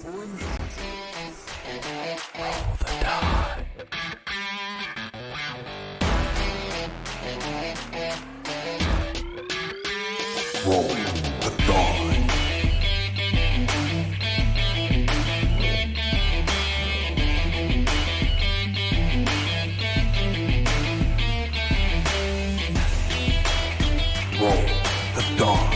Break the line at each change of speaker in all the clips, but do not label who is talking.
Roll the die. Roll the die. Roll the die.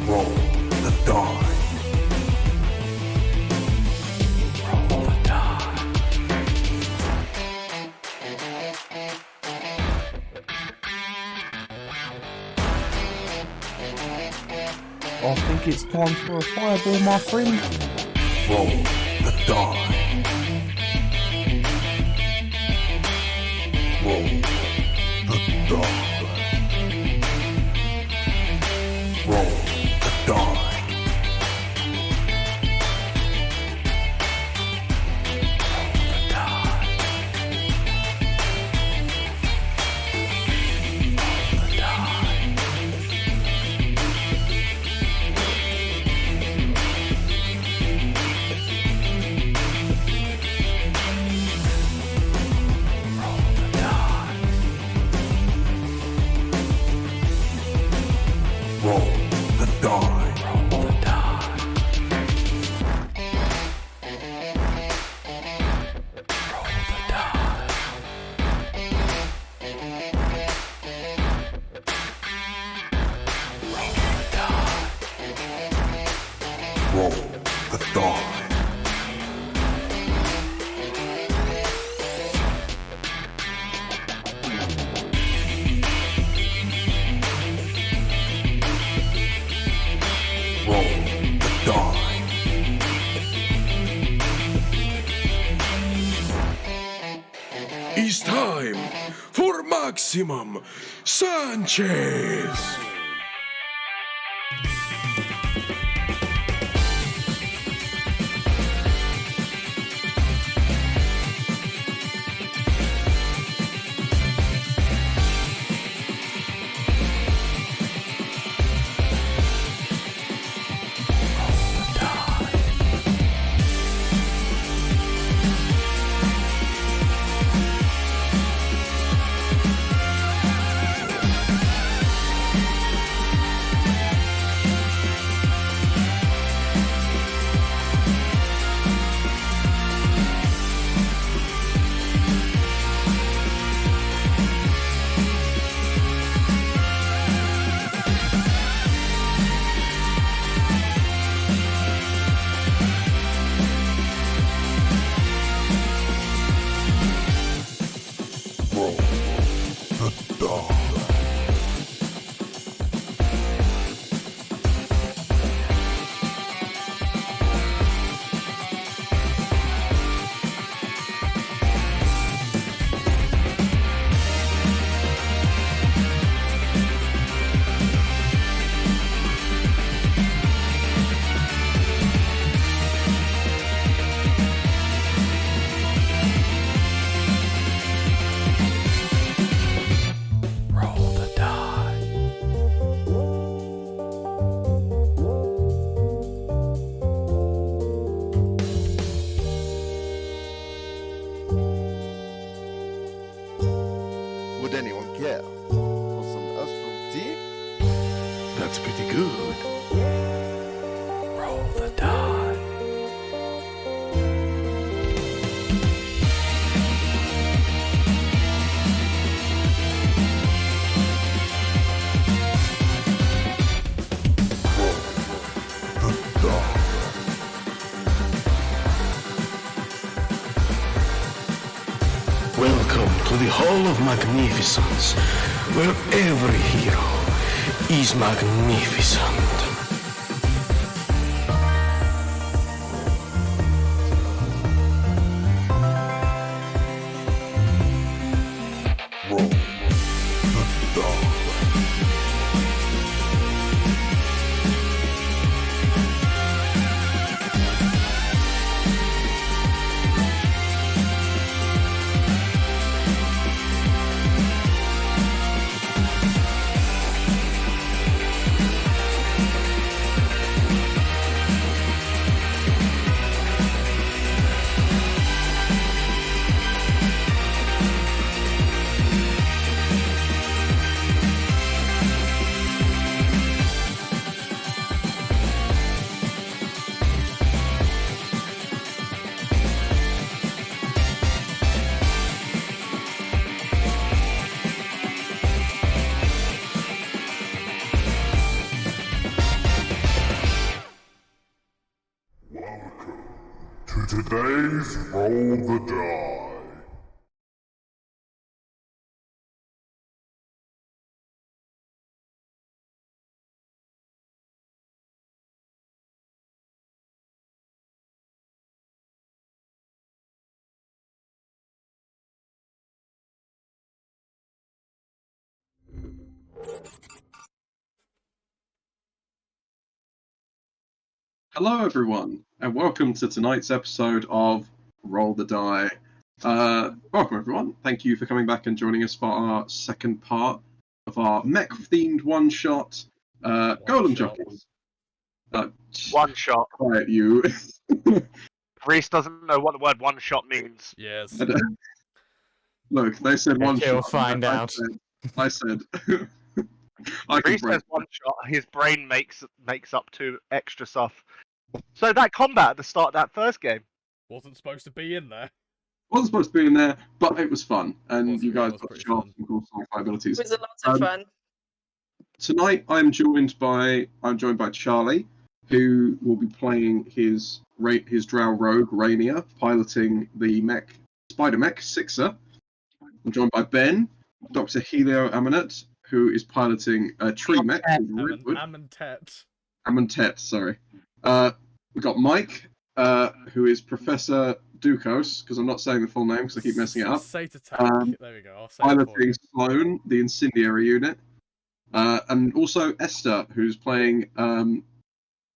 Roll the die. Roll the die.
I think it's time for a fireball, my friend.
Roll the die. Roll the die. Roll the die. Roll the die. Roll the die. Roll the die. Roll the die. Roll the die.
It's time for Maximum Sanchez. Roll the die. Roll the die.
Would anyone care for some astral tea?
That's pretty good.
Roll the die. Roll the die.
Welcome to the Hall of Magnificence, where every hero is magnificent.
Roll the the die. Welcome to today's Roll the Die.
Hello, everyone, and welcome to tonight's episode of Roll the Die. Welcome, everyone. Thank you for coming back and joining us for our second part of our mech-themed one-shot Golem Jockeys.
One shot.
Quiet, you.
Reece doesn't know what the word one shot means.
Yes.
Look, they said one
Okay,
shot.
we'll find out.
I said. I can
Reece
break.
says one shot, his brain makes up two extra stuff. So that combat at the start of that first game.
Wasn't supposed to be in there.
Wasn't supposed to be in there, but it was fun, and you guys
was
got to
pretty
show off
fun.
some cool sci-fi abilities.
It was a lot of fun.
Tonight I'm joined by Charlie, who will be playing his drow rogue Rainier, piloting the Spider Mech Sixer. I'm joined by Ben, Dr. Helio Amanet, who is piloting a tree mech called Rootwood. Amentet, sorry. We've got Mike, who is Professor Dukos, because I'm not saying the full name because I keep messing it up.
There we go. I'll say it for
Piloting
you.
Sloan, the incendiary unit. And also Esther, who's playing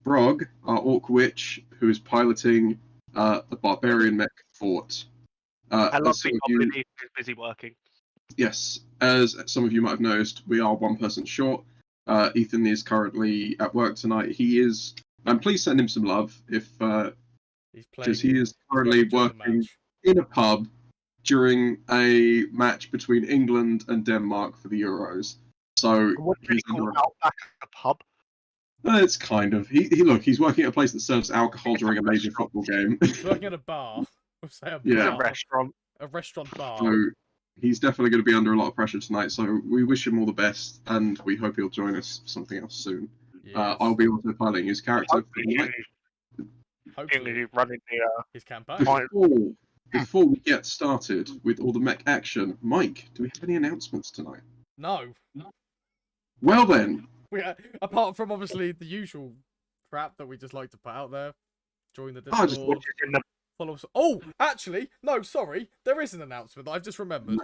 Brog, our Orc Witch, who is piloting the Barbarian Mech Fort.
I love
as some
being
of you-
he's busy working.
Yes, as some of you might have noticed, we are one person short. Ethan is currently at work tonight. He is, and please send him some love if
He's
because
playing.
he is currently working in a pub during a match between England and Denmark for the Euros. So
What do you
he's
call
under,
Outback a pub?
it's kind of he's working at a place that serves alcohol during a major football game.
He's working at a bar. We'll say a
Yeah.
A restaurant.
A restaurant bar.
So he's definitely going to be under a lot of pressure tonight. So we wish him all the best, and we hope he'll join us for something else soon.
Yes.
I'll be also piloting his character for the night.
Hopefully
running the
his campaign.
Before we get started with all the mech action, Mike, do we have any announcements tonight?
No.
Well then,
Apart from obviously the usual crap that we just like to put out there. Join the
I just
Discord. Follow us. Oh, actually, no, sorry. There is an announcement that I've just remembered.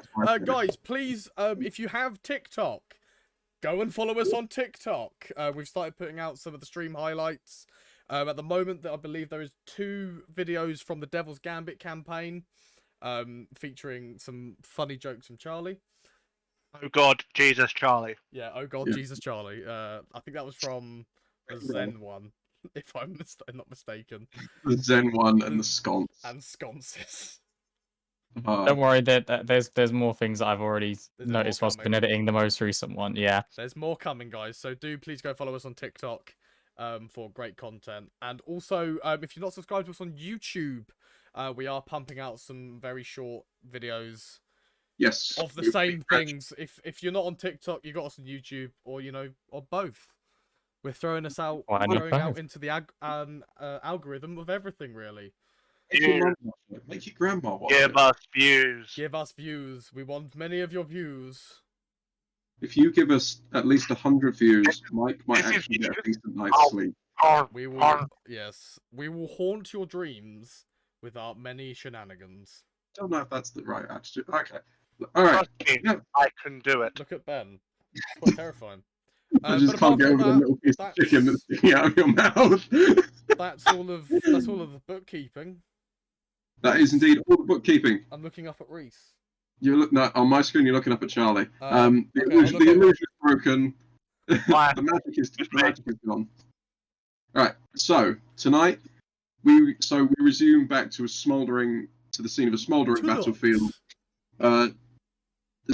Guys, please, if you have TikTok, go and follow us on TikTok. We've started putting out some of the stream highlights. At the moment, I believe there is 2 videos from the Devil's Gambit campaign, featuring some funny jokes from Charlie.
Oh God, Jesus, Charlie.
Yeah, oh God,
Yeah.
Jesus, Charlie. I think that was from the Zen one, if I'm not mistaken.
the Zen one and the sconce.
And sconces.
Don't worry, there's more things that I've already
There's more
noticed whilst been
coming.
editing the most recent one. Yeah.
There's more coming, guys. So do please go follow us on TikTok for great content. And also, if you're not subscribed to us on YouTube, we are pumping out some very short videos
Yes.
of the same things. If you're not on TikTok, you got us on YouTube, or or both. We're throwing us out,
Why not
throwing out
both?
into the algorithm of everything, really.
Make your grandma watch
Give
it.
us views.
Give us views. We want many of your views.
If you give us at least 100 views, Mike might
This is-
actually get a decent night's
Oh.
sleep.
We will, yes, we will haunt your dreams with our many shenanigans.
Don't know if that's the right attitude. Okay. All right.
Trust me,
Yeah.
I can do it.
Look at Ben. It's quite terrifying.
I just
but
can't
apart
get
from
over the little piece of chicken that's sticking out of your mouth.
that's all of the bookkeeping.
That is indeed all the bookkeeping.
I'm looking up at Reece.
You look no, on my screen. You're looking up at Charlie.
Okay, I'll look
The
over.
illusion is broken.
Why?
the magic is gone. All right. So tonight we resume back to the scene of a smouldering battlefield. The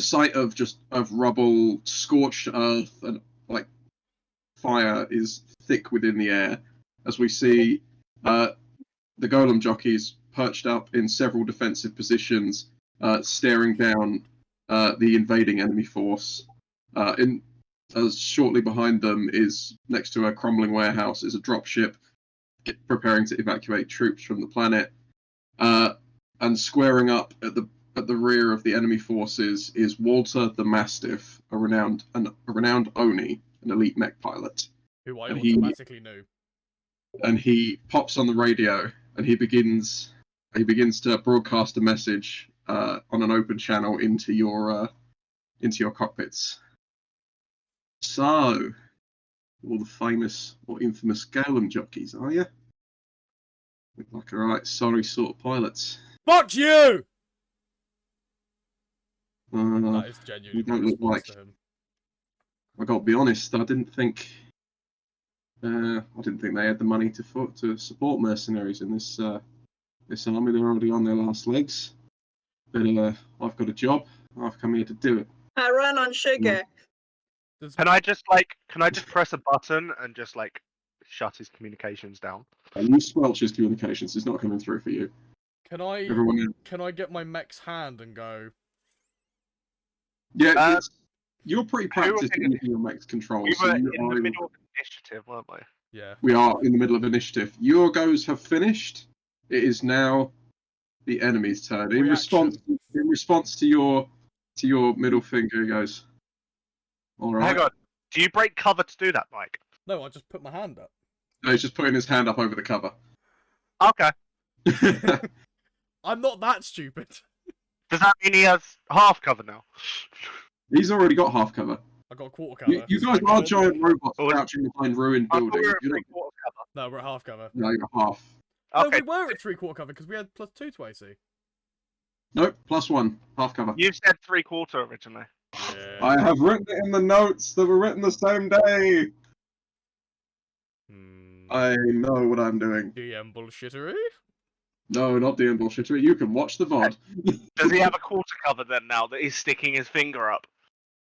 sight of rubble, scorched earth, and like fire is thick within the air as we see the Golem jockeys perched up in several defensive positions, staring down the invading enemy force. As shortly behind them is, next to a crumbling warehouse, is a dropship preparing to evacuate troops from the planet. And squaring up at the rear of the enemy forces is Walter the Mastiff, a renowned Oni, an elite mech pilot.
Who I automatically knew.
And he pops on the radio and he begins to broadcast a message on an open channel into your cockpits. So, all the famous or infamous Golem jockeys, are you? Look like a right sorry sort of pilots.
Fuck you!
That
That is genuinely
don't
my
look
response
like-
to him.
I got to be honest, I didn't think they had the money to support mercenaries in this army. They're already on their last legs. But I've got a job. I've come here to do it.
I run on sugar.
Can I just press a button and just like shut his communications down?
And you squelch his communications. It's not coming through for you.
Can I
Everyone,
get my mech's hand and go?
yeah, you're pretty
we were
practiced in your mech's controls.
We
so
were
you
in the
are-
middle of initiative, weren't we?
Yeah.
We are in the middle of initiative. Your goes have finished. It is now the enemy's turn. In response to your middle finger, he goes, all right.
Hang on. Do you break cover to do that, Mike?
No, I just put my hand up.
No, he's just putting his hand up over the cover.
Okay.
I'm not that stupid.
Does that mean he has half cover now?
He's already got half cover.
I got a quarter cover.
You guys
so
are
good.
giant robots
Oh,
crouching behind ruined
I thought we
buildings.
were at
You don't-
3/4 cover.
No, we're at half cover.
No, you're half.
Okay.
No, we were at 3/4 cover because we had +2 to AC.
Nope, +1. Half cover.
You said 3/4 originally.
Yeah.
I have written it in the notes that were written the same day. I know what I'm doing.
DM bullshittery.
No, not DM bullshittery. You can watch the VOD.
Does he have a quarter cover then now that he's sticking his finger up?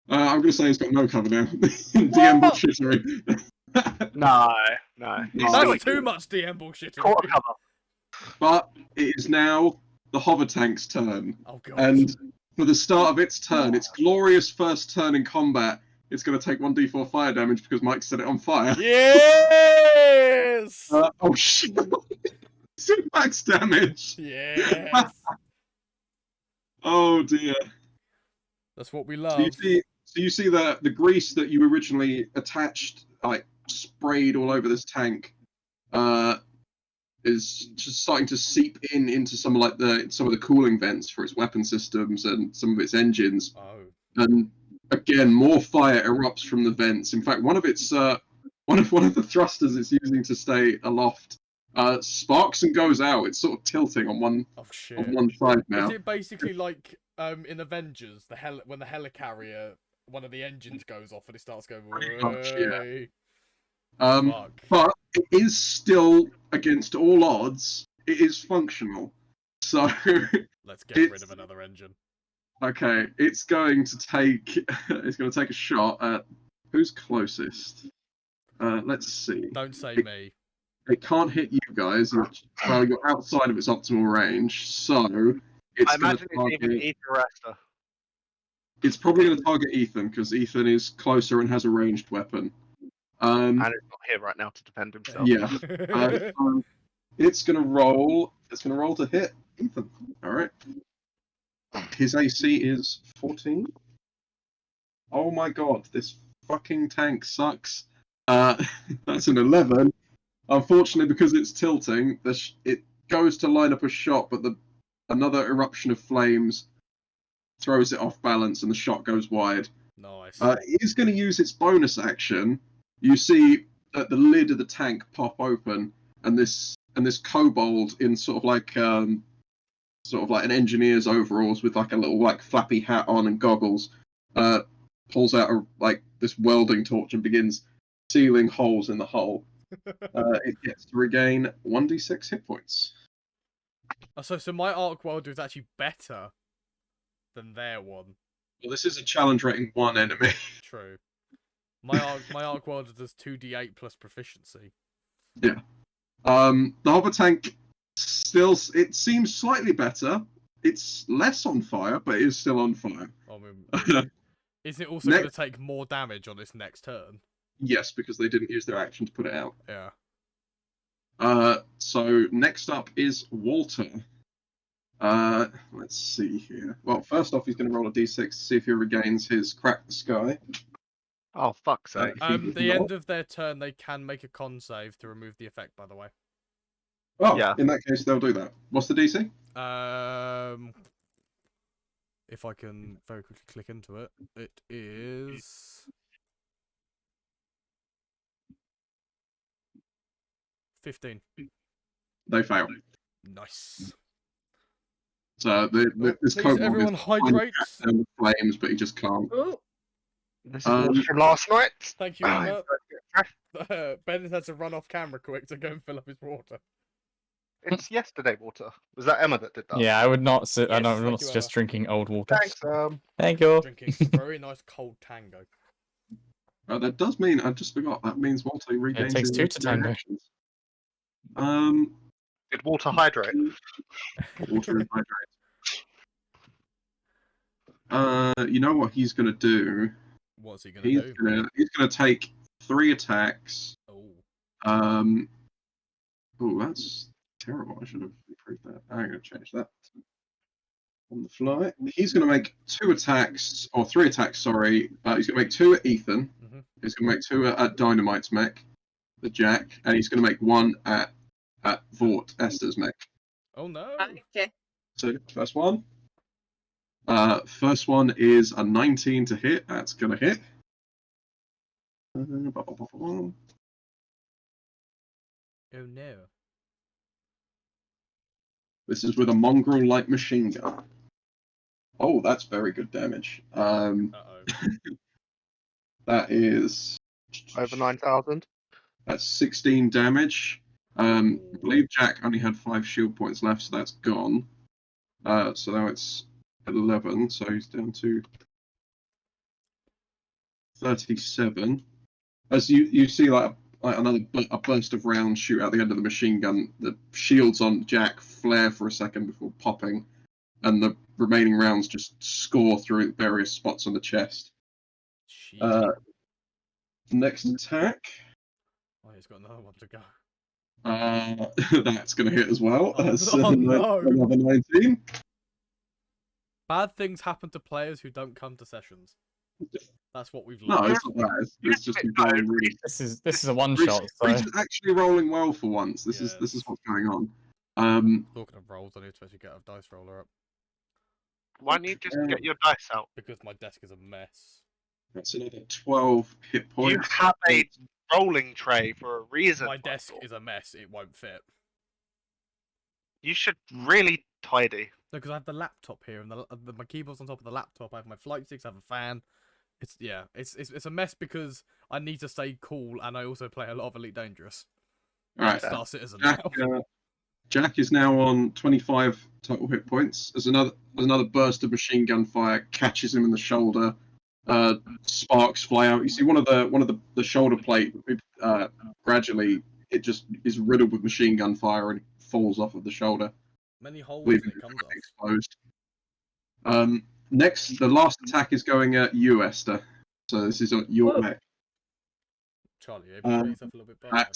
I'm going to say he's got no cover now. DM bullshittery.
No. He's still
That's too much DM bullshittery.
quarter cover.
But it is now the hover tank's turn.
Oh god.
And for the start of its turn, its glorious first turn in combat, it's going to take 1d4 fire damage because Mike set it on fire.
Yes.
Oh shit! It's in max damage.
Yes.
Oh dear.
That's what we
So
love.
you see the grease that you originally attached, like sprayed all over this tank, is just starting to seep into some of the cooling vents for its weapon systems and some of its engines.
Oh.
And again, more fire erupts from the vents. In fact, one of the thrusters it's using to stay aloft sparks and goes out. It's sort of tilting on one
Oh shit.
on one side now.
Is it basically like in Avengers, when the helicarrier, one of the engines goes off and it starts going?
Pretty much, yeah.
"Way."
But
Fuck.
it is still, against all odds, it is functional. So
Let's get rid
it's-
of another engine.
okay, it's going to take a shot at who's closest. Let's see.
Don't say
It-
me.
It can't hit you guys. You're outside of its optimal range, so it's
I
going to
imagine it's even
target.
Ether Resta.
It's probably going to target Ethan because Ethan is closer and has a ranged weapon.
And it's not here right now to defend himself.
Yeah. So it's going to roll. It's going to roll to hit Ethan. All right. His AC is 14. Oh my god, this fucking tank sucks. That's an 11. Unfortunately, because it's tilting, it goes to line up a shot, but another eruption of flames throws it off balance, and the shot goes wide.
Nice.
It's going to use its bonus action. You see that the lid of the tank pop open, and this kobold in sort of like an engineer's overalls with like a little like flappy hat on and goggles, pulls out this welding torch and begins sealing holes in the hull. It gets to regain 1d6 hit points.
So my arc welder is actually better than their one.
Well, this is a challenge rating 1 enemy.
True. My arc welder does 2d8 plus proficiency.
Yeah. The hover tank it seems slightly better. It's less on fire, but it is still on fire.
I mean, is it also going to take more damage on its next turn?
Yes, because they didn't use their action to put it out.
Yeah.
So next up is Walter. Let's see here. Well, first off, he's going to roll a d6 to see if he regains his crack the sky.
Oh, fuck's sake.
The end of their turn, they can make a con save to remove the effect, by the way.
Oh,
Yeah.
In that case, they'll do that. What's the DC?
If I can very quickly click into it, it is 15.
They fail.
Nice.
So this
Please,
kobold
everyone
is trying to
hydrate.
catch them with flames, but he just can't.
Ooh.
This is from last night.
Thank you, Emma. Ben had to run off camera quick to go and fill up his water.
It's yesterday water. Was that Emma that did that?
Yeah, I would not. I
Yes,
don't
thank
not
you,
suggest
Emma.
drinking old water.
Thanks.
Thank you.
Drinking some very nice cold tango.
That does mean I just forgot. That means Walter regains.
takes
his
2 to tango.
actions.
Did water hydrate?
Water and hydrate. You know what he's gonna do?
What's he gonna do?
He's gonna take 3 attacks.
Oh.
Oh, that's terrible. I should have improved that. I'm gonna change that on the fly. He's gonna make 2 attacks, or 3 attacks. Sorry. He's gonna make 2 at Ethan.
Mhm.
He's gonna make 2 at Dynamite's mech, the Jack, and he's gonna make 1 at Vort, Esther's mech.
Oh no.
Okay.
So first one. First one is a 19 to hit. That's gonna hit.
Oh no.
This is with a mongrel light machine gun. Oh, that's very good damage.
Uh-oh.
That is
Over 9,000.
That's 16 damage. I believe Jack only had 5 shield points left, so that's gone. So now it's 11, so he's down to 37. As you see, like a burst of rounds shoot out the end of the machine gun. The shields on Jack flare for a second before popping, and the remaining rounds just score through various spots on the chest. Next attack.
Oh, he's got another one to go.
That's going to hit as well.
Oh,
That's
no.
another 19.
Bad things happen to players who don't come to sessions. That's what we've
No,
learned.
it's not bad. It's just rolling really.
This is a one
Reece
shot. So
is actually rolling well for once. This is what's going on.
Talking of rolls, I need to actually get a dice roller up
Why don't you just get your dice out?
because my desk is a mess.
That's another 12 hit points.
You have a rolling tray for a reason.
My desk
Michael.
is a mess. It won't fit.
You should really tidy.
No, because I have the laptop here, and my keyboard's on top of the laptop. I have my flight sticks. I have a fan. It's a mess because I need to stay cool, and I also play a lot of Elite Dangerous.
All right,
Star Citizen
Jack,
now.
Jack is now on 25 total hit points. As another burst of machine gun fire catches him in the shoulder. Sparks fly out. You see one of the shoulder plate gradually it just is riddled with machine gun fire and falls off of the shoulder,
Many holes
leaving
and it comes
it
off.
exposed. Next, the last attack is going at you, Esther. So this is on your
Whoa.
mech.
Charlie, you able to make yourself a little bit better?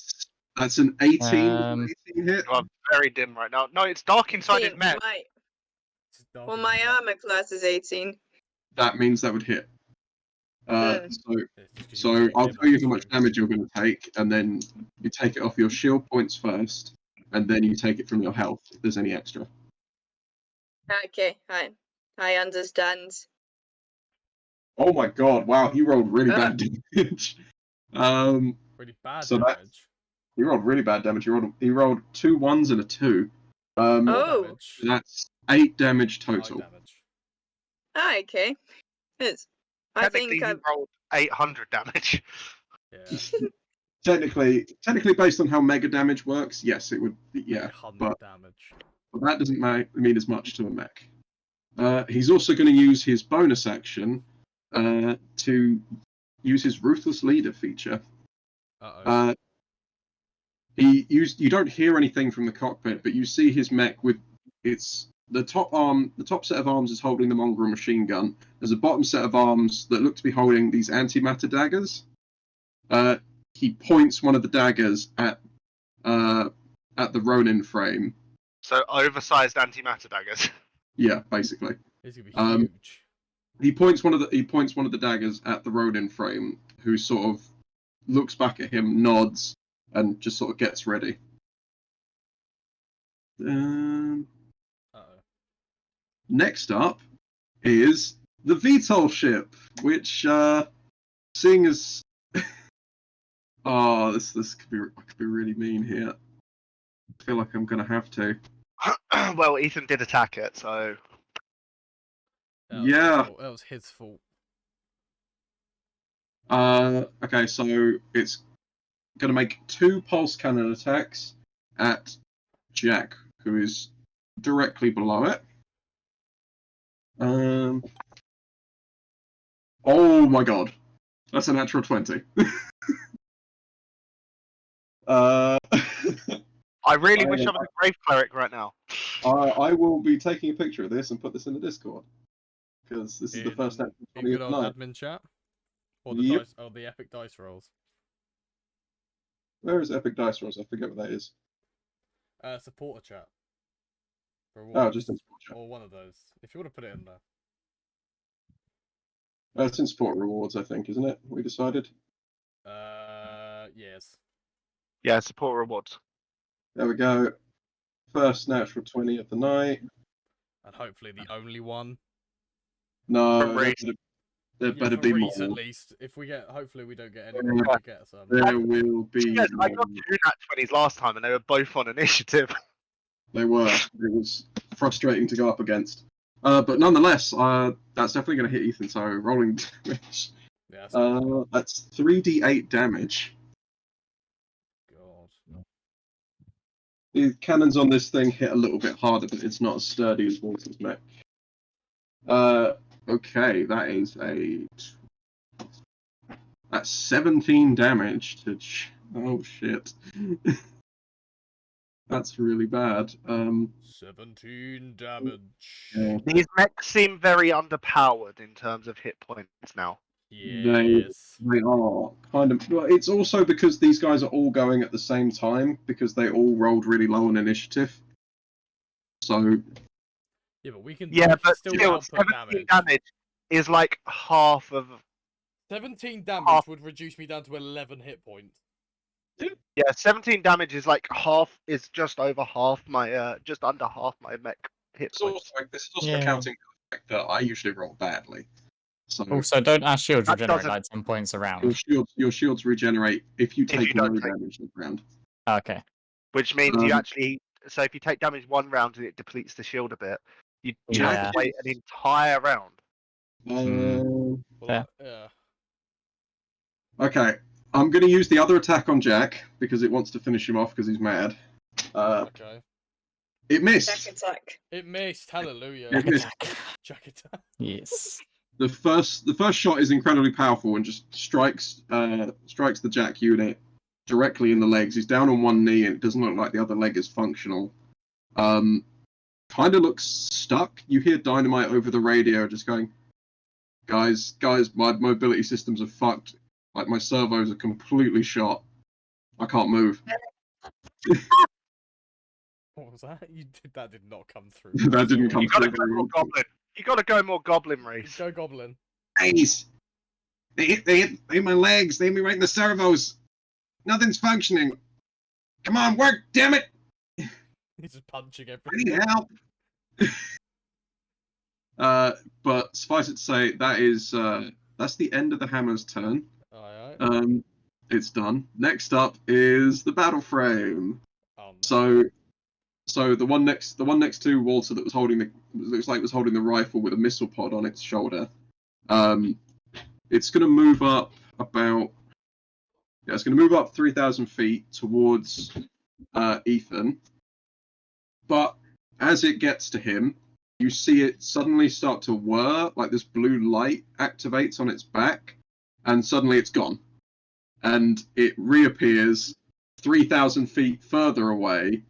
That's an 18, 18 hit.
You are very dim right now. No, it's dark inside his mech.
It's dark
Well,
in
my
the
armor class is 18.
That means that would hit.
Hmm.
So I'll tell you how much damage you're going to take, and then you take it off your shield points first, and then you take it from your health if there's any extra.
Okay, I understand.
Oh my god! Wow, he rolled really bad damage.
Really bad
So
damage.
He rolled really bad damage. He rolled 2 1s and a 2.
More
Oh.
damage.
That's 8 damage
High
total.
damage.
Ah, okay. It's, I
Technically,
think
he rolled 800 damage.
Yeah.
Technically, based on how mega damage works, yes, it would. Yeah,
800
but
damage.
that doesn't mean as much to a mech. He's also going to use his bonus action to use his Ruthless Leader feature.
Uh-oh.
You don't hear anything from the cockpit, but you see his mech with the top set of arms is holding the mongrel machine gun. There's a bottom set of arms that look to be holding these antimatter daggers. He points one of the daggers at the Ronin frame.
So oversized antimatter daggers.
Yeah, basically.
It's gonna be huge.
He points one of the daggers at the Ronin frame, who sort of looks back at him, nods, and just sort of gets ready.
Uh-oh.
Next up is the VTOL ship, which, seeing as this could be really mean here. I feel like I'm gonna have to.
Well, Ethan did attack it, so
That was his
Yeah.
fault. That was his fault.
Okay, so it's gonna make 2 pulse cannon attacks at Jack, who is directly below it. Oh my god, that's a natural 20.
I really wish I was a Grave Cleric right now.
I will be taking a picture of this and put this in the Discord, because this is the first natural
in
20
good
of
old
the night.
admin chat? Or the
Yep.
dice, or the epic dice rolls?
Where is Epic Dice Rolls? I forget what that is.
Supporter chat. For
Oh,
rewards.
just in support chat.
Or one of those. If you want to put it in there.
It's in support rewards, I think, isn't it? We decided.
Yes.
Yeah, support rewards.
There we go. First natural 20 of the night.
And hopefully the only one.
No,
From Reece.
there
Yeah,
better
for
be
Reece
more.
at least. If we get, hopefully we don't get any more. We get some.
There will be
Yes, I
more.
got 2 nat 20s last time, and they were both on initiative.
They were. It was frustrating to go up against. But nonetheless, that's definitely going to hit Ethan. So rolling damage.
Yeah.
That's 3d8 damage.
God.
The cannons on this thing hit a little bit harder, but it's not as sturdy as Walter's mech. Okay, that's 17 damage to. Oh shit. That's really bad.
17 damage.
Yeah.
These mechs seem very underpowered in terms of hit points now.
Yes.
They are kind of. Well, it's also because these guys are all going at the same time because they all rolled really low on initiative. So
Yeah, but we can,
Yeah,
we can
but
still
still,
output
17
damage.
damage is like half of.
17 damage would reduce me down to 11 hit points.
Yeah, 17 damage is like half. Is just over half my. Just under half my mech hit points.
this is also
Yeah.
accounting for the fact that I usually roll badly. So
Also, don't our shields
That
regenerate
doesn't-
like some points around?
your shields regenerate if you take
you don't
no
take-
damage this round.
Okay.
Which means you
Um,
actually. So if you take damage 1 round and it depletes the shield a bit, you
Yeah.
have to wait an entire round.
Well,
Yeah.
yeah.
Okay, I'm going to use the other attack on Jack because it wants to finish him off because he's mad.
Okay.
It missed.
Jack attack.
It missed. Hallelujah.
It missed.
Jack attack.
Yes.
The first shot is incredibly powerful and just strikes the Jack unit directly in the legs. He's down on one knee and it doesn't look like the other leg is functional. Kind of looks stuck. You hear Dynamite over the radio just going, guys, my mobility systems are fucked. Like my servos are completely shot. I can't move.
What was that? That did not come through.
That didn't come
You gotta
through.
go more goblin. You gotta go more goblin race.
Go Goblin.
Guys, they hit my legs. They hit me right in the servos. Nothing's functioning. Come on, work, damn it!
He's just punching
I
everything.
need help. But suffice it to say, that is that's the end of the hammer's turn.
Aye.
It's done. Next up is the battle frame.
No.
So the one next to Walter that was holding the rifle with a missile pod on its shoulder. It's going to move up about. Yeah, it's going to move up 3,000 feet towards Ethan. But as it gets to him, you see it suddenly start to whir, like this blue light activates on its back, and suddenly it's gone. And it reappears 3,000 feet further away.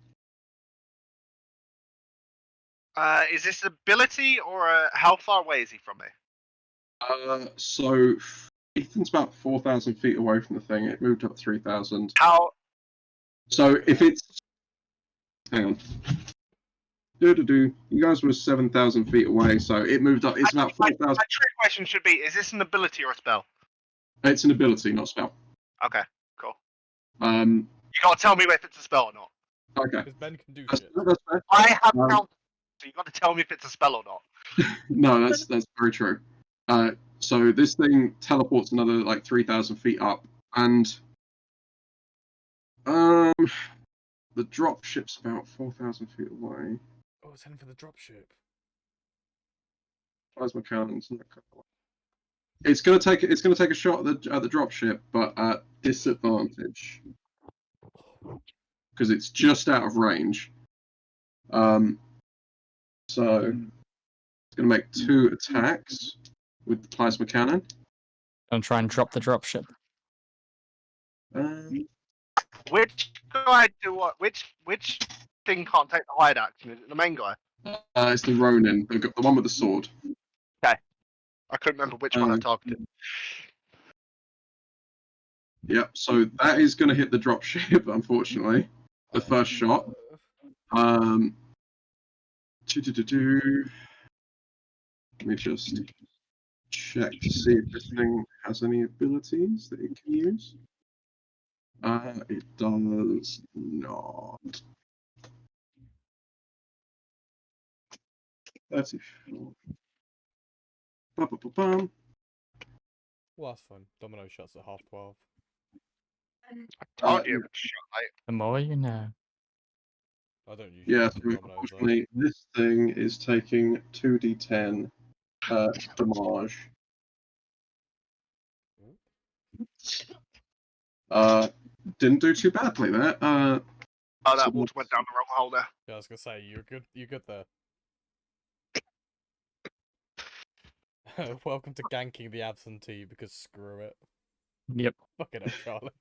Is this ability or how far away is he from me?
So Ethan's about 4,000 feet away from the thing. It moved up 3,000.
How?
So if it's... Hang on. You guys were 7,000 feet away, so it moved up. It's about 4,000.
My trick question should be: is this an ability or a spell?
It's an ability, not a spell.
Okay, cool.
You
gotta tell me if it's a spell or not.
Okay.
Because Ben can do
That's
shit.
fair.
I have count, so you gotta tell me if it's a spell or not.
No, that's very true. So this thing teleports another like 3,000 feet up, and the drop ship's about 4,000 feet away.
Oh, it's heading for the dropship.
Plasma cannons. It's gonna take a shot at the drop ship, but at disadvantage because it's just out of range. So it's gonna make 2 attacks with the plasma cannon.
Don't try and drop the dropship.
Which guy do what? Which thing can't take the hide action? Is it the main guy?
It's the Ronin, the one with the sword.
I couldn't remember which one I targeted.
Yep. So that is going to hit the dropship, unfortunately. The first shot. Let me just check to see if this thing has any abilities that it can use. It does not. 34. Ba-ba-ba-bum.
Well, that's fine. Domino shots at 12:30.
I told you it was shot.
The more you know.
I don't usually
Yeah,
use
so
dominoes, though.
unfortunately, this thing is taking 2d10 damage. Didn't do too badly there.
Oh, that
So
water went down the wrong hole there.
Yeah, I was gonna say you're good. You're good there. Welcome to ganking the absentee because screw it.
Yep.
Fucking hell, Charlie.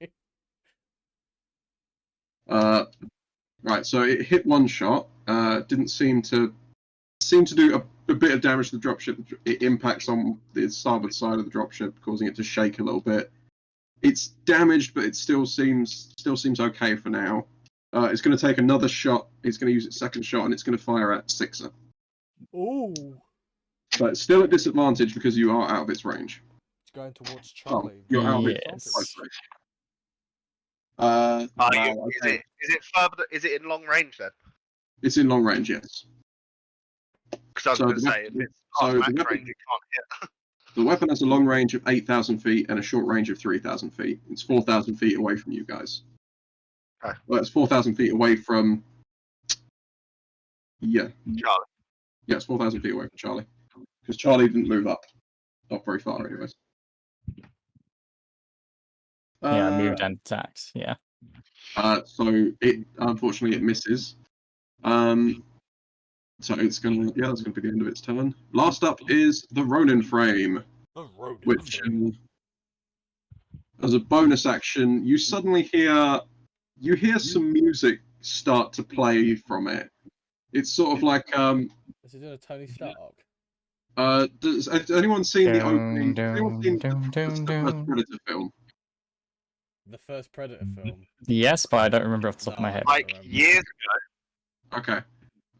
Right, so it hit one shot. Didn't seem to do a bit of damage to the dropship. It impacts on the starboard side of the dropship, causing it to shake a little bit. It's damaged, but it still seems okay for now. It's going to take another shot. It's going to use its second shot, and it's going to fire at Sixer.
Ooh.
But it's still at disadvantage because you are out of its range.
It's going towards Charlie.
You're out of
Yes.
its range.
Is
Okay.
it further? Is it in long range then?
It's in long range, yes.
Because I was
So
going to
the
say, if it's
so
past
the
max
weapon-
range, you can't hit.
The weapon has a long range of 8,000 feet and a short range of 3,000 feet. It's 4,000 feet away from you guys.
Okay.
Well, it's 4,000 feet away from... Yeah.
Charlie.
Yeah, it's 4,000 feet away from Charlie. Because Charlie didn't move up. Not very far, anyways.
Yeah, I moved and attacked. Yeah.
So, unfortunately, it misses. So it's gonna, that's gonna be the end of its turn. Last up is the Ronin frame,
The Ronin
which,
frame.
as a bonus action, you suddenly hear some music start to play from it. It's sort of like
Is it doing a Tony Stark?
has anyone seen the opening?
Dun,
Has anyone seen
dun, dun,
the first
dun.
Predator film?
The first Predator film.
Yes, but I don't remember off the top of my head.
Like
remember.
years
Okay.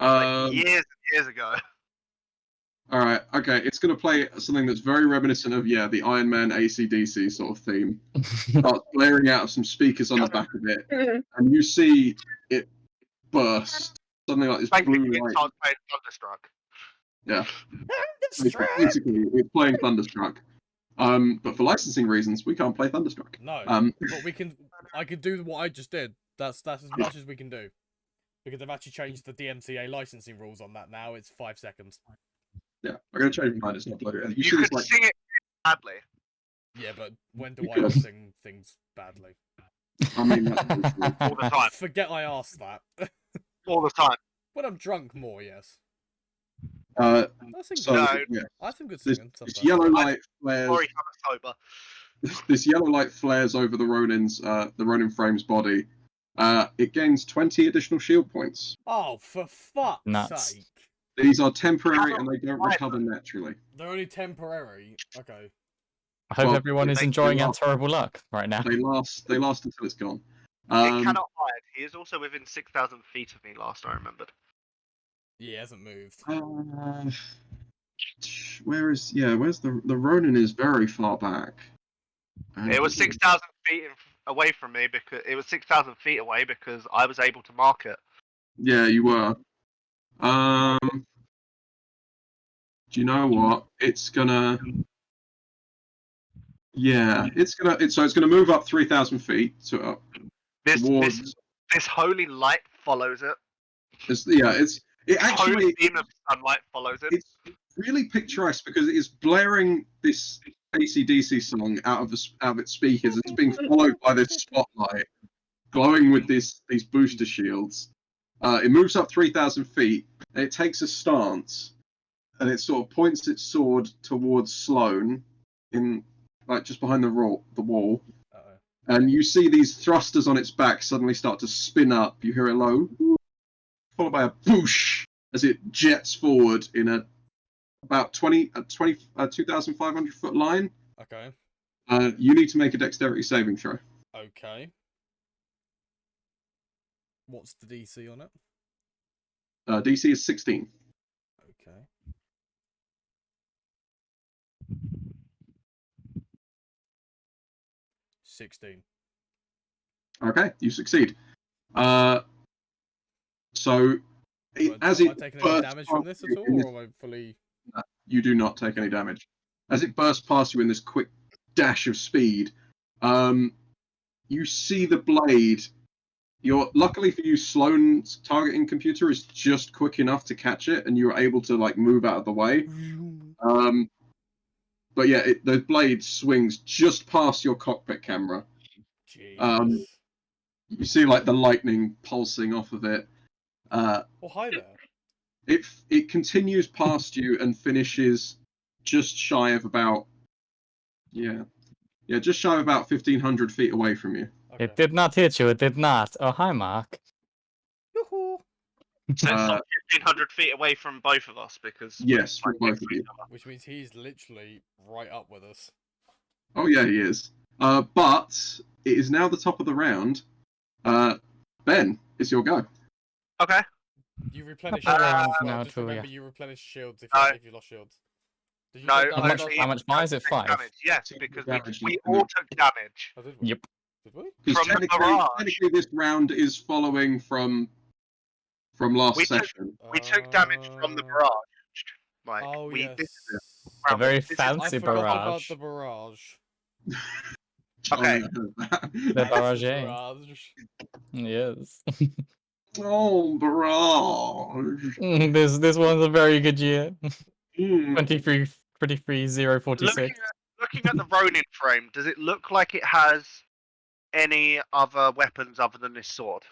ago. Years and years ago.
All right. Okay. It's going to play something that's very reminiscent of the Iron Man AC/DC sort of theme. Starts blaring out of some speakers on the back of it, and you see it burst. Something like this blue
Basically,
light.
it's playing Thunderstruck.
Yeah. Basically, it's playing Thunderstruck. But for licensing reasons, we can't play Thunderstruck.
No,
Um,
but we can. I can do what I just did. That's as much as we can do, because they've actually changed the DMCA licensing rules on that now. It's 5 seconds.
yeah, I'm gonna change my mind. It's not bloody. You
You
see this
could
like
sing it badly.
Yeah, but when do
You
I
could.
sing things badly?
I mean, that's
All the time.
Forget I asked that.
All the time.
When I'm drunk more, yes.
uh,
I sing
so
No.
yeah,
I think good
this,
singing
this
sometimes.
yellow light flares.
Sorry, I'm sober.
This yellow light flares over the Ronin frame's body. It gains 20 additional shield points.
Oh, for fuck's
Nuts.
sake.
These are temporary and they don't recover naturally.
They're only temporary. Okay.
I hope
Well,
everyone is
they-
enjoying
they
our
last-
terrible luck right now.
They last until it's gone.
It cannot hide. He is also within 6,000 feet of me. Last I remembered.
Yeah, he hasn't moved.
Where's the Ronin is very far back.
It was 6,000 feet away from me because it was 6,000 feet away because I was able to mark it.
Yeah, you were. Do you know what? It's gonna. Yeah, it's gonna move up 3,000 feet. So
This
towards.
this holy light follows it.
It actually
Holy beam of sunlight follows it.
it's really picturesque because it is blaring this AC/DC song out of its speakers. It's being followed by this spotlight, glowing with these booster shields. It moves up 3,000 feet. And it takes a stance, and it sort of points its sword towards Sloane, in like just behind the wall.
Uh-oh.
And you see these thrusters on its back suddenly start to spin up. You hear a low, followed by a boosh as it jets forward in a about 2,500 foot line.
Okay.
You need to make a dexterity saving throw.
Okay. What's the DC on it?
DC is 16.
Okay. $16.
Okay, you succeed. So as
am I
it
taking any
bursts
damage from
past
this
you
at
in
all, or am I fully?
you do not take any damage. As it bursts past you in this quick dash of speed, you see the blade. Luckily for you, Sloane's targeting computer is just quick enough to catch it, and you're able to like move out of the way. But yeah, the blade swings just past your cockpit camera.
Jeez.
You see like the lightning pulsing off of it.
Oh, hi there.
It continues past you and finishes just shy of about just shy of about 1,500 feet away from you.
Okay.
It did not hit you, it did not. Oh, hi, Mark.
Yoo-hoo.
So it's not 1,500 feet away from both of us because
Yes,
we're
from both
next
of
to
you.
each other.
Which means he's literally right up with us.
Oh yeah, he is. But it is now the top of the round. Ben, it's your go.
Okay.
You replenish
Couple
shields.
rounds
Well,
now
just
till
remember
we-
you replenish shields if
No.
you lost shields. Did you
No,
take
How
damage?
much- how much buys it? 5?
Damage. Yes,
Take
because
damage,
we
you
all took damage.
Oh, did we?
Yep.
Did we?
Because
From the barrage.
technically this round is following from last
We took-
session.
We took damage from the barrage. Like,
Oh
we,
yes.
this is
A very
this is-
I
fancy
forgot about
barrage.
the barrage.
Okay.
The
That's
barrage.
barrage.
Yes.
Oh, barrage.
This one's a very good year.
Mm.
23,046.
Looking at the Ronin frame, does it look like it has any other weapons other than this sword?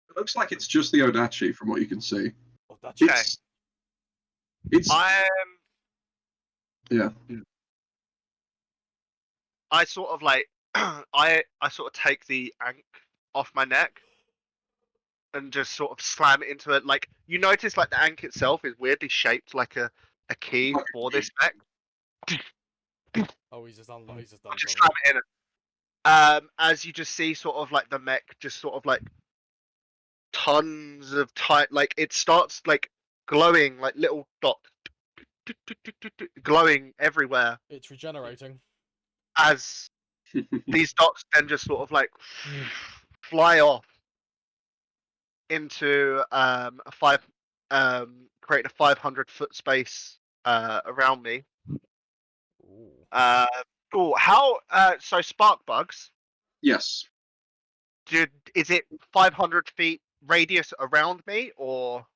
It looks like it's just the Odachi from what you can see.
Oh, that's
Okay.
It's yeah.
I sort of like I sort of take the ankh off my neck and just sort of slam it into it. Like, you notice like the ankh itself is weirdly shaped like a key for this mech.
Oh, he's just done
I just
something.
slam it in. As you just see sort of like the mech just sort of like tons of like it starts like glowing like little dots glowing everywhere
It's regenerating.
as these dots then just sort of like fly off into creating a 500-foot space around me.
Ooh.
Cool. How? So spark bugs.
Yes.
Is it 500 feet radius around me, or?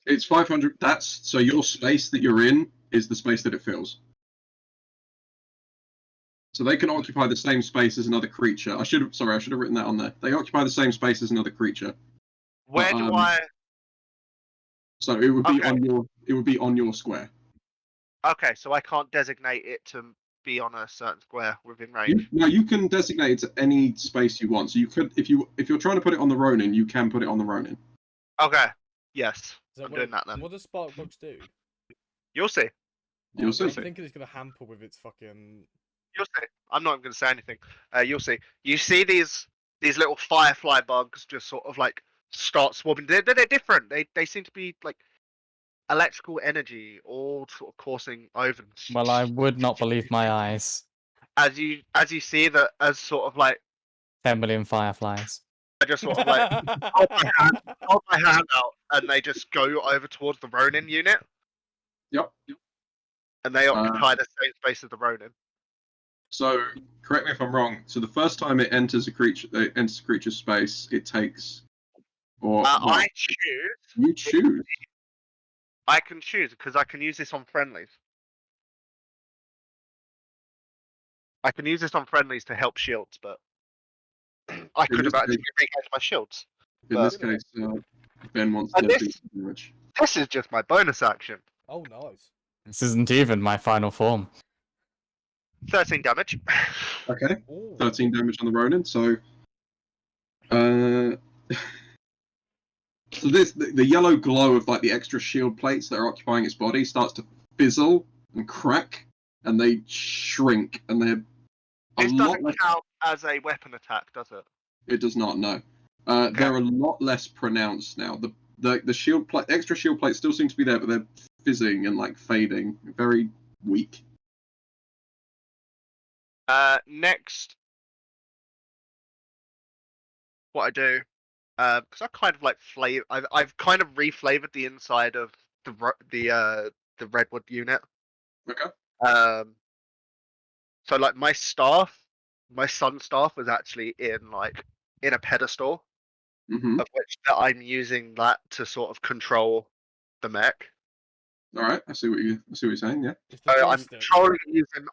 It's 500. That's so your space that you're in is the space that it fills. So they can occupy the same space as another creature. I should have written that on there. They occupy the same space as another creature.
Where do I?
So it would be
Okay.
on your square.
Okay, so I can't designate it to be on a certain square within range.
You can designate it to any space you want. So you could, if you're trying to put it on the Ronin, you can put it on the Ronin.
Okay. Yes. I'm
What,
doing that then.
what does spark bugs do?
You'll see.
You'll see.
I'm thinking it's gonna hamper with its fucking.
You'll see. I'm not even going to say anything. You'll see. You see these little firefly bugs just sort of like start swarming. They're different. They seem to be like electrical energy, all sort of coursing over.
Well, I would not believe my eyes.
As you see that as sort of like
10 million fireflies.
I just sort of like hold my hand out, and they just go over towards the Ronin unit.
Yep.
And they occupy the same space as the Ronin.
So correct me if I'm wrong. So the first time it enters a creature's space, it takes.
I choose.
You choose.
I can choose because I can use this on friendlies. I can use this on friendlies to help shields, but I could have actually regained my shields.
In this case, Ben wants to do damage.
This is just my bonus action.
Oh, nice.
This isn't even my final form.
13 damage.
Okay.
Ooh.
13 damage on the Ronin. So, so the yellow glow of like the extra shield plates that are occupying its body starts to fizzle and crack, and they shrink, and they're
This doesn't count as a weapon attack, does it?
It does not. No. They're a lot less pronounced now. The shield plate, extra shield plates still seem to be there, but they're fizzing and like fading, very weak.
Next, what I do, because I kind of like I've kind of reflavored the inside of the redwood unit.
Okay.
So like my sun staff was actually in a pedestal, of which that I'm using that to sort of control the mech.
All right, I see what you're saying. Yeah.
So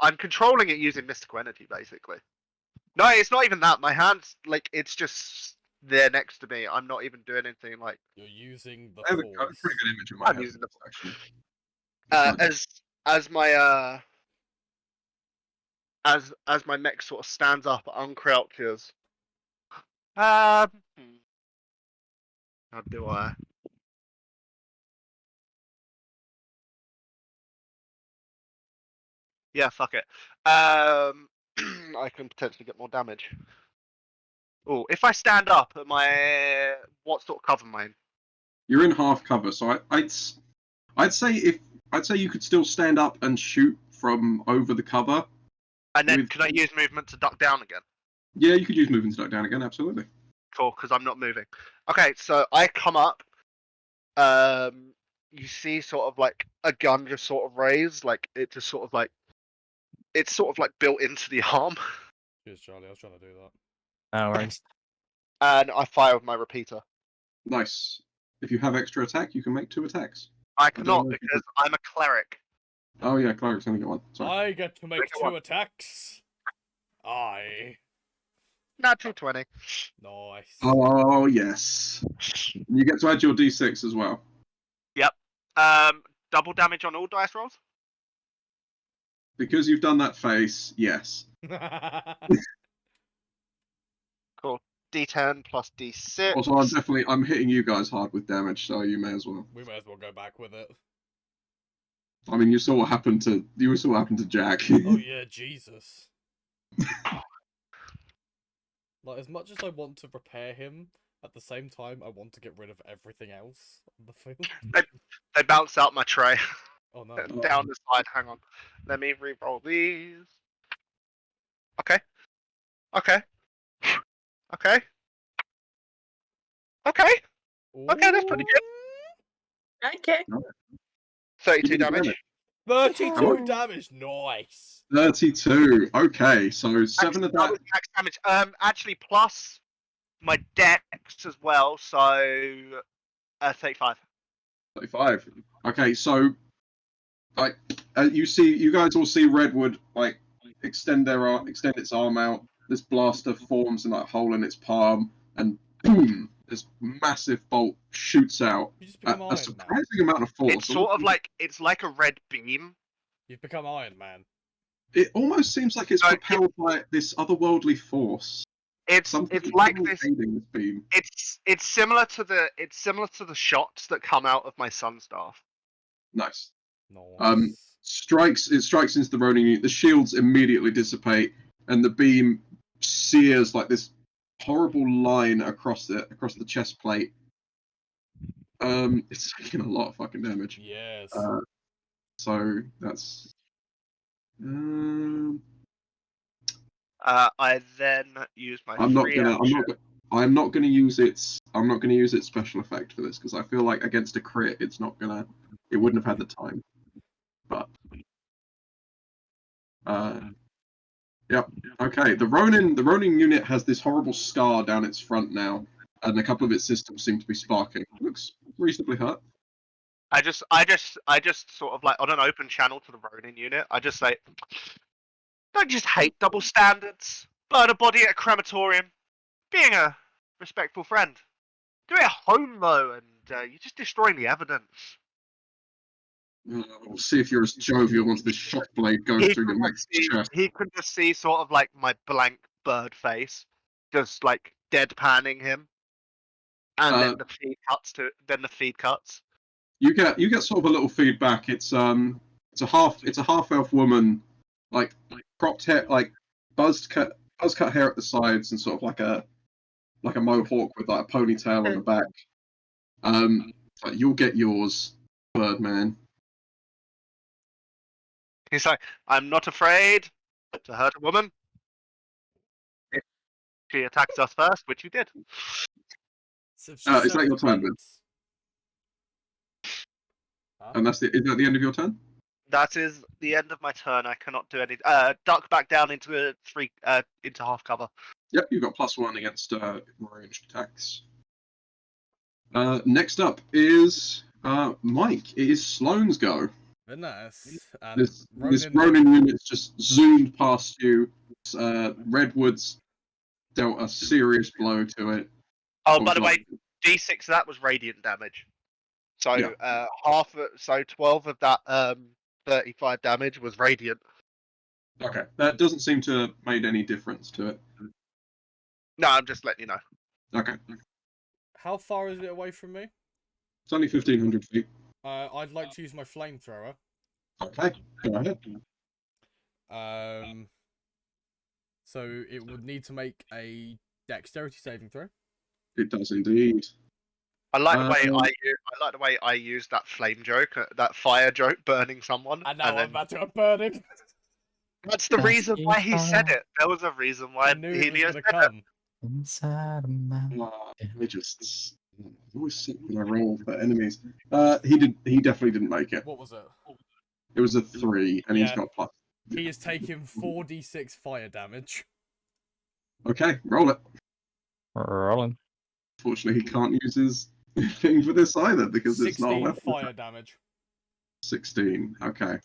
I'm controlling it using mystical energy, basically. No, it's not even that. My hands, like, it's just there next to me. I'm not even doing anything like.
You're using the.
I have a pretty good image of my.
I'm using the actually. As my mech sort of stands up, uncrouches. How do I? Yeah, fuck it. I can potentially get more damage. Oh, if I stand up, what sort of cover am I in?
You're in half cover, so I'd say you could still stand up and shoot from over the cover.
And then can I use movement to duck down again?
Yeah, you could use movement to duck down again. Absolutely.
Cool, because I'm not moving. Okay, so I come up. You see, sort of like a gun just sort of raised, like it just sort of like. It's sort of like built into the arm.
Cheers, Charlie. I was trying to do that.
No worries.
And I fire with my repeater.
Nice. If you have extra attack, you can make 2 attacks.
I cannot because I'm a cleric.
Oh yeah, clerics only get 1. Sorry.
I get to make 2 attacks.
Natural 20.
Nice.
Oh yes. You get to add your d6 as well.
Yep. Double damage on all dice rolls.
Because you've done that face, yes.
Cool. D10 plus D6.
Also, I'm hitting you guys hard with damage, so you may as well.
We may as well go back with it.
I mean, you saw what happened to Jack.
Oh yeah, Jesus. Like, as much as I want to repair him, at the same time, I want to get rid of everything else on the field.
They bounce out my tray.
Oh no.
Down the side. Hang on. Let me re-roll these. Okay. Okay. Okay. Okay. Okay, that's pretty good.
Okay.
32 damage.
32 damage, nice.
32. Okay, so 7 of
That
that.
was max damage. Actually, plus my dex as well, so 35.
35. Okay, so like you guys all see Redwood like extend its arm out. This blaster forms in like a hole in its palm, and boom, this massive bolt shoots out
You just
at
become
a
Iron Man.
surprising amount of force.
It's sort of like a red beam.
You've become Iron Man.
It almost seems like it's
No,
propelled by this otherworldly force.
It's
Something
like
someone's
this.
aiding this beam.
It's similar to the shots that come out of my sun staff.
Nice.
Nice.
It strikes into the Ronin unit. The shields immediately dissipate, and the beam sears like this horrible line across the chest plate. It's taking a lot of fucking damage.
Yes.
So that's.
I then use my.
I'm not gonna use its special effect for this because I feel like against a crit, it wouldn't have had the time. But yep. Okay. The Ronin unit has this horrible scar down its front now, and a couple of its systems seem to be sparking. Looks reasonably hurt.
I just sort of like on an open channel to the Ronin unit. I just say, don't just hate double standards. Burn a body at a crematorium. Being a respectful friend. Do it at home though, and you're just destroying the evidence.
We'll see if you're as jovial once this shock blade goes through your next chest.
He can just see sort of like my blank bird face, just like deadpanning him, and then the feed cuts.
You get sort of a little feedback. It's a half elf woman, like cropped hair, like buzz cut hair at the sides, and sort of like a mohawk with like a ponytail on the back. Like, you'll get yours, Birdman.
He's like, I'm not afraid to hurt a woman. If she attacks us first, which you did.
So
Is that your turn, Ben? And is that the end of your turn?
That is the end of my turn. I cannot do any. Duck back down into half cover.
Yep, you've got +1 against ranged attacks. Next up is Mike. It is Sloane's go.
Very nice. And
This Ronin unit's just zoomed past you. Redwood's dealt a serious blow to it.
Oh, by the way, D6 of that was radiant damage. So
Yeah.
12 of that 35 damage was radiant.
Okay, that doesn't seem to have made any difference to it.
No, I'm just letting you know.
Okay,
How far is it away from me?
it's only 1,500 feet.
I'd like to use my flamethrower.
Okay, go ahead.
So it would need to make a dexterity saving throw.
It does indeed.
I like the way I used that flame joke, that fire joke, burning someone.
And now I'm about to have burning.
That's the reason why he said it. There was a reason why
I knew it was
Helios
going
said
to
it.
come.
Inside of my...
I always sick when I roll for enemies. He definitely didn't make it.
What was it?
It was a 3, and he's
Yeah.
got plus.
He is taking 4d6 fire damage.
Okay, roll it.
Rolling.
Fortunately, he can't use his thing for this either because it's not a
16
weapon.
fire damage.
16. Okay.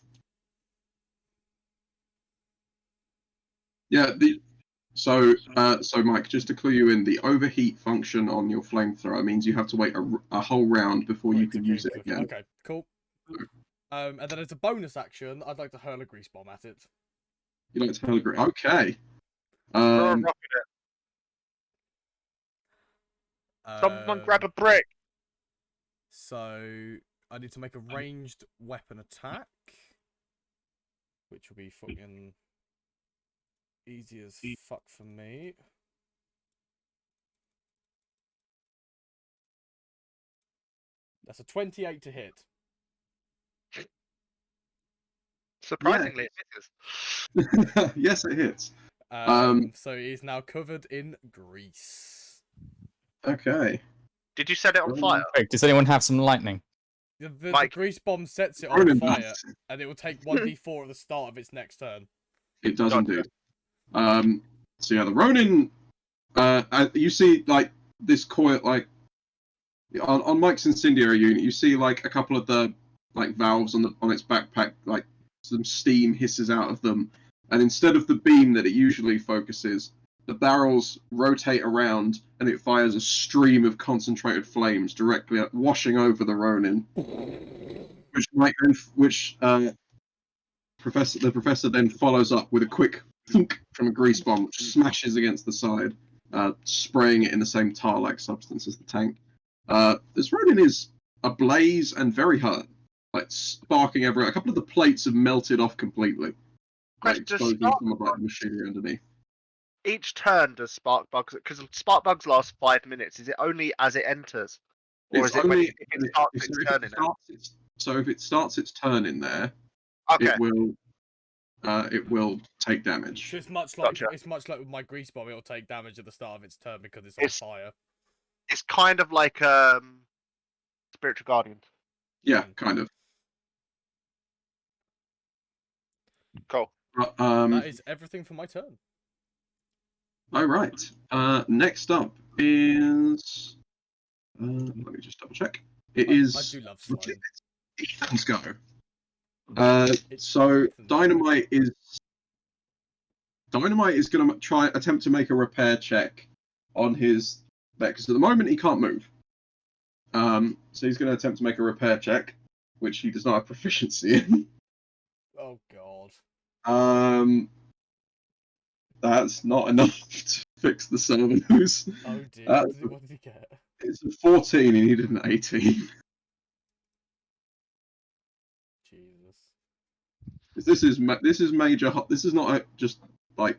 Yeah. So Mike, just to clue you in, the overheat function on your flamethrower means you have to wait a whole round before you can use it again.
Okay, cool. And then as a bonus action, I'd like to hurl a grease bomb at it.
You like to hurl a grease? Okay.
Throw a rock at it. Someone grab a brick.
So I need to make a ranged weapon attack, which will be fucking easy as fuck for me. That's a 28 to hit.
Surprisingly, it is.
Yes, it hits.
So he's now covered in grease.
Okay.
Did you set it on fire?
Wait, does anyone have some lightning?
The grease bomb sets it on
Ronin
fire,
does.
and it will take 1d4 at the start of its next turn.
It does
Gotcha.
indeed. So yeah, the Ronin. You see like this coil, like on Mike's incendiary unit, you see like a couple of the like valves on its backpack, like some steam hisses out of them, and instead of the beam that it usually focuses, the barrels rotate around and it fires a stream of concentrated flames directly washing over the Ronin, which the professor then follows up with a quick thunk from a grease bomb, which smashes against the side, spraying it in the same tar-like substance as the tank. This Ronin is ablaze and very hurt, like sparking everywhere. A couple of the plates have melted off completely, like exposing some of like, the machinery underneath.
Each turn does spark bugs, because spark bugs last 5 minutes. Is it only as it enters, or
It's
is it when
only
it starts its turn in there?
So if it starts its turn in there,
Okay.
it will take damage.
So it's much like with my grease bomb. It'll take damage at the start of its turn because it's on fire.
It's kind of like Spiritual Guardian.
Yeah, kind of.
Cool.
That is everything for my turn.
All right. Next up is. Let me just double check. I
do love slime.
Ethan's go. So Dynamite is going to attempt to make a repair check on his mech, because at the moment he can't move. So he's going to attempt to make a repair check, which he does not have proficiency in.
Oh god.
That's not enough to fix the servos.
Oh dear. What did he get?
It's a 14. He needed an 18.
Jesus.
This is major. This is not just like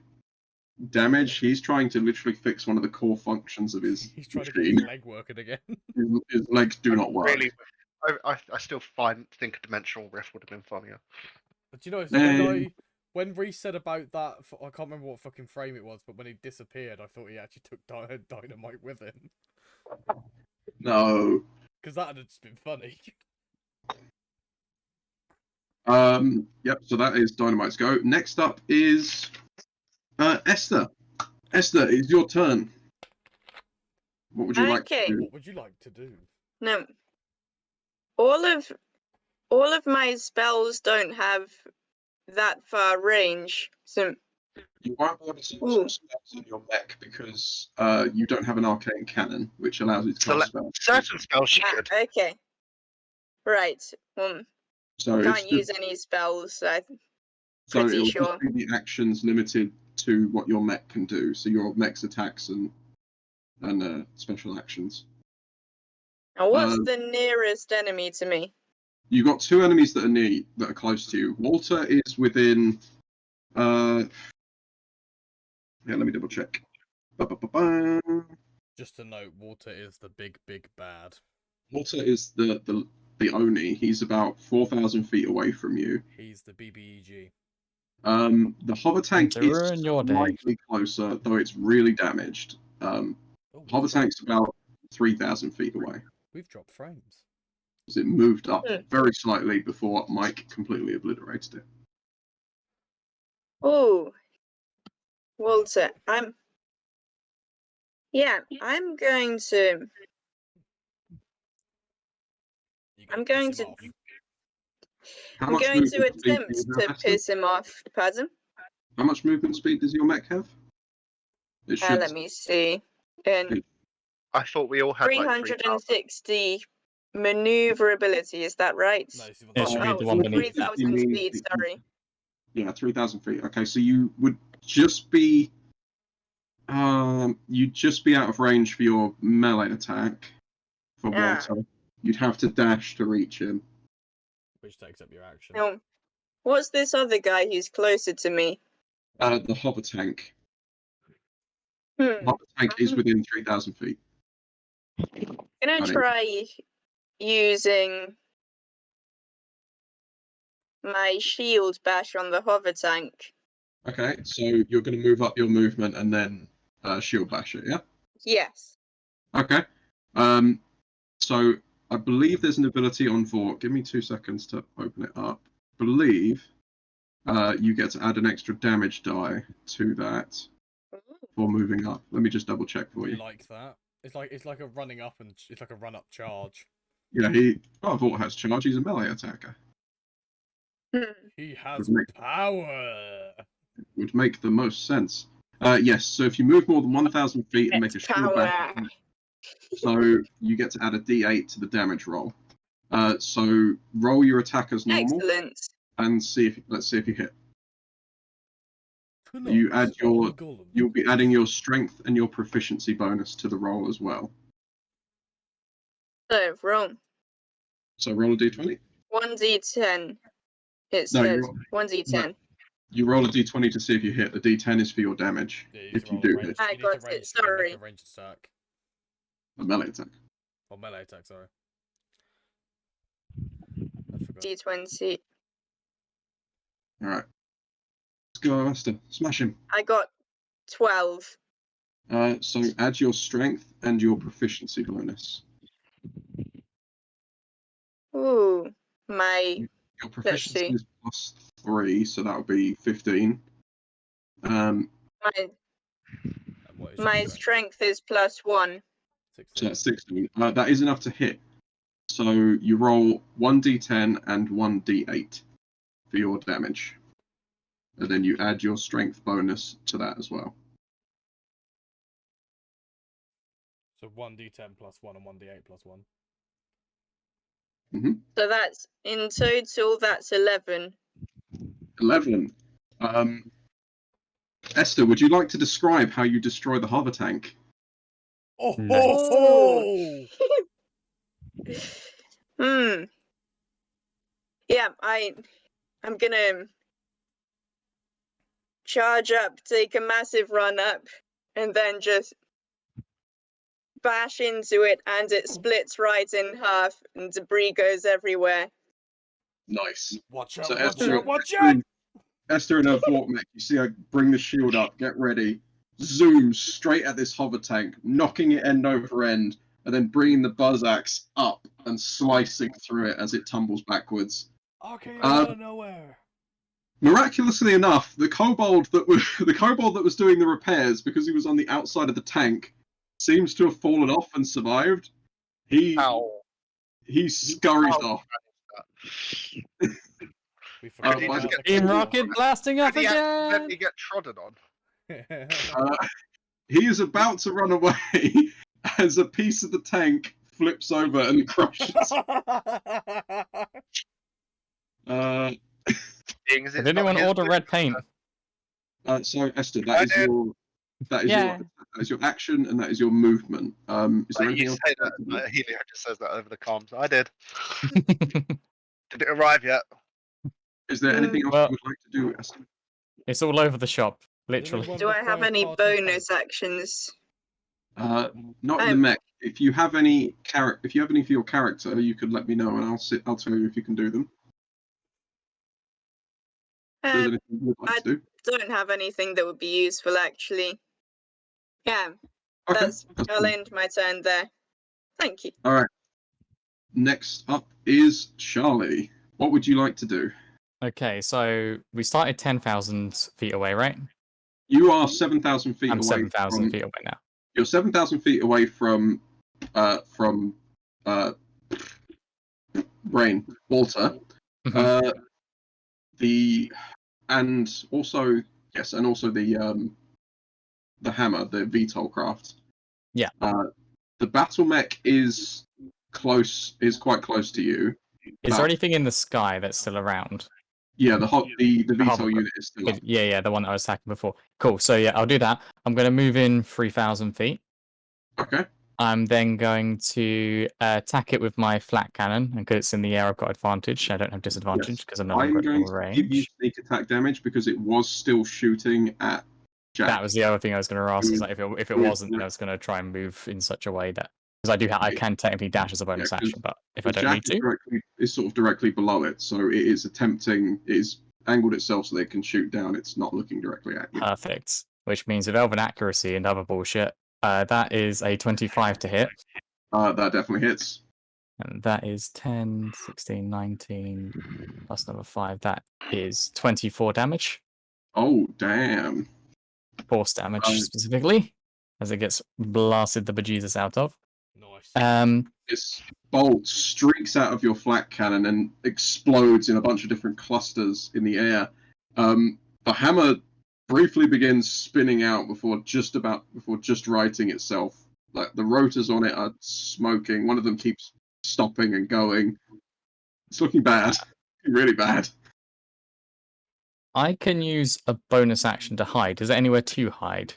damage. He's trying to literally fix one of the core functions of his
He's trying
machine.
to get his leg working again.
His legs do not work.
Really, I still think a dimensional rift would have been funnier.
But you know, when Reece said about that, I can't remember what fucking frame it was, but when he disappeared, I thought he actually took Dynamite with him.
No.
Because that had just been funny.
Yep. So that is Dynamite's go. Next up is Esther. Esther, it's your turn. What would you like to do?
What would you like to do?
No. All of my spells don't have that far range. So
you won't be able to use some spells in your mech because you don't have an arcane cannon, which allows you to cast spells.
Certain spells you could.
Okay. Right.
So
can't use any spells. I'm pretty sure.
Just be the actions limited to what your mech can do. So your mech's attacks and special actions.
Now, what's the nearest enemy to me?
You've got two enemies that are close to you. Walter is within. Yeah, let me double check.
Just to note, Walter is the big bad.
Walter is the Oni. He's about 4,000 feet away from you.
He's the BBEG.
The hover tank is slightly closer, though it's really damaged. Hover tank's about 3,000 feet away.
We've dropped frames.
It moved up very slightly before Mike completely obliterated it.
Oh, Walter, I'm going to attempt to piss him off. Pardon?
How much movement speed does your mech have? It should.
Let me see. And
I thought we all had
360 maneuverability. Is that right?
No, it should be the one beneath
3,000 speed. Sorry.
Yeah, 3,000 feet. Okay, so you would just be you'd just be out of range for your melee attack for Walter. You'd have to dash to reach him.
Which takes up your action.
Now, what's this other guy who's closer to me?
The hover tank. Hover tank is within 3,000 feet.
Can I try using my shield bash on the hover tank?
Okay, so you're going to move up your movement and then shield bash it, yeah?
Yes.
Okay. So I believe there's an ability on Vort. Give me 2 seconds to open it up. I believe you get to add an extra damage die to that for moving up. Let me just double check for
We
you.
like that. It's like a running up and it's like a run up charge.
Yeah, Vort has charge. He's a melee attacker.
He has
Would make-
power.
Would make the most sense. Yes, so if you move more than 1,000 feet and make a
It's
shield
power.
back, so you get to add a D8 to the damage roll. So roll your attack as normal
Excellent.
and let's see if you hit.
Tonight
You add
on
your,
Golem.
you'll be adding your strength and your proficiency bonus to the roll as well.
So, wrong.
So roll a D20.
1d10. It
No,
says
you're-
1d10.
You roll a D20 to see if you hit. The D10 is for your damage.
Yeah, you
If
need
you
to roll
do
a
hit
ranged,
I
you need to
got it,
range,
sorry.
make a ranged attack.
a melee attack.
Or melee attack, sorry. I forgot.
d20.
All right. Let's go, Esther. Smash him.
I got 12.
So add your strength and your proficiency bonus.
Ooh. My
Your proficiency
see.
is +3, so that would be 15.
my
And what is your
my strength is +1.
So
16.
that's 16. That is enough to hit. So you roll 1d10 and 1d8 for your damage. And then you add your strength bonus to that as well.
So 1d10 plus 1 and 1d8 plus 1.
So that's in total that's 11.
11. Esther, would you like to describe how you destroy the hover tank?
Oh,
Nice.
Yeah, I'm gonna charge up, take a massive run up, and then just bash into it, and it splits right in half, and debris goes everywhere.
Nice.
Watch out,
So
watch
Esther,
out, watch out!
Esther and her Vort mech, you see her bring the shield up, get ready, zoom straight at this hover tank, knocking it end over end, and then bringing the buzz axe up and slicing through it as it tumbles backwards.
Okay, out of nowhere.
Miraculously enough, the kobold that was doing the repairs, because he was on the outside of the tank, seems to have fallen off and survived. He scurries off.
We
Could
forgot
he
about
just
the
Team
kobold.
Rocket blasting up
Could he
again.
accidentally get trodden on?
He is about to run away as a piece of the tank flips over and crushes.
Did anyone order red paint?
So Esther, that is your action and that is your movement. Is there anything
You
else?
say that, Helio just says that over the comms. I did. Did it arrive yet?
Is there anything else
Well-
you would like to do, Esther?
It's all over the shop, literally.
Anyone
Do I have
require
any
party paint?
bonus actions?
Not in the mech. If you have any for your character, you could let me know and I'll tell you if you can do them. If there's anything you would like to do.
Don't have anything that would be useful actually. Yeah,
Okay,
that's I'll
fine.
end my turn there. Thank you.
All right. Next up is Charlie. What would you like to do?
Okay, so we started 10,000 feet away, right?
You are 7,000 feet
I'm
away.
7,000 feet away now.
You're 7,000 feet away from Brain Walter.
Mhm.
And also the hammer, the VTOL craft.
Yeah.
The battle mech is quite close to you.
Is there anything in the sky that's still around?
Yeah, the VTOL
hover-
unit is still up.
Yeah, the one that I was attacking before. Cool. So yeah, I'll do that. I'm going to move in 3,000 feet.
Okay.
I'm then going to attack it with my flat cannon, and because it's in the air, I've got advantage. I don't have disadvantage because I'm no
I'm
longer
going
at
to
range.
give you sneak attack damage because it was still shooting at Jack.
That was the other thing I was going to ask. Is like if it wasn't, then I was going to try and move in such a way that because I can technically dash as a bonus action, but if I don't
Jack
need to,
is sort of directly below it, so it is angled itself so they can shoot down. It's not looking directly at you.
perfect. Which means with elven accuracy and other bullshit, that is a 25 to hit.
That definitely hits.
And that is 10, 16, 19, plus another 5. That is 24 damage.
Oh, damn.
Force damage,
Um,
specifically, as it gets blasted the bejesus out of.
Nice.
This bolt streaks out of your flak cannon and explodes in a bunch of different clusters in the air. The hammer briefly begins spinning out before just righting itself. Like the rotors on it are smoking. One of them keeps stopping and going. It's looking bad, really bad.
I can use a bonus action to hide. Is there anywhere to hide?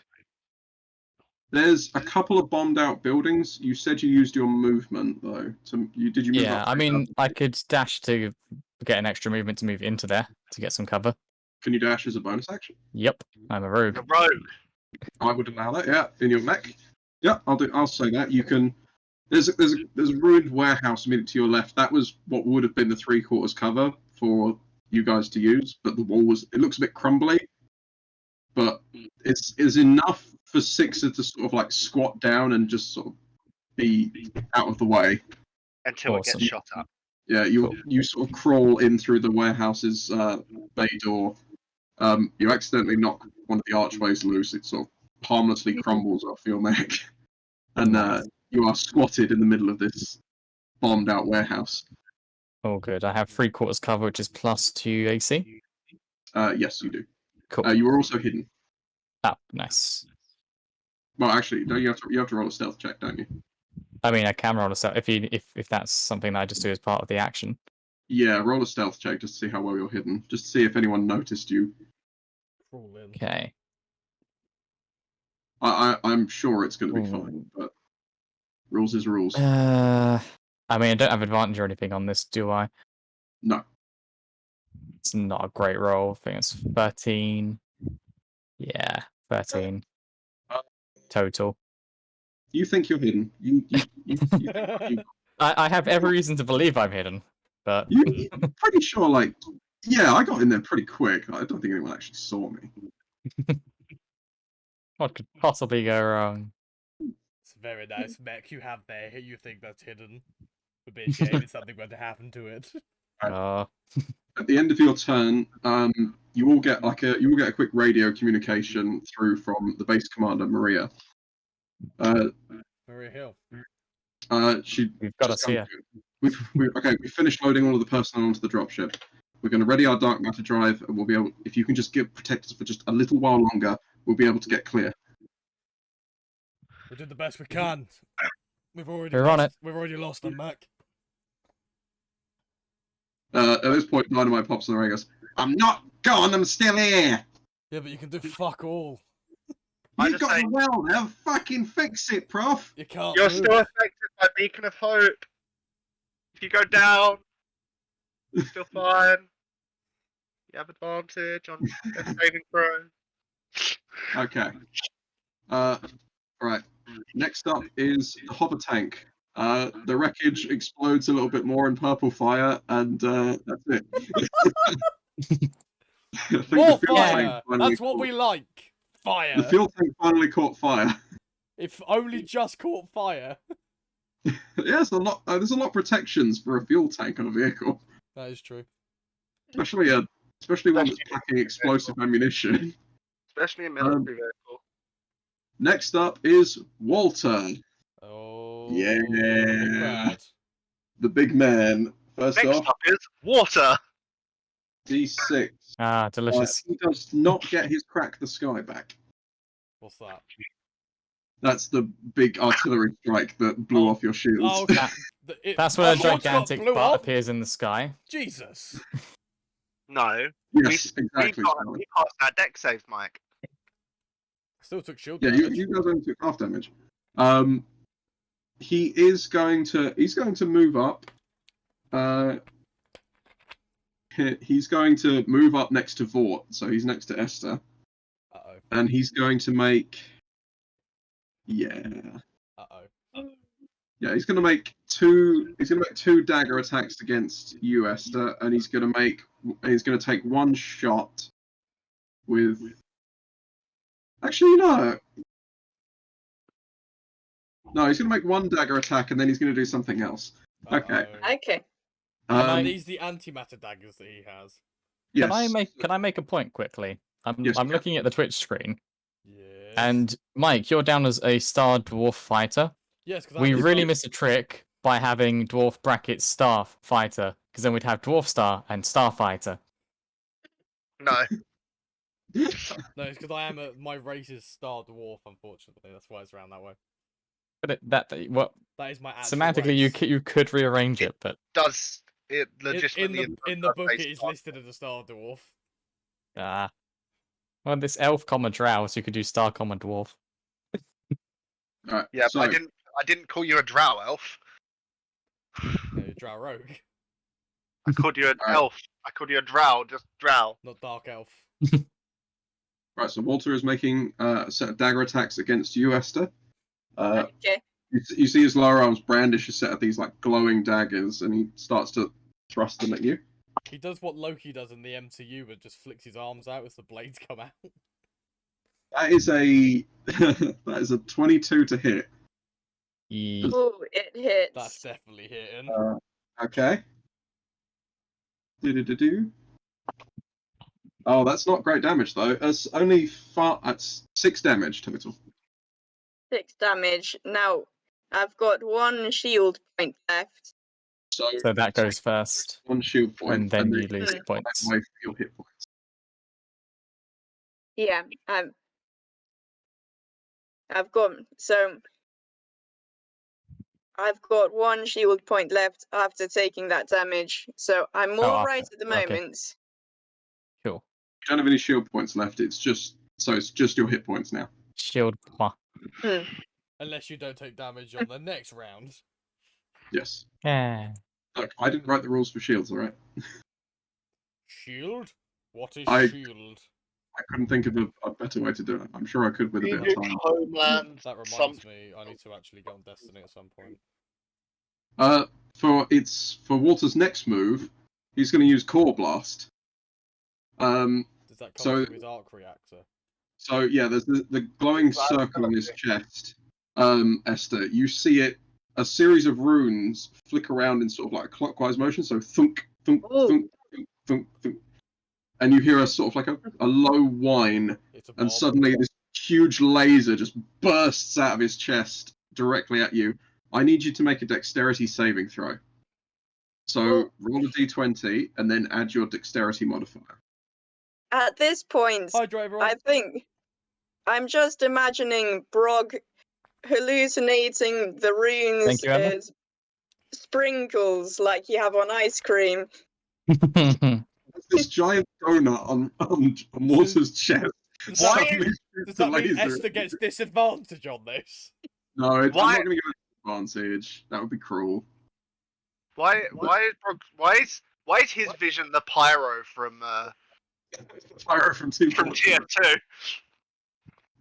There's a couple of bombed out buildings. You said you used your movement though. Did you move
Yeah,
up?
I mean, I could dash to get an extra movement to move into there to get some cover.
Can you dash as a bonus action?
Yep, I'm a rogue.
The rogue.
I would allow that. Yeah, in your mech. Yeah, I'll say that. You can. There's a ruined warehouse immediately to your left. That was what would have been the 3/4 cover for you guys to use, but the wall it looks a bit crumbly. But it's enough for Sixer to sort of like squat down and just sort of be out of the way.
Until it
Awesome.
gets shot up.
Yeah, you sort of crawl in through the warehouse's bay door. You accidentally knock one of the archways loose. It sort of harmlessly crumbles off your mech, and you are squatted in the middle of this bombed out warehouse.
Oh, good. I have 3/4 cover, which is +2 AC.
Yes, you do.
Cool.
You were also hidden.
Oh, nice.
Well, actually, no. You have to roll a stealth check, don't you?
I mean, I can roll a stealth if that's something that I just do as part of the action.
Yeah, roll a stealth check just to see how well you're hidden. Just to see if anyone noticed you.
Crawl in.
Okay.
I'm sure it's going to be fine, but rules is rules.
I mean, I don't have advantage or anything on this, do I?
No.
It's not a great roll. I think it's 13. Yeah, 13. Total.
You think you're hidden. You
I have every reason to believe I'm hidden, but
you're pretty sure, like, yeah, I got in there pretty quick. I don't think anyone actually saw me.
what could possibly go wrong?
It's a very nice mech you have there. You think that's hidden. Would be a shame if something were to happen to it.
At the end of your turn, you will get a quick radio communication through from the base commander Maria.
Maria Hill.
We've got us here.
We finished loading all of the personnel onto the dropship. We're going to ready our Darkmatter drive, and we'll be able. If you can just protect us for just a little while longer, we'll be able to get clear.
We did the best we can. We've already lost a mech.
At this point, Dynamite pops on the radio and goes, "I'm not gone. I'm still here."
Yeah, but you can do fuck all.
You've got the well now. Fucking fix it, Prof.
You can't.
You're
move.
still affected by Beacon of Hope. If you go down, you're still fine. You have advantage on their saving throw.
Okay. Right. Next up is the hover tank. The wreckage explodes a little bit more in purple fire, and that's it. I think
More
the fuel
fire!
tank finally
That's what we like. Fire.
The fuel tank finally caught fire.
If only just caught fire.
Yeah, there's a lot of protections for a fuel tank on a vehicle,
That is true.
especially one that's packing explosive ammunition.
Especially a military vehicle.
Next up is Walter.
Oh.
Yeah.
Big bad.
The big man. First
Next
off,
up is water.
D6.
Ah, delicious.
He does not get his crack the sky back.
What's that?
That's the big artillery strike that blew off your shields.
Oh, okay.
That's when a
Once it
gigantic
blew
butt
up?
appears in the sky.
Jesus.
No.
Yes,
we
exactly.
passed our deck save, Mike.
Still took shield
Yeah,
damage.
you guys only took half damage. He's going to move up. He's going to move up next to Vort, so he's next to Esther.
Uh-oh.
And he's going to make. Yeah.
Uh-oh.
Yeah, he's going to make two dagger attacks against you, Esther, and he's going to take one shot with. Actually, no. No, he's going to make one dagger attack, and then he's going to do something else. Okay.
Okay.
Are these the antimatter daggers that he has?
Yes.
Can I make a point quickly? I'm
Yes, you can.
looking at the Twitch screen,
Yes.
and Mike, you're down as a star dwarf fighter.
Yes, because
We really missed a trick by having dwarf brackets star fighter, because then we'd have dwarf star and star fighter.
No.
No, it's because I am my race is star dwarf. Unfortunately, that's why it's around that way.
But that
That is my actual
semantically
race.
you could rearrange it, but
Does it
In
legitimately
the book it is listed as a star dwarf.
well, this elf, drow, so you could do star, dwarf.
Alright,
Yeah,
so,
but I didn't call you a drow elf.
No, drow rogue,
I called you an
Alright.
elf. I called you a drow, just drow.
not dark elf.
right, so Walter is making a set of dagger attacks against you, Esther.
Okay.
You see his lower arms brandish a set of these like glowing daggers, and he starts to thrust them at you.
He does what Loki does in the MCU, but just flicks his arms out as the blades come out.
That is a 22 to hit.
Oh, it hits.
That's definitely hitting.
Okay. Do. Oh, that's not great damage though. It's only that's 6 damage total.
6 damage. Now, I've got 1 shield point left.
So
that goes first,
1 shield point,
and then you lose
take
points.
away from your hit points.
Yeah, I've got 1 shield point left after taking that damage, so I'm all right at the moment.
Cool.
You don't have any shield points left. It's just your hit points now.
Shield.
Unless you don't take damage on the next round.
Yes.
Yeah.
Look, I didn't write the rules for shields, all right?
Shield? What is shield?
I couldn't think of a better way to do it. I'm sure I could with a bit of time.
Homeland.
That reminds me, I need to actually get on Destiny at some point.
For Walter's next move, he's going to use Core Blast.
Does that come from his arc reactor?
So yeah, there's the glowing circle on his chest. Esther, you see it. A series of runes flick around in sort of like a clockwise motion. So thunk, thunk, thunk, thunk, thunk, thunk. And you hear a sort of like a low whine, and suddenly this huge laser just bursts out of his chest directly at you. I need you to make a dexterity saving throw. So roll a d20 and then add your dexterity modifier.
At this point,
Hi, driver.
I think I'm just imagining Brog hallucinating the runes
Thank you, Emma.
as sprinkles like you have on ice cream.
This giant donut on Walter's chest.
Why?
Suddenly
Does that mean
laser.
Esther gets disadvantage on this?
No, I'm not
Why?
going to give it advantage. That would be cruel.
Why is his vision the pyro from
Pyro from Team
from
Fortress.
TF2?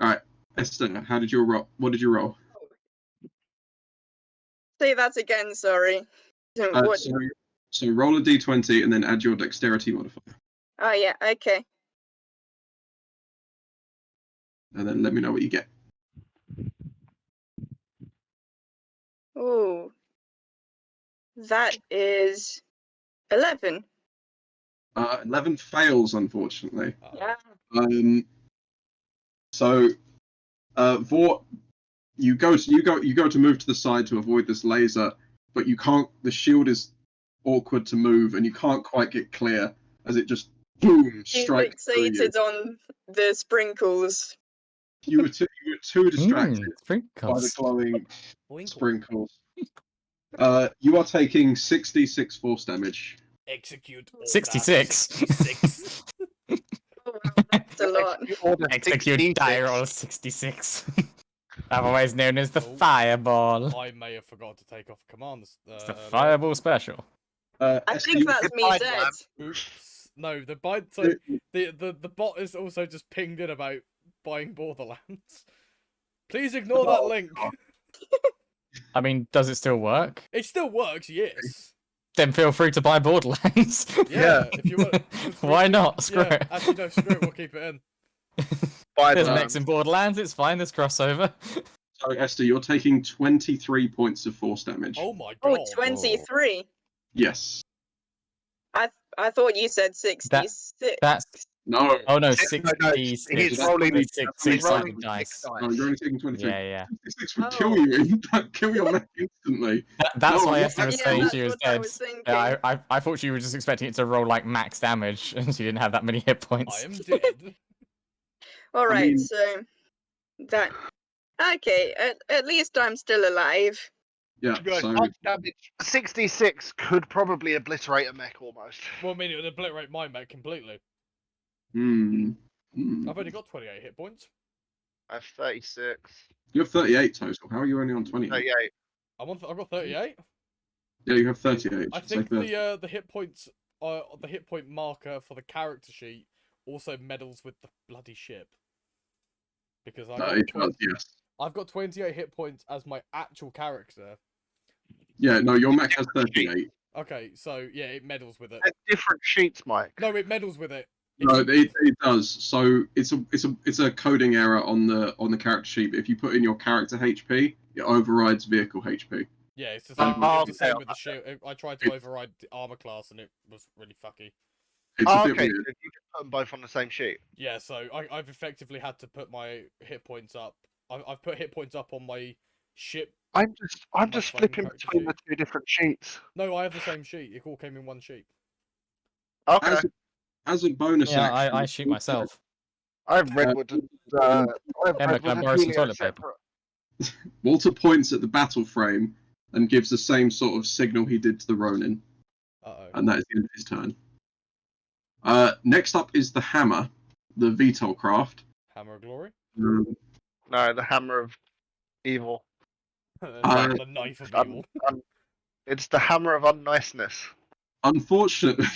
Alright, Esther, how did you roll? What did you roll?
Say that again, sorry. What?
So roll a d20 and then add your dexterity modifier.
Oh yeah, okay.
And then let me know what you get.
Ooh. That is 11.
11 fails, unfortunately.
Yeah.
So, Vort, you go to move to the side to avoid this laser, but you can't. The shield is awkward to move, and you can't quite get clear as it just boom strikes through you.
Fixated on the sprinkles.
You were too distracted by the
Sprinkles.
glowing sprinkles. You are taking 66 force damage.
Execute. all that
66.
66.
Oh, wow, that's a lot.
Execute die roll 66. Otherwise known as the fireball.
I may have forgot to take off commands.
It's the fireball special.
I think that's me dead.
Oops. No, the bot. So the bot is also just pinged in about buying Borderlands. Please ignore that link.
I mean, does it still work?
It still works, yes.
Then feel free to buy Borderlands.
Yeah, if you want.
Why not? Screw
Yeah,
it.
actually, no, screw it. We'll keep it in.
By
There's
the
mechs in Borderlands. It's fine. There's crossover.
So Esther, you're taking 23 points of force damage.
Oh my
Oh,
god.
23.
Yes.
I thought you said 66.
That's
No.
oh no,
No,
66.
he's rolling.
Six
He's rolling
sided dice.
No, you're only taking 23.
Yeah, yeah.
66 would
Oh.
kill you. That'd kill your mech instantly.
That's
No,
why
I'm
Esther was
Yeah,
saying
that's
she was
what I
dead.
was thinking.
Yeah, I thought she was just expecting it to roll like max damage, and she didn't have that many hit points.
I am dead.
All right,
mean-
so that. Okay, at least I'm still alive.
Yeah,
To be honest,
so
max damage 66 could probably obliterate a mech almost.
Well, I mean, it would obliterate my mech completely. I've only got 28 hit points.
I have 36.
you have 38 total. How are you only on 28?
38.
I've got 38.
Yeah, you have 38.
I
Should say
think
30.
the hit points, the hit point marker for the character sheet also meddles with the bloody ship. Because I've got 28 hit points as my actual character.
Yeah, no, your mech has 38.
Okay, so yeah, it meddles with it.
They're different sheets, Mike.
No, it meddles with it.
No, it does. So it's a coding error on the character sheet. But if you put in your character HP, it overrides vehicle HP.
Yeah, it's the same,
Oh,
it's the same
okay.
with the shield. I tried to override the armor class and it was really fucky.
It's
Oh,
a bit
okay, so
weird.
you can put them both on the same sheet.
Yeah, so I've effectively had to put my hit points up. I've put hit points up on my ship.
I'm just
fucking
flipping
character
between the
sheet.
two different sheets.
No, I have the same sheet. It all came in one sheet.
Okay,
As a bonus
Yeah,
action,
I shoot myself.
I have redwood and I have
Yeah,
redwood
can I
and
borrow some
Helio
toilet paper?
separate.
Walter points at the battle frame and gives the same sort of signal he did to the Ronin,
Uh-oh.
and that is the end of his turn. Next up is the hammer, the VTOL craft.
Hammer of Glory?
No, the hammer of evil.
The knife of evil.
It's the hammer of unniceness.
Unfortunately,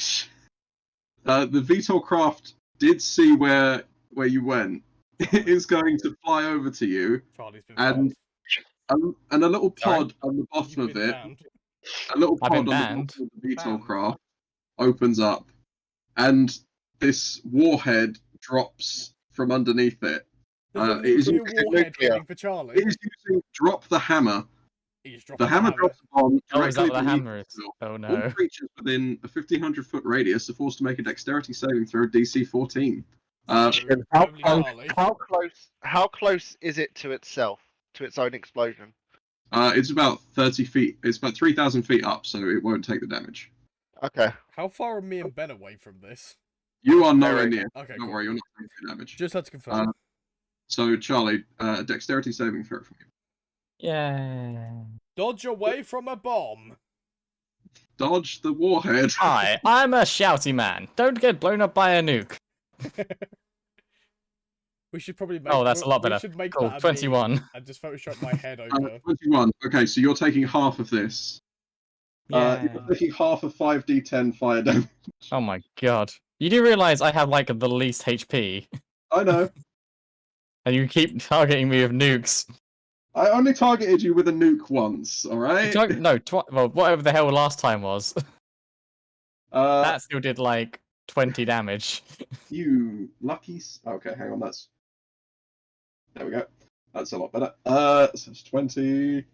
the VTOL craft did see where you went. It is going to fly over to you,
Charlie's been
and a little pod on the bottom
You've
of
been
it,
banned.
a little
I've
pod on
been
the
banned.
bottom of the VTOL
Banned.
craft opens up, and this warhead drops from underneath it.
There's
It is
a nuclear warhead
nuclear.
heading for Charlie.
It is using drop the hammer.
He's
The
dropping
hammer drops a bomb
Oh, is that
directly
what the
beneath
hammer is?
itself.
Oh
All
no.
creatures within a 1,500-foot radius are forced to make a dexterity saving throw DC 14.
How
Only
close,
Charlie.
how close is it to itself, to its own explosion?
It's about 30 feet. It's about 3,000 feet up, so it won't take the damage.
Okay.
How far are me and Ben away from this?
You are nowhere near.
Okay,
Don't
cool.
worry, you're not taking the damage.
Just had to confirm.
So, Charlie, dexterity saving throw from you.
Yeah.
Dodge away from a bomb.
Dodge the warhead.
Hi, I'm a shouty man. Don't get blown up by a nuke.
We should probably make.
Oh, that's a lot
we
better.
should make
Cool,
that a meme
21.
and just Photoshop my head over.
21. Okay, so you're taking half of this.
Yeah.
You're taking half of 5d10 fire damage.
Oh my god. You do realize I have like the least HP,
I know.
and you keep targeting me with nukes.
I only targeted you with a nuke once, alright?
No, well, whatever the hell last time was.
Uh,
That still did like 20 damage.
You lucky. Okay, hang on. There we go. That's a lot better. So it's 20,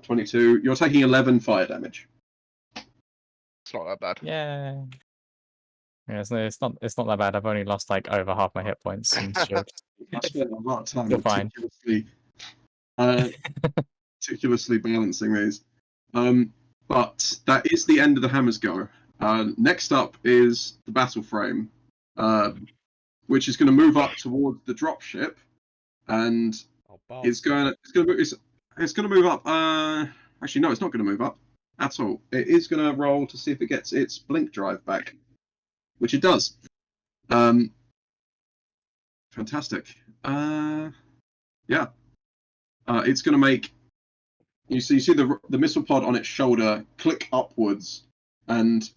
22. You're taking 11 fire damage.
It's not that bad.
Yeah. Yeah, it's not that bad. I've only lost like over half my hit points and shield.
I spent a lot of time
Still fine.
meticulously balancing these. But that is the end of the hammer's go. Next up is the battle frame, which is going to move up towards the dropship, and it's going to move up. Actually, no, it's not going to move up at all. It is going to roll to see if it gets its blink drive back, which it does. Fantastic. Yeah. It's going to make. You see the missile pod on its shoulder click upwards, and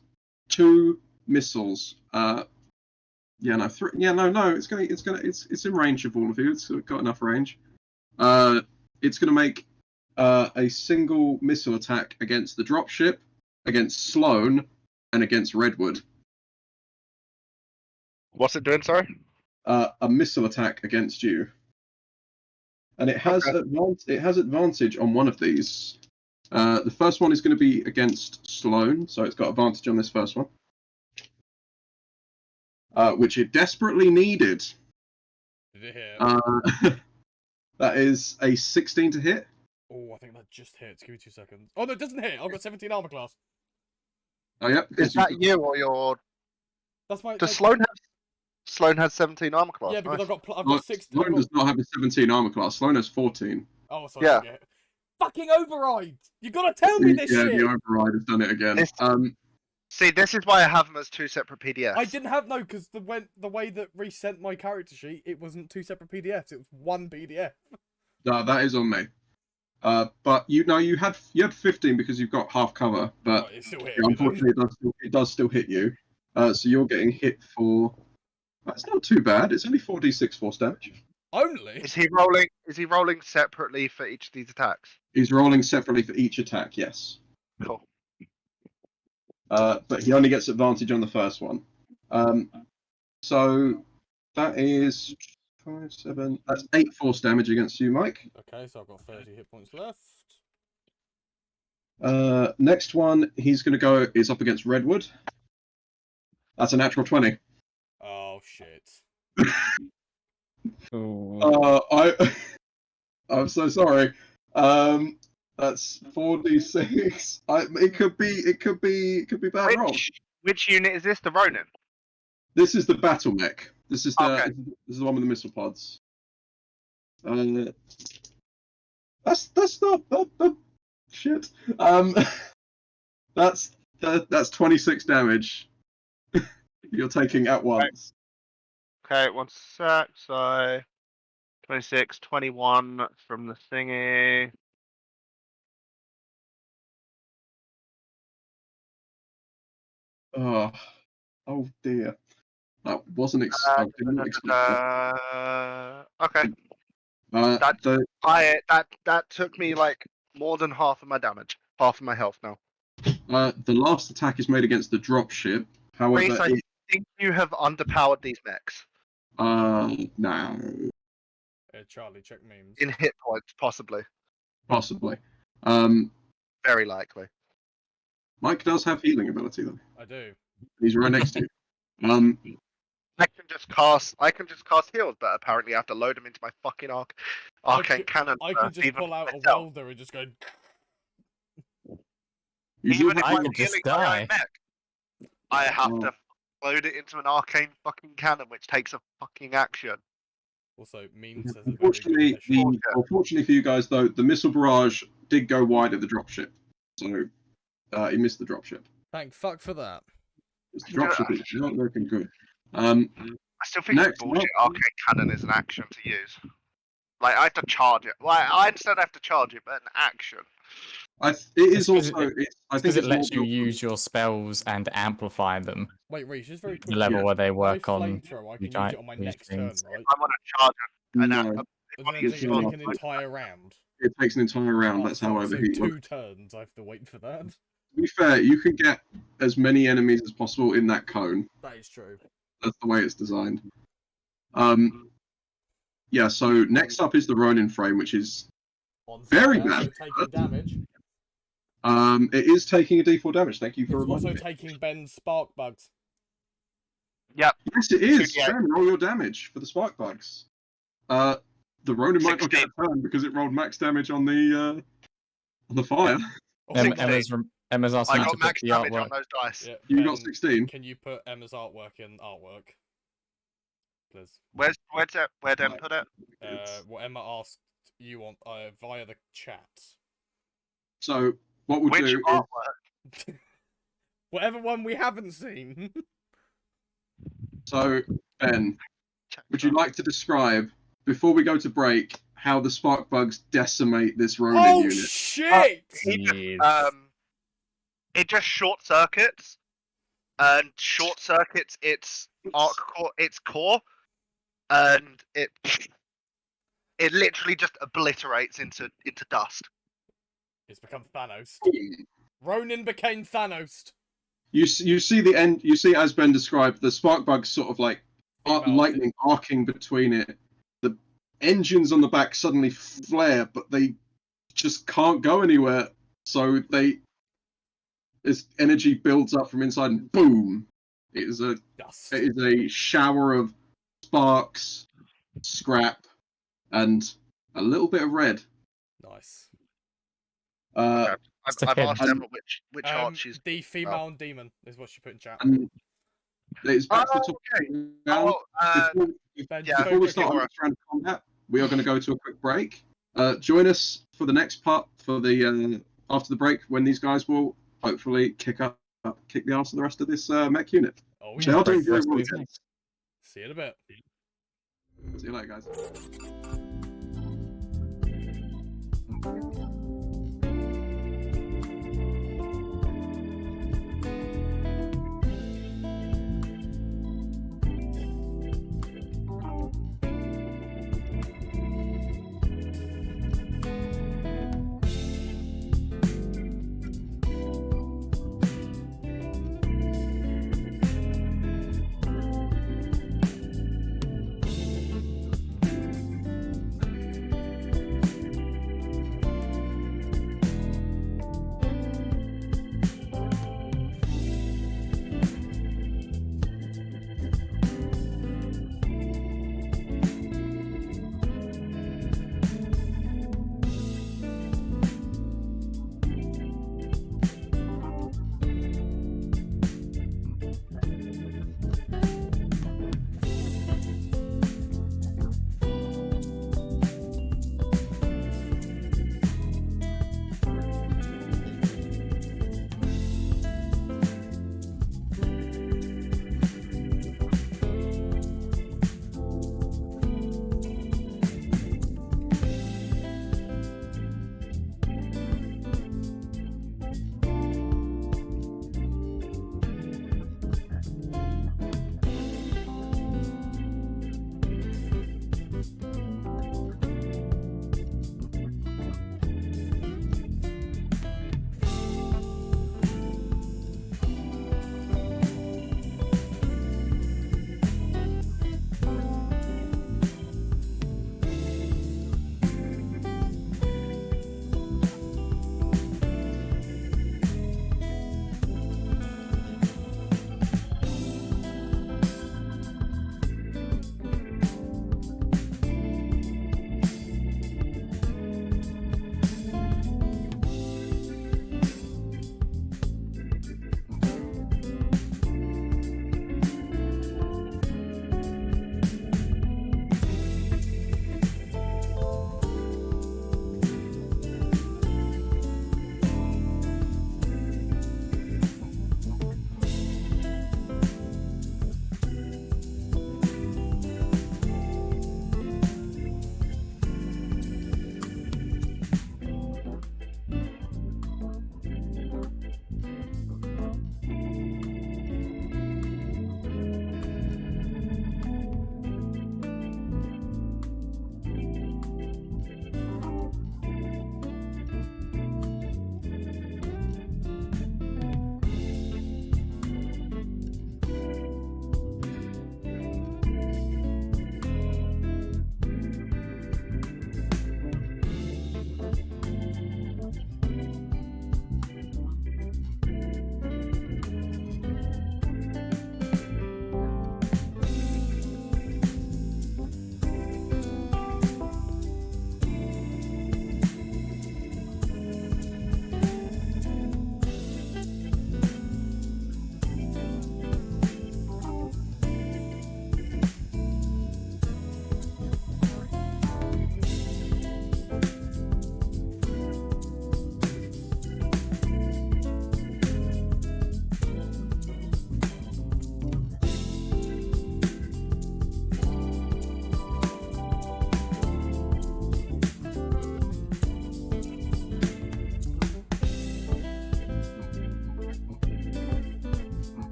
2 missiles. No. It's in range of all of you. It's got enough range. It's going to make a single missile attack against the dropship, against Sloan, and against Redwood.
What's it doing, sorry?
A missile attack against you. and it has advantage on one of these. The first one is going to be against Sloane, so it's got advantage on this first one, which it desperately needed.
Did it hit?
That is a 16 to hit.
Oh, I think that just hits. Give me 2 seconds. Oh no, it doesn't hit. I've got 17 armor class.
Oh yeah.
Is that you or your?
That's my.
Does Sloane have? Sloane has 17 armor class.
Yeah, because
nice.
I've got 16.
Sloane does not have a 17 armor class. Sloane has 14.
Oh, sorry.
Yeah.
Okay. Fucking override! You gotta tell me this shit.
Yeah, the override has done it again.
See, this is why I have them as 2 separate PDFs.
I didn't have because the way that Reece sent my character sheet, it wasn't 2 separate PDFs. It was 1 PDF.
No, that is on me. But you had 15 because you've got half cover. But
Oh, it still hit
yeah,
me,
unfortunately, it does still hit you. So you're getting hit for. That's not too bad. It's only 4d6 force damage.
Only?
Is he rolling separately for each of these attacks?
He's rolling separately for each attack. Yes.
Cool.
But he only gets advantage on the first one. So that is 5, 7. That's 8 force damage against you, Mike.
Okay, so I've got 30 hit points left.
Next one, he's going to go. Is up against Redwood. That's a natural 20.
Oh shit.
I'm so sorry. That's 4d6. It could be bad roll.
Which unit is this? The Ronin?
This is the battle mech. This is the
Okay.
this is the one with the missile pods. That's not shit. That's 26 damage. You're taking at once.
Okay, 1 sec. So 26, 21 from the thingy.
Oh dear. That wasn't I didn't expect that.
Okay. That took me like more than half of my damage, half of my health now.
The last attack is made against the dropship. However,
Reece, I think you have underpowered these mechs.
No.
Charlie, check memes.
In hit points, possibly.
Possibly.
Very likely.
Mike does have healing ability though.
I do.
He's right next to you.
I can just cast heals, but apparently I have to load them into my fucking arcane cannon.
I can just pull out a welder and just go.
Even if
I
I'm
could just
healing my
die.
own mech, I have to load it into an arcane fucking cannon, which takes a fucking action.
Also, memes says
Unfortunately for you guys though, the missile barrage did go wide at the dropship, so he missed the dropship.
Thank fuck for that.
The dropship is not looking good.
I still think
Next
it's bullshit. Arcane cannon is an action to use. Like I have to charge it. Like I understand I have to charge it, but an action.
It is
It's 'cause
also. I think
Because it
it's
lets
more
you use your spells and amplify them.
Wait, Reece, just very
The
quickly.
level where they
My
work on.
flamethrower, I can use it on my
these
next turn,
things.
right?
I want to charge it. And
No,
But then
it's
it
not.
takes like an entire round.
it takes an entire round.
Oh,
That's how
fuck, so
overheat works.
2 turns. I have to wait for that.
To be fair, you can get as many enemies as possible in that cone.
That is true.
That's the way it's designed. Yeah. So next up is the Ronin frame, which is
On
Very
fire,
bad.
so taking damage.
it is taking a D4 damage. Thank you for
It's
reminding
also
me.
taking Ben's spark bugs.
Yep.
Yes, it is.
2d8.
Ben, roll your damage for the spark bugs. The Ronin might not get
16.
a turn because it rolled max damage on the fire.
Emma's asking
I
you to
got
put
max
the
damage
artwork.
on those dice.
Yeah,
You
Ben,
got 16.
Can you put Emma's artwork in artwork? Please.
Where Dan put it?
What Emma asked you on via the chat.
So what we'll
Which
do is
artwork?
Whatever one we haven't seen.
so Ben, would you like to describe before we go to break how the spark bugs decimate this Ronin
Oh
unit?
shit!
It just short circuits, and short circuits its core, and it literally just obliterates into dust.
It's become Thanos. Ronin became Thanos.
You see the end. You see, as Ben described, the spark bugs sort of like
Female.
lightning arcing between it. engines on the back suddenly flare, but they just can't go anywhere. So this energy builds up from inside, and boom! It is a shower of sparks, scrap, and a little bit of red.
Nice.
I've asked
And-
Emma which art she's.
The female demon is what she put in chat.
And it's back to the top.
Oh,
Before we start our next round of combat, we are going to go to a quick break. Join us for the next part for the after the break, when these guys will hopefully kick the arse of the rest of this mech unit.
Oh,
They are doing very well.
See you in a bit.
See you later, guys.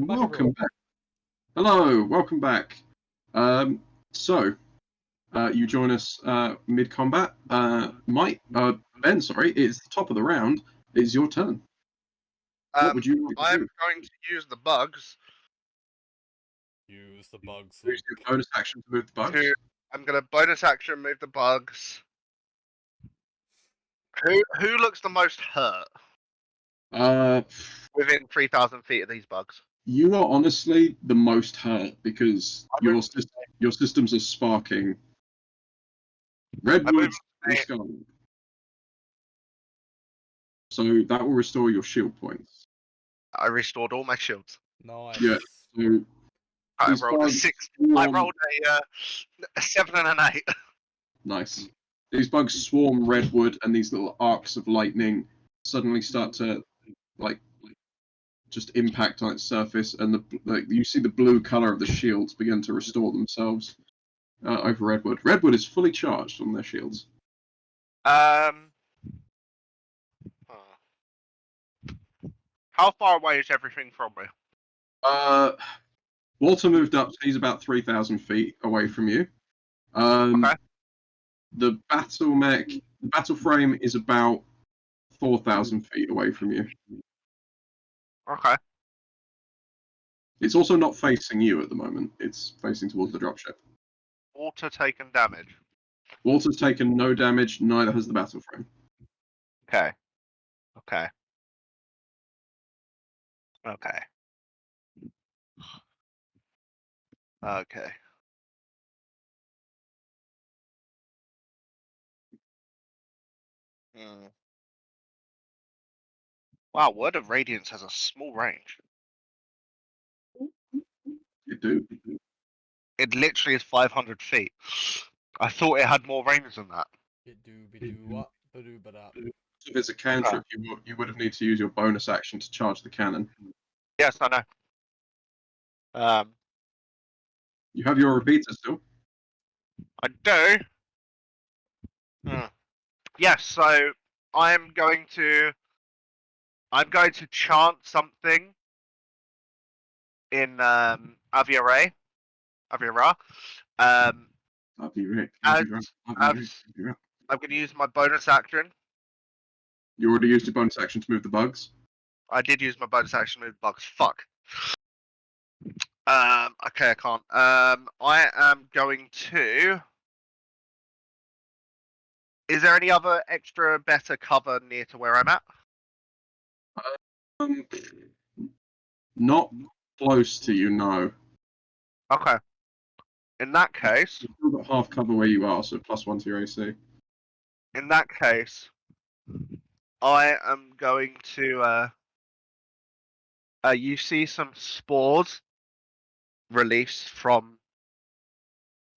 Welcome back. Hello, welcome back. You join us mid-combat. Ben, sorry, it's the top of the round. It's your turn. What would you like to
I'm
do?
going to use the bugs.
Use the bugs.
Use your bonus action to move the bugs.
I'm going to bonus action move the bugs. Who looks the most hurt within 3,000 feet of these bugs?
You are honestly the most hurt because your systems are sparking. Redwood and Scarlet. So that will restore your shield points.
I restored all my shields.
Nice.
Yeah. So
I rolled a 6. I rolled a 7 and an 8.
Nice. These bugs swarm Redwood, and these little arcs of lightning suddenly start to just impact on its surface, and you see the blue color of the shields begin to restore themselves over Redwood. Redwood is fully charged on their shields.
Oh How far away is everything from me?
Walter moved up, so he's about 3,000 feet away from you.
Okay.
The battle frame is about 4,000 feet away from you.
Okay.
It's also not facing you at the moment. It's facing towards the dropship.
Water taken damage.
Walter's taken no damage, neither has the battle frame.
Okay. Okay. Okay. Okay. Hmm. Wow, Word of Radiance has a small range.
You do.
It literally is 500 feet. I thought it had more range than that.
It do be do what? Ba-do ba-da.
If it's a cantrip, you would have needed to use your bonus action to charge the cannon.
Yes, I know.
You have your repeater still.
I do. Yes, so I'm going to chant something in Aviara.
That'd be Rick.
I'm going to use my bonus action.
You already used your bonus action to move the bugs.
I did use my bonus action to move bugs. Fuck. Okay, I can't. I am going to. Is there any other extra better cover near to where I'm at?
Not close to you, no.
Okay. In that case,
You've still got half cover where you are, so +1 to your AC.
in that case, I am going to. You see some spores released from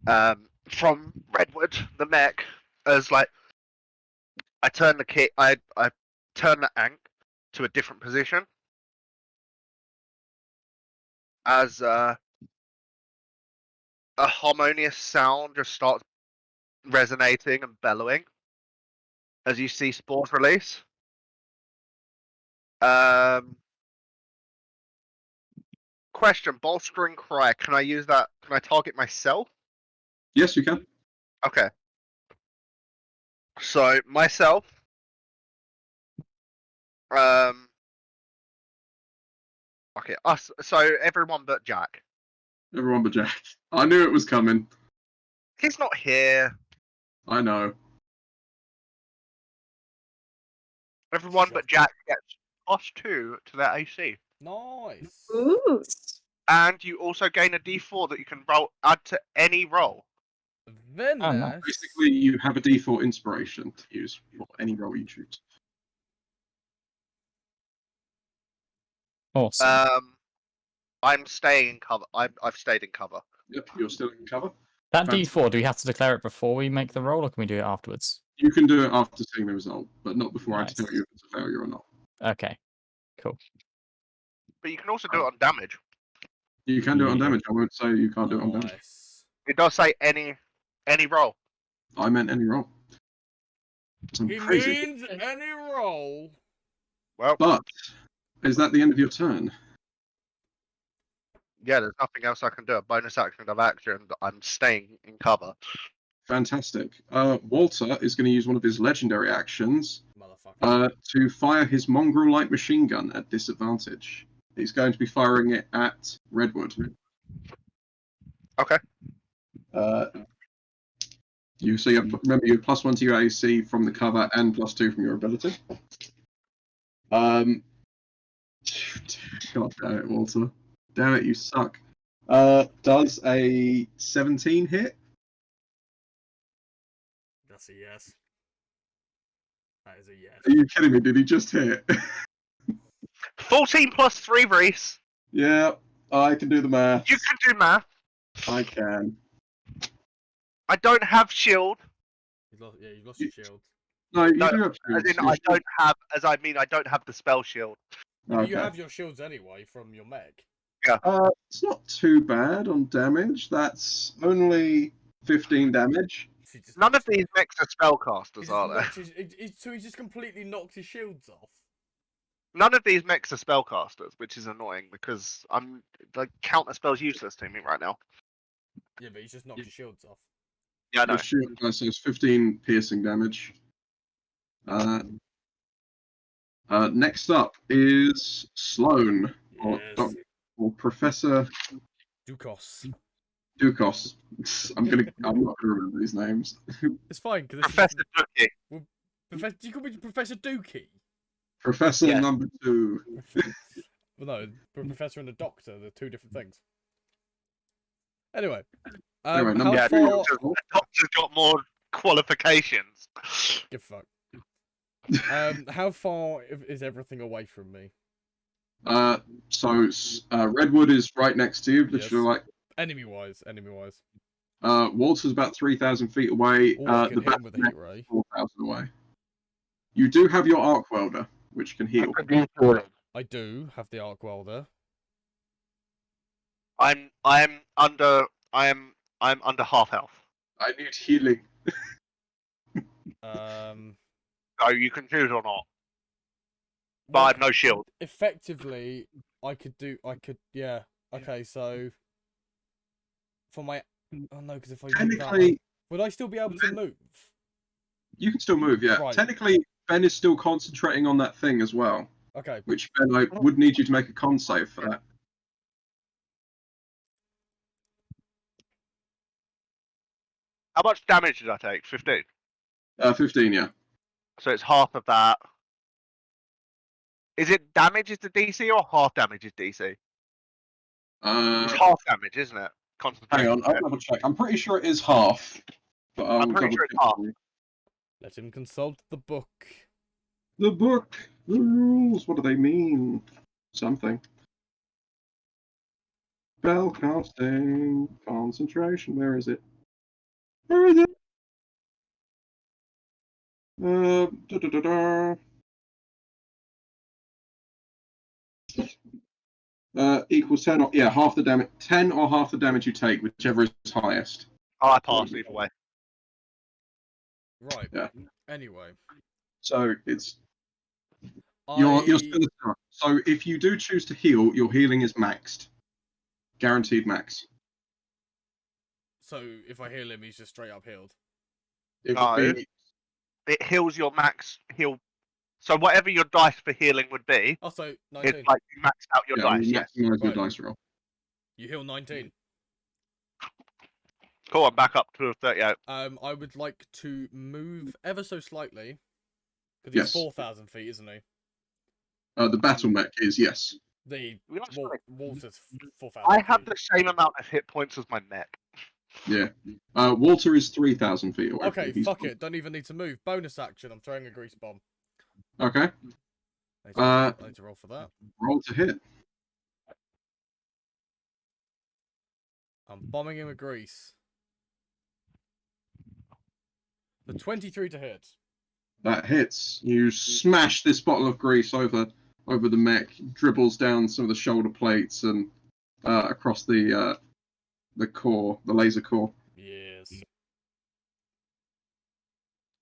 Redwood, the mech, as like I turn the kit. I turn the ankh to a different position as a harmonious sound just starts resonating and bellowing as you see spores release. Question: bolstering cry. Can I use that? Can I target myself?
Yes, you can.
Okay. So myself. Okay. Us. So everyone but Jack.
Everyone but Jack. I knew it was coming.
He's not here.
I know.
Everyone but Jack gets +2 to their AC.
Nice.
Ooh.
And you also gain a D4 that you can add to any roll.
Very
Oh,
nice.
nice.
Basically, you have a D4 inspiration to use for any roll you choose.
Awesome.
I'm staying in cover. I've stayed in cover.
Yep, you're still in cover.
That
Fantastic.
D4, do we have to declare it before we make the roll, or can we do it afterwards?
You can do it after seeing the result, but not before
Nice.
I tell you if it's a failure or not.
Okay, cool.
But you can also do it on damage.
You can do it on
Yeah.
damage. I won't say you can't do it on damage.
Nice.
It does say any roll.
I meant any roll. I'm
He
crazy.
means any roll.
Well,
But is that the end of your turn?
yeah, there's nothing else I can do. A bonus action of action. I'm staying in cover.
Fantastic. Walter is going to use one of his legendary actions
Motherfucker.
to fire his mongrel light machine gun at disadvantage. He's going to be firing it at Redwood.
Okay.
You remember you have +1 to your AC from the cover and +2 from your ability. God damn it, Walter. Damn it, you suck. Does a 17 hit?
That's a yes. That is a yes.
Are you kidding me? Did he just hit?
14 plus 3, Reece.
Yeah, I can do the math.
You can do math.
I can.
I don't have shield.
You've lost your shield.
No, you
No,
do have
As
shields.
in, I don't have. As I mean, I don't have the spell shield.
Yeah, but you
Okay.
have your shields anyway from your mech.
It's not too bad on damage. That's only 15 damage.
None of these mechs are spellcasters, are there?
So he just completely knocked his shields off.
None of these mechs are spellcasters, which is annoying because I'm the counter spell's useless to me right now.
Yeah, but he's just knocked your shields off.
Yeah, I know.
Your shield does so it's 15 piercing damage. Next up is Sloan, or,
Yes.
or Professor
Dukos.
Dukos. I'm not gonna remember these names.
It's fine because
Professor Jockey.
Professor. Do you call me Professor Dookie?
Professor
Yes.
number 2.
Well, no, the Professor and the Doctor, they're two different things. Anyway,
Anyway,
how
number
Yeah,
far?
the Doctor's got more qualifications.
Give a fuck. How far is everything away from me?
So Redwood is right next to you, literally
Yes.
like.
Enemy wise.
Walter's about 3,000 feet away.
Oh, I can
The
hit him with a heat ray.
4,000 away. You do have your arc welder, which can heal.
I do have the arc welder.
I'm under half health.
I need healing.
So you can choose or not. But I have no shield.
Effectively, I could. Yeah. Okay, so for my. Oh no, because if I do that,
Technically,
would I still be able to move?
you can still move, yeah.
Right.
Technically, Ben is still concentrating on that thing as well.
Okay.
Which Ben, I would need you to make a con save for that.
How much damage did I take? 15.
15, yeah.
So it's half of that. Is it damage is the DC or half damage is DC? It's half damage, isn't it?
Hang on, I'll double check. I'm pretty sure it is half. But
I'm pretty sure it's half.
Let him consult the book.
The book, the rules. What do they mean? Something. Spell casting, concentration. Where is it? Where is it? Equals 10 or half the damage. 10 or half the damage you take, whichever is highest.
Oh, I passed either way.
Right.
Yeah.
Anyway.
So it's you're still stuck. So if you do choose to heal, your healing is maxed. Guaranteed max.
So if I heal him, he's just straight up healed.
It heals your max heal. So whatever your dice for healing would be,
Oh, so 19.
it's like you maxed out your dice. Yes.
Maximize your
Right.
dice roll.
You heal 19.
Cool. I'm back up to 38.
I would like to move ever so slightly. Because he's
Yes.
4,000 feet, isn't he?
The battle mech is yes.
The Walter's 4,000.
I have the same amount of hit points as my mech.
Yeah. Walter is 3,000 feet away.
Okay, fuck it. Don't even need to move. Bonus action. I'm throwing a grease bomb.
Okay.
I need to roll for that.
Roll to hit.
I'm bombing him with grease. The 23 to hit.
That hits. You smash this bottle of grease over the mech, dribbles down some of the shoulder plates and across the core, the laser core.
Yes.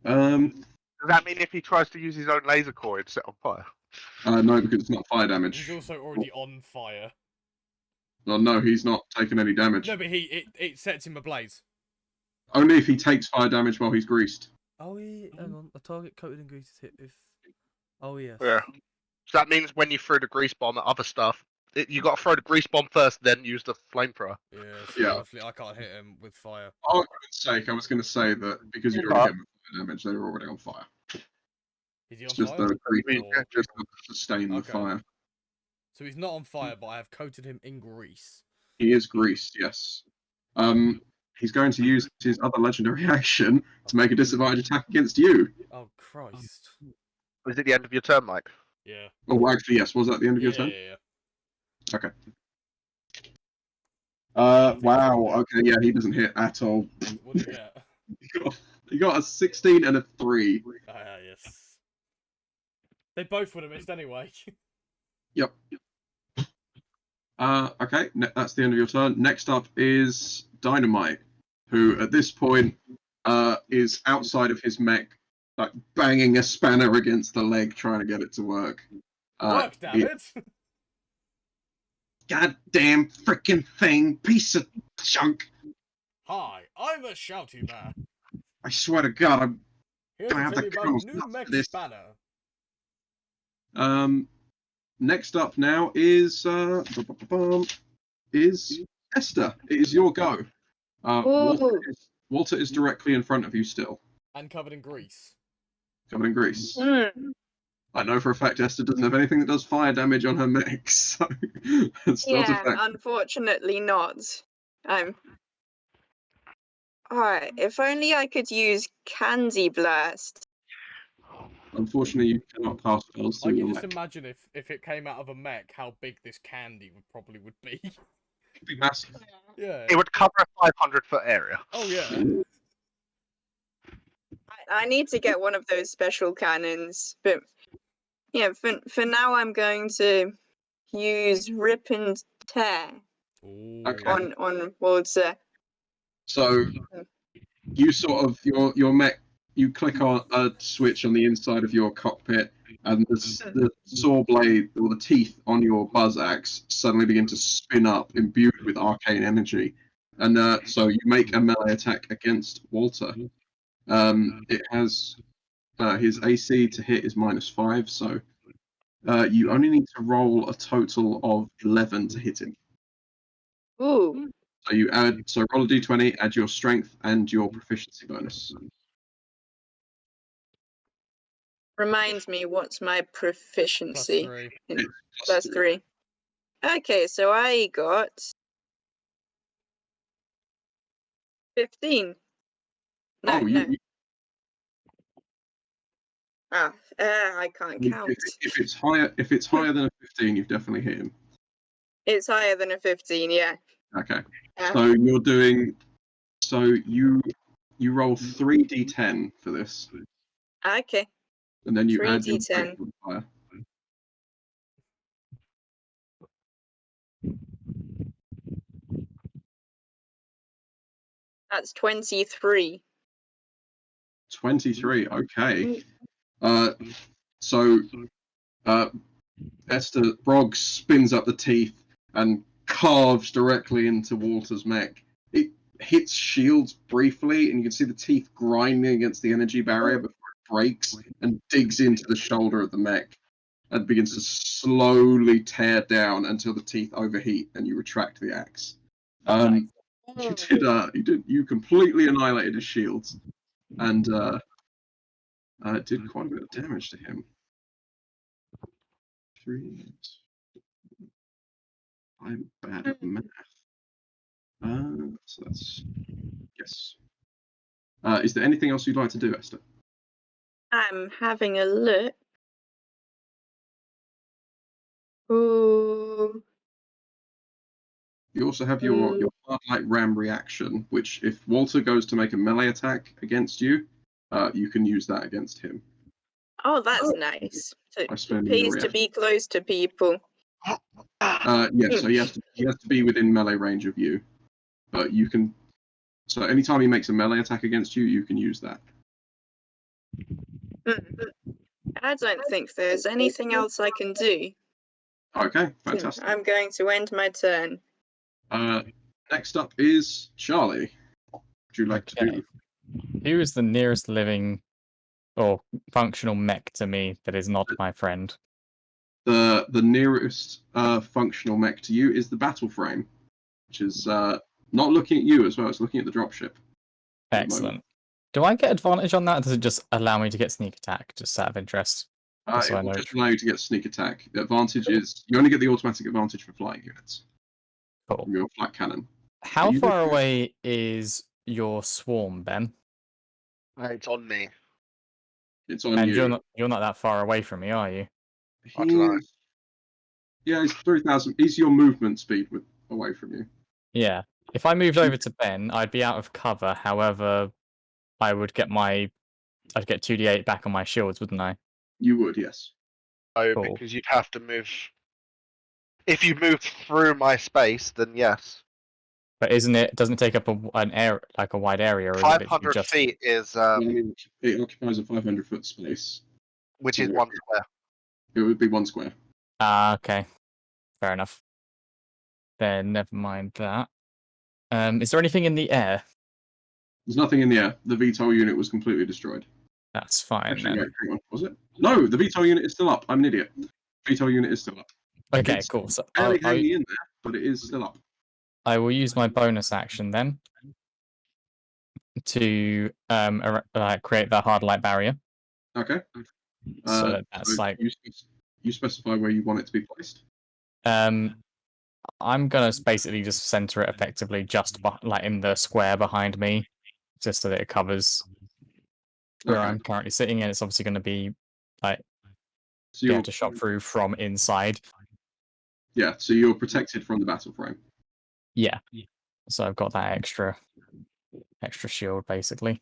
Does that mean if he tries to use his own laser core, it's set on fire?
No, because it's not fire damage.
He's also already on fire.
Well, no, he's not taking any damage.
No, but it sets him ablaze.
Only if he takes fire damage while he's greased.
Oh, yeah, hang on. A target coated in grease is hit if... Oh, yes.
Yeah. So that means when you throw the grease bomb at other stuff, you got to throw the grease bomb first, then use the flamethrower.
Yes,
Yeah.
Roughly, I can't hit him with fire.
Oh, for goodness sake, I was going to say that because you'd already hit them with fire damage, they were already on fire.
Is he on
It's just
fire?
the grease,
Or-
just to sustain the
Okay.
fire.
So he's not on fire, but I have coated him in grease.
He is greased, yes. He's going to use his other legendary action to make a disadvantage attack against you.
Oh, Christ.
Is it the end of your turn, Mike?
Yeah.
Oh, actually, yes. Was that the end of your turn?
Yeah.
Okay. Wow. Okay, yeah, he doesn't hit at all.
What did you get?
He got a 16 and a 3.
Ah, yes. They both would have missed anyway.
Yep. Okay, that's the end of your turn. Next up is Dynamite, who at this point is outside of his mech, like banging a spanner against the leg, trying to get it to work.
Work, damn it!
Goddamn freaking thing, piece of junk!
Hi, I'm a shouty bear.
I swear to God, I'm
Here
gonna
to
have
tell
the
you about
girls
new
nuts for
Mech
this.
Spanner.
Next up now is Esther. It is your go. Walter is directly in front of you still,
And covered in grease.
covered in grease.
Mm.
I know for a fact Esther doesn't have anything that does fire damage on her mechs, so it's not a
Yeah,
fact.
unfortunately not. Alright, if only I could use Candy Blast.
Unfortunately, you cannot cast spells
I
through
can
your
just
mech.
imagine if it came out of a mech, how big this candy would be.
It'd be massive.
Yeah.
It would cover a 500-foot area.
Oh yeah.
I need to get one of those special cannons, but yeah, for now I'm going to use Rip and Tear
Ooh.
Okay.
on Walter.
So you sort of your mech. You click on a switch on the inside of your cockpit, and the saw blade or the teeth on your buzz axe suddenly begin to spin up, imbued with arcane energy. And so you make a melee attack against Walter. It has his AC to hit is -5, so you only need to roll a total of 11 to hit him.
Ooh,
So roll a d20, add your strength and your proficiency bonus.
reminds me, what's my proficiency?
+3.
Plus 3. Okay, so I got 15. No,
Oh,
no. I can't count.
If it's higher than a 15, you've definitely hit him.
It's higher than a 15, yeah.
Okay. So you're doing. So you roll 3d10 for this,
Okay,
and then you add your
3d10.
strength modifier.
That's 23.
23. Okay. So Esther Brogg spins up the teeth and carves directly into Walter's mech. It hits shields briefly, and you can see the teeth grinding against the energy barrier before it breaks and digs into the shoulder of the mech and begins to slowly tear down until the teeth overheat and you retract the axe. You completely annihilated his shields and did quite a bit of damage to him. 3. I'm bad at math. So that's yes. Is there anything else you'd like to do, Esther?
I'm having a look. Ooh.
You also have your hard-light ram reaction, which if Walter goes to make a melee attack against you, you can use that against him.
Oh, that's nice. So
By
it
spending your
pays to
reaction.
be close to people.
Yes, so he has to be within melee range of you. But you can. So anytime he makes a melee attack against you, you can use that.
I don't think there's anything else I can do.
Okay, fantastic.
I'm going to end my turn.
Next up is Charlie. Would you like to do?
Who is the nearest living or functional mech to me that is not my friend?
The nearest functional mech to you is the battle frame, which is not looking at you as well. It's looking at the dropship.
Excellent. Do I get advantage on that, or does it just allow me to get sneak attack, just out of interest?
It will just allow you to get sneak attack. The advantage is you only get the automatic advantage for flying units.
Cool.
From your flat cannon.
How far away is your swarm, Ben?
It's on me.
It's on
and
you.
You're not that far away from me, are you?
I don't know.
Yeah, he's 3,000. He's your movement speed away from you.
Yeah. If I moved over to Ben, I'd be out of cover. However, I'd get 2d8 back on my shields, wouldn't I?
You would, yes.
Oh,
Cool.
because you'd have to move. If you move through my space, then yes.
But doesn't it take up a wide area? Or is it
500
just...
feet is
It occupies a 500-foot space.
which
So
is 1 square.
It would be 1 square.
Ah, okay. Fair enough. Then never mind that. Is there anything in the air?
There's nothing in the air. The VTOL unit was completely destroyed.
That's fine
Actually,
then.
wait, hang on. Was it? No, the VTOL unit is still up. I'm an idiot. VTOL unit is still up.
Okay,
It's
cool. So
barely hanging in there, but it is still up.
I will use my bonus action then to create the hard light barrier.
Okay.
So that's
so
like
you specify where you want it to be placed.
I'm gonna basically just center it effectively just like in the square behind me, just so that it covers where
Okay.
I'm currently sitting, and it's obviously going to be like
So
be able to shot through from inside.
Yeah, so you're protected from the battle frame.
Yeah. So I've got that extra shield basically.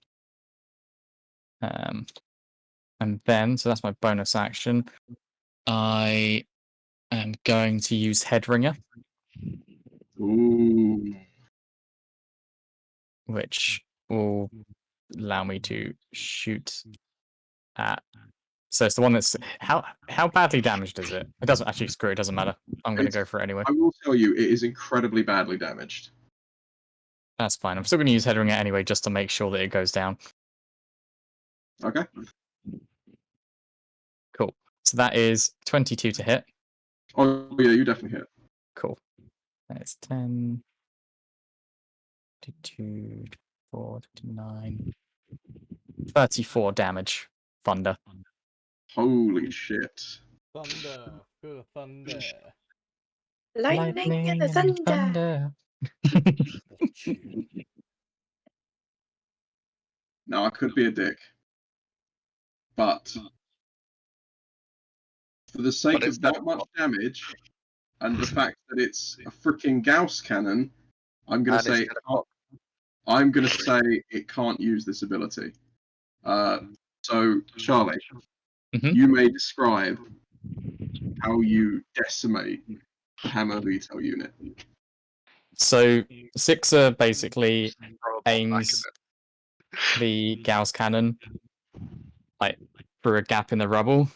And then so that's my bonus action. I am going to use Headringer,
Ooh.
which will allow me to shoot at. So it's the one that's how badly damaged is it? It doesn't actually screw. It doesn't matter. I'm going to go for it anyway.
I will tell you, it is incredibly badly damaged.
That's fine. I'm still going to use Headringer anyway, just to make sure that it goes down.
Okay.
Cool. So that is 22 to hit.
Oh yeah, you definitely hit.
Cool. That's 10, 22, 24, 29, 34 damage. Thunder.
Holy shit.
Thunder. Good thunder.
Lightning and the thunder.
Watch you.
Now I could be a dick, but for the sake of that much damage and the fact that it's a freaking Gauss cannon, I'm gonna say it can't use this ability. So Charlie, you may describe how you decimate the Hammer VTOL unit.
So Sixer basically aims the Gauss cannon like through a gap in the rubble,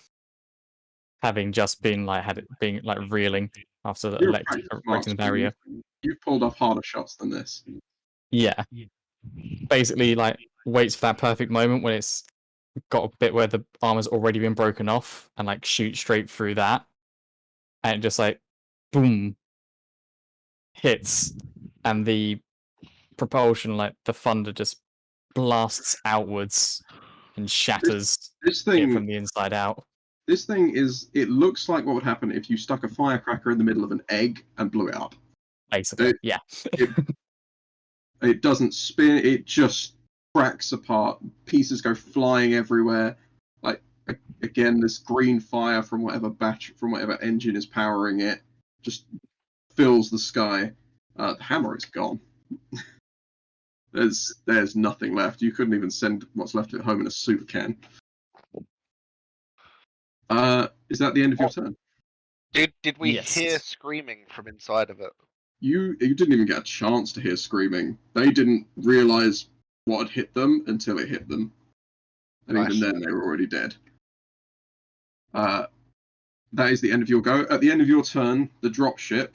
having just been reeling after the erecting the barrier.
You've pulled off harder shots than this.
Yeah. Basically, like waits for that perfect moment when it's got a bit where the armor's already been broken off, and like shoot straight through that, and just like boom hits, and the propulsion, like the thunder, just blasts outwards and shatters
This
it
thing
from the inside out.
This thing is. It looks like what would happen if you stuck a firecracker in the middle of an egg and blew it up.
Basically, yeah.
It doesn't spin. It just cracks apart. Pieces go flying everywhere. Like again, this green fire from whatever engine is powering it just fills the sky. The hammer is gone. There's nothing left. You couldn't even send what's left of it home in a soup can. Is that the end of your turn?
Did we
Yes.
hear screaming from inside of it?
You didn't even get a chance to hear screaming. They didn't realize what had hit them until it hit them. And
Nice.
even then, they were already dead. That is the end of your go. At the end of your turn, the dropship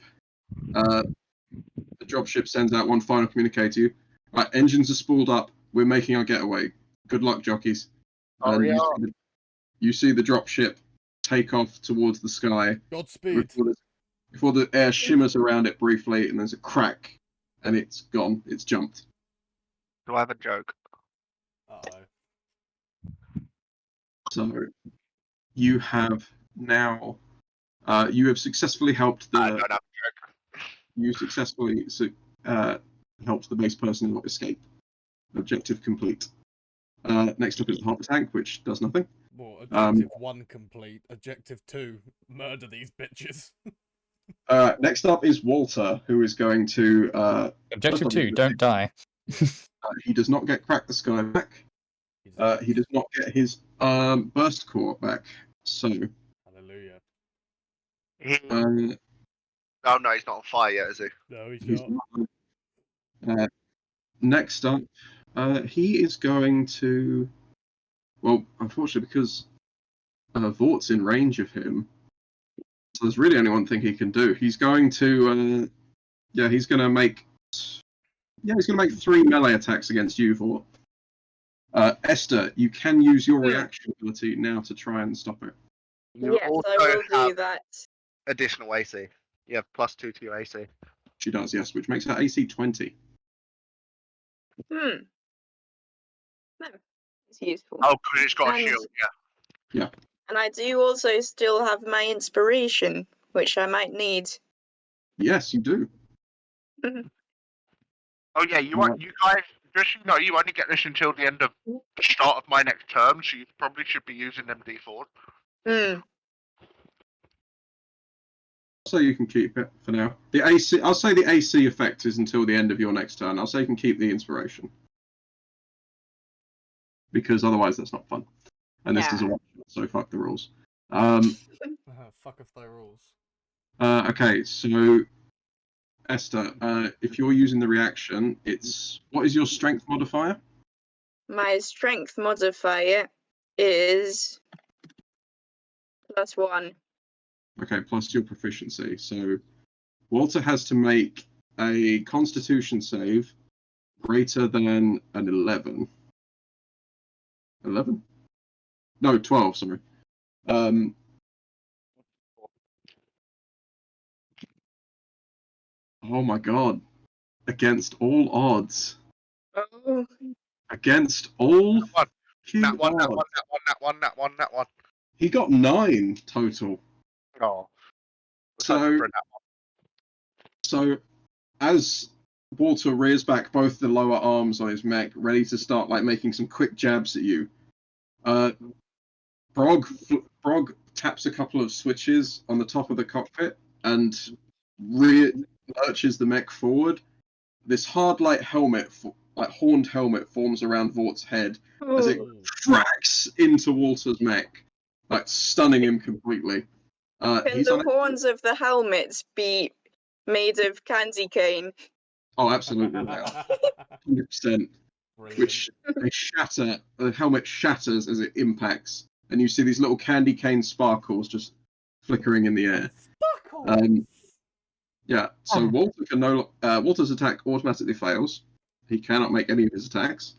sends out one final communique to you. Right, engines are spooled up. We're making our getaway. Good luck, jockeys. And you see the dropship take off towards the sky.
Godspeed.
Before the air shimmers around it briefly, and there's a crack, and it's gone. It's jumped.
Do I have a joke?
Uh-oh.
So you have now. You have successfully helped the.
I don't have a joke.
You successfully helped the base personnel escape. Objective complete. Next up is the Harper tank, which does nothing.
Well, objective 1 complete. Objective 2, murder these bitches.
Next up is Walter, who is going to.
Objective 2, don't die.
He does not get Crack the Sky back. He does not get his burst core back. So.
Hallelujah.
Oh no, he's not on fire yet, is he?
No, he's
not. Next up, he is going to. Well, unfortunately, because Vort's in range of him, So there's really only one thing he can do. He's going to, he's going to make 3 melee attacks against you, Vort. Esther, you can use your reaction ability now to try and stop it.
You
Yes, I will do that.
Additional AC. You have +2 to your AC.
She does, yes, which makes her AC 20.
No, it's useful.
Oh, because it's got a
And-
shield, yeah.
And I do also still have my inspiration, which I might need.
Yes, you do.
Oh yeah, you guys, just you know, you only get this until the end of the start of my next term, so you probably should be using them D4.
So you can keep it for now. The AC, I'll say the AC effect is until the end of your next turn. I'll say you can keep the inspiration. Because otherwise that's not fun. And this is a one-shot, so fuck the rules.
Fuck if they rules.
Okay, so Esther, if you're using the reaction, what is your strength modifier?
My strength modifier is +1.
Okay, plus your proficiency. So Walter has to make a Constitution save greater than an 11. 11? No, 12, sorry. Oh my god. Against all odds.
Oh.
Against all
That one.
He got 9 total.
Oh.
So as Walter rears back both the lower arms on his mech, ready to start making some quick jabs at you, Brog taps a couple of switches on the top of the cockpit and lurches the mech forward. This hard light helmet, horned helmet, forms around Vort's head as it cracks into Walter's mech, stunning him completely.
Can the horns of the helmets be made of candy cane?
Oh, absolutely, they are. 100%. Which they shatter. The helmet shatters as it impacts, and you see these little candy cane sparkles just flickering in the air.
Sparkles.
So Walter can Walter's attack automatically fails. He cannot make any of his attacks.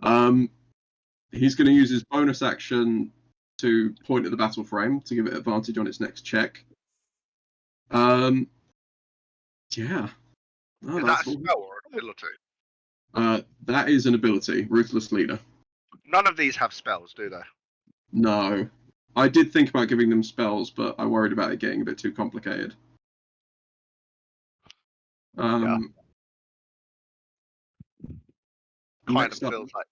He's going to use his bonus action to point at the battle frame to give it advantage on its next check.
Is that a spell or an ability?
That is an ability, Ruthless Leader.
None of these have spells, do they?
No. I did think about giving them spells, but I worried about it getting a bit too complicated.
Kind of feels like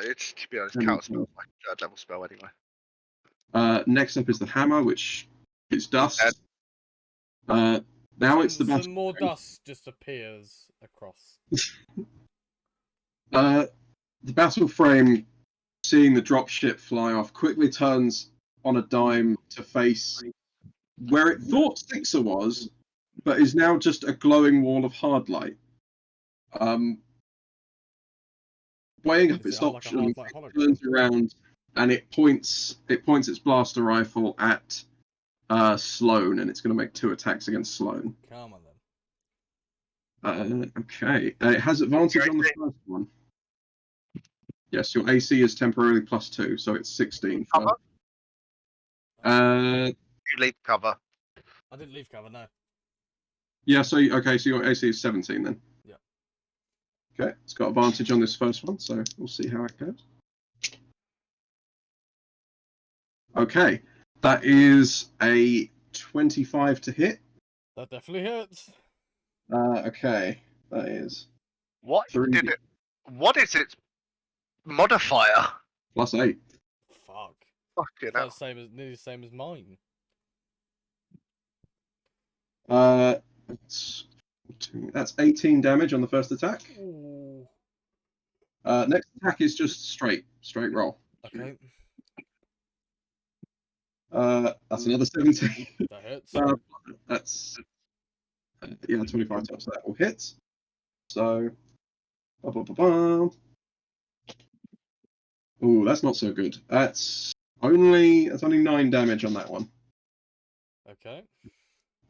it's, to be honest, counter spells like a third level spell anyway.
Next up is the hammer, which is dust. Now it's the battle.
Some more dust just appears across.
The battle frame, seeing the dropship fly off, quickly turns on a dime to face where it thought Sixer was, but is now just a glowing wall of hard light. Weighing up its options, it turns around and it points its blaster rifle at Sloane, and it's going to make 2 attacks against Sloane.
Come on then.
Okay. It has advantage on the first one. Yes, your AC is temporarily +2, so it's 16.
Cover?
You
leave cover.
I didn't leave cover, no.
Yeah, so your AC is 17 then.
Yeah.
Okay, it's got advantage on this first one, so we'll see how it goes. Okay, that is a 25 to hit.
That definitely hurts.
Okay, that is.
What is its modifier?
+8.
Fuck.
Fucking hell.
That's nearly the same as mine.
That's 18 damage on the first attack.
Ooh.
Next attack is just straight roll.
Okay.
That's another 17.
That hits.
That's 25 times, so that will hit. So, ooh, that's not so good. That's only 9 damage on that one.
Okay.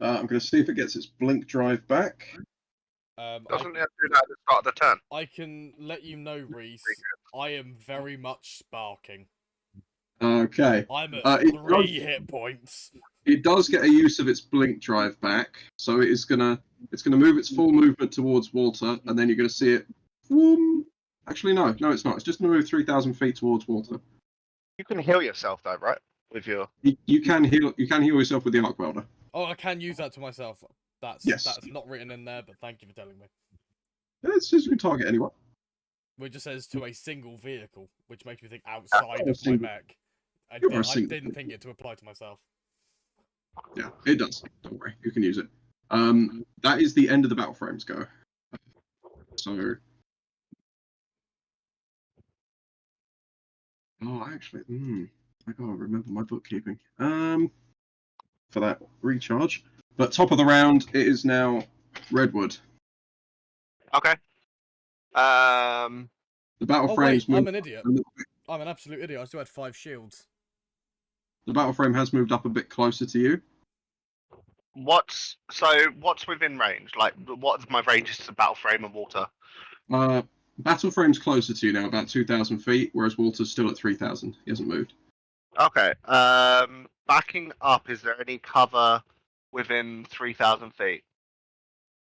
I'm going to see if it gets its blink drive back.
Doesn't it do that at the start of the turn?
I can let you know, Reece. I am very much sparking.
Okay.
I'm at
It
3 hit points.
It does get a use of its blink drive back, so it's gonna move its full movement towards Walter, and then you're gonna see it. Actually, no, it's not. It's just gonna move 3,000 feet towards Walter.
You can heal yourself though, right? With your.
You can heal yourself with the arc welder.
Oh, I can use that to myself.
Yes.
That's not written in there, but thank you for telling me.
It's just you can target anyone.
It just says to a single vehicle, which makes me think outside of my
single-
mech. I
You're a single
didn't
vehicle.
think it to apply to myself.
Yeah, it does. Don't worry, you can use it. That is the end of the battle frames go. So. Oh, actually, I gotta remember my bookkeeping. For that recharge. But top of the round, it is now Redwood.
Okay.
The battle
Oh
frames
wait, I'm
moved
an idiot.
a little bit.
I'm an absolute idiot. I still had 5 shields.
The battle frame has moved up a bit closer to you.
What's within range? Like, what's my ranges to battle frame and water?
Battle frame's closer to you now, about 2,000 feet, whereas Walter's still at 3,000. He hasn't moved.
Okay. Backing up, is there any cover within 3,000 feet?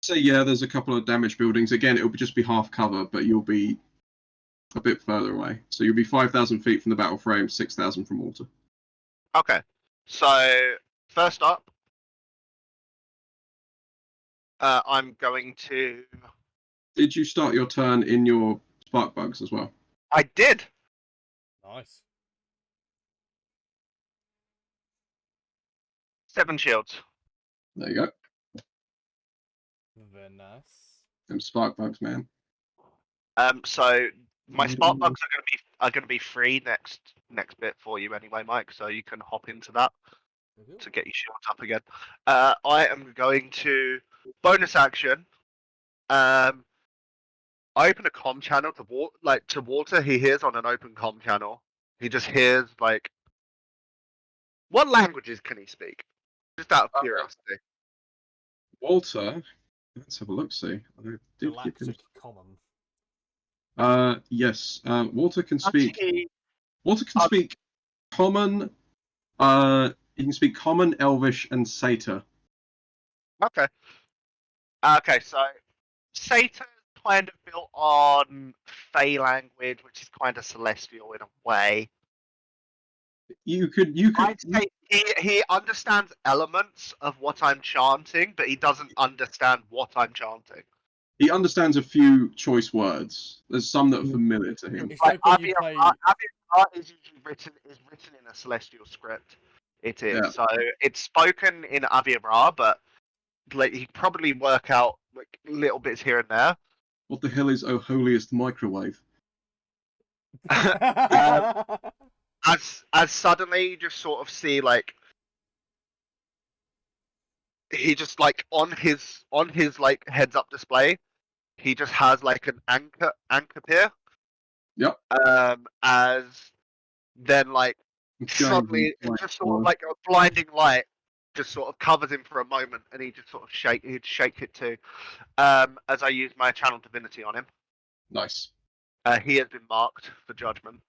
So yeah, there's a couple of damaged buildings. Again, it'll just be half cover, but you'll be a bit further away. So you'll be 5,000 feet from the battle frame, 6,000 from Walter.
Okay. So first up, I'm going to.
Did you start your turn in your spark bugs as well?
I did.
Nice.
7 shields.
There you go.
Very nice.
Them spark bugs, man.
So my spark bugs are gonna be free next bit for you anyway, Mike. So you can hop into that to get your shields up again. I am going to bonus action. I open a comm channel to Walter. He hears on an open comm channel. He just hears like. What languages can he speak? Just out of curiosity.
Walter, let's have a look. See,
Galactic common.
Yes. Walter can speak. Walter can speak common. He can speak common, Elvish, and Satyr.
Okay. Okay, so Satyr's kind of built on Fey language, which is kind of celestial in a way.
You could.
I'd say he understands elements of what I'm chanting, but he doesn't understand what I'm chanting.
He understands a few choice words. There's some that are familiar to him.
It's
Like
like when you play.
Aviar is usually written in a celestial script. It is.
Yeah.
So it's spoken in Aviar, but like he probably work out like little bits here and there.
What the hell is oh holiest microwave?
As suddenly you just sort of see like he just like on his like heads up display, he just has like an anchor pier.
Yep.
As then like suddenly it's just sort of like a blinding light just sort of covers him for a moment, and he just sort of shake it too. As I use my channel divinity on him.
Nice.
He has been marked for judgment.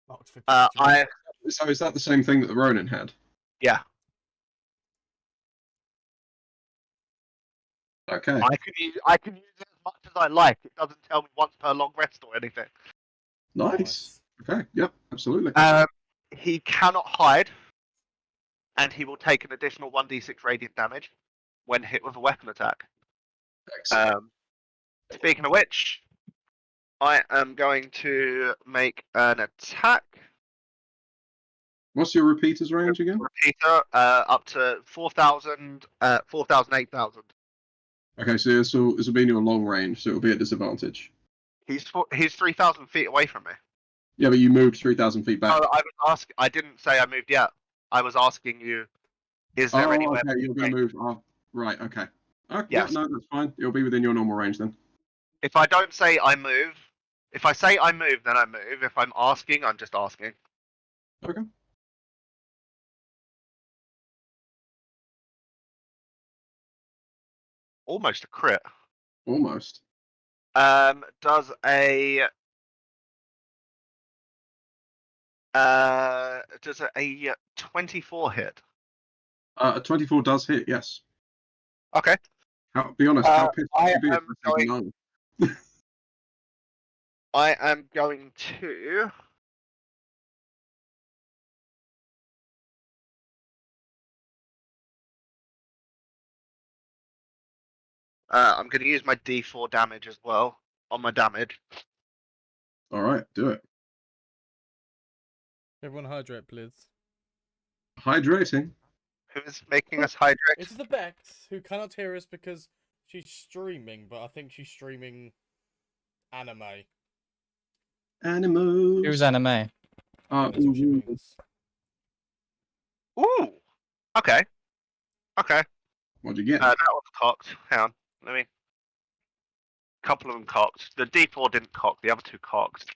Marked for
So is that the same thing that the Ronin had?
Yeah.
Okay.
I can use it as much as I like. It doesn't tell me once per long rest or anything.
Nice. Okay. Yep. Absolutely.
He cannot hide, and he will take an additional 1d6 radiant damage when hit with a weapon attack.
Excellent.
Speaking of which, I am going to make an attack.
What's your repeater's range again?
Repeater, up to 4,000, 8,000.
Okay, so this will be in your long range, so it'll be at disadvantage.
He's 3,000 feet away from me.
Yeah, but you moved 3,000 feet back.
No, I didn't say I moved yet. I was asking you, is there anywhere?
Okay, you're going to move. Oh, right, okay. Okay,
Yes.
yeah, no, that's fine. It'll be within your normal range then.
If I don't say I move, if I say I move, then I move. If I'm asking, I'm just asking.
Okay.
Almost a crit.
Almost.
Does a 24 hit?
A 24 does hit, yes.
Okay.
Be honest, how pissed would
I
you be if
am
I said
going-
no?
I am going to. I'm going to use my D4 damage as well on my damage.
Alright, do it.
Everyone hydrate, please.
Hydrating.
Who is making us hydrate?
It's the Bex, who cannot hear us because she's streaming, but I think she's streaming anime.
Animals.
Who's anime?
That's what she means.
Ooh. Okay. Okay.
What'd you get?
That was cocked. Hang on. Let me. A couple of them cocked. The D4 didn't cock. The other two cocked.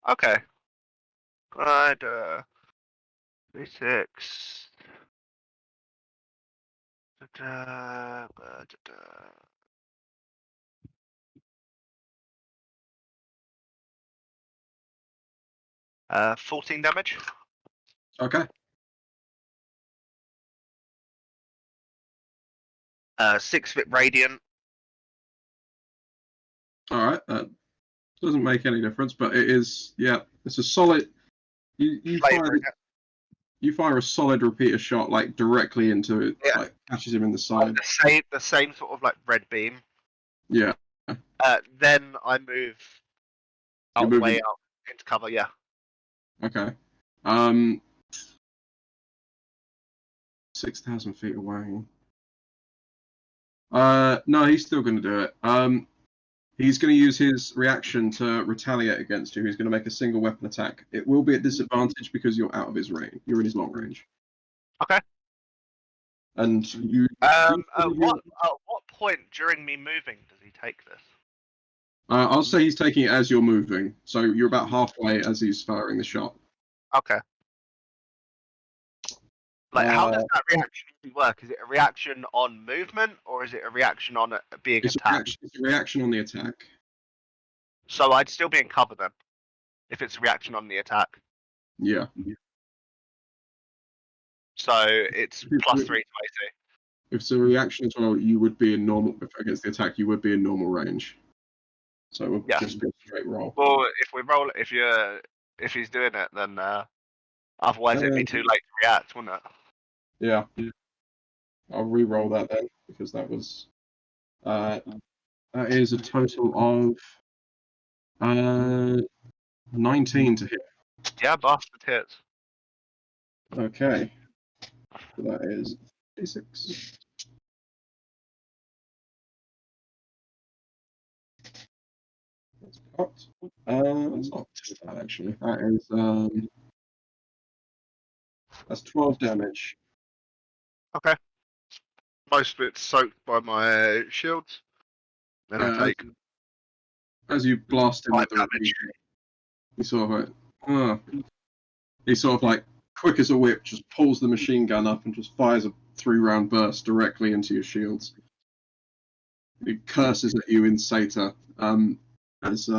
Okay. Right. 36. 14 damage.
Okay.
6 of it radiant.
Alright, that doesn't make any difference, but it is, yeah, it's a solid. You fire a solid repeater shot, like, directly into it,
Yeah.
like, catches him in the side.
The same sort of like red beam.
Yeah.
Then I move
You're moving-
way up into cover. Yeah.
Okay. 6,000 feet away. No, he's still going to do it. He's going to use his reaction to retaliate against you. He's going to make a single weapon attack. It will be at disadvantage because you're out of his range. You're in his long range.
Okay.
And you.
At what point during me moving does he take this?
I'll say he's taking it as you're moving. So you're about halfway as he's firing the shot.
Okay. Like, how does that reaction work? Is it a reaction on movement, or is it a reaction on being attacked?
It's a reaction on the attack.
So I'd still be in cover then, if it's a reaction on the attack.
Yeah.
So it's plus 3 to AC.
If it's a reaction as well, you would be in normal against the attack. You would be in normal range. So it would just be a straight roll.
Well, if we roll, if he's doing it, then otherwise it'd be too late to react, wouldn't it?
Yeah. I'll re-roll that then because that was that is a total of 19 to hit.
Yeah, bastard hits.
Okay. So that is 36. That's cocked. It's not too bad actually. That is that's 12 damage.
Okay. Most of it's soaked by my shields. Then I take
as you blast him with the
damage.
he sort of he sort of like quick as a whip just pulls the machine gun up and just fires a 3-round burst directly into your shields. He curses at you in Sata as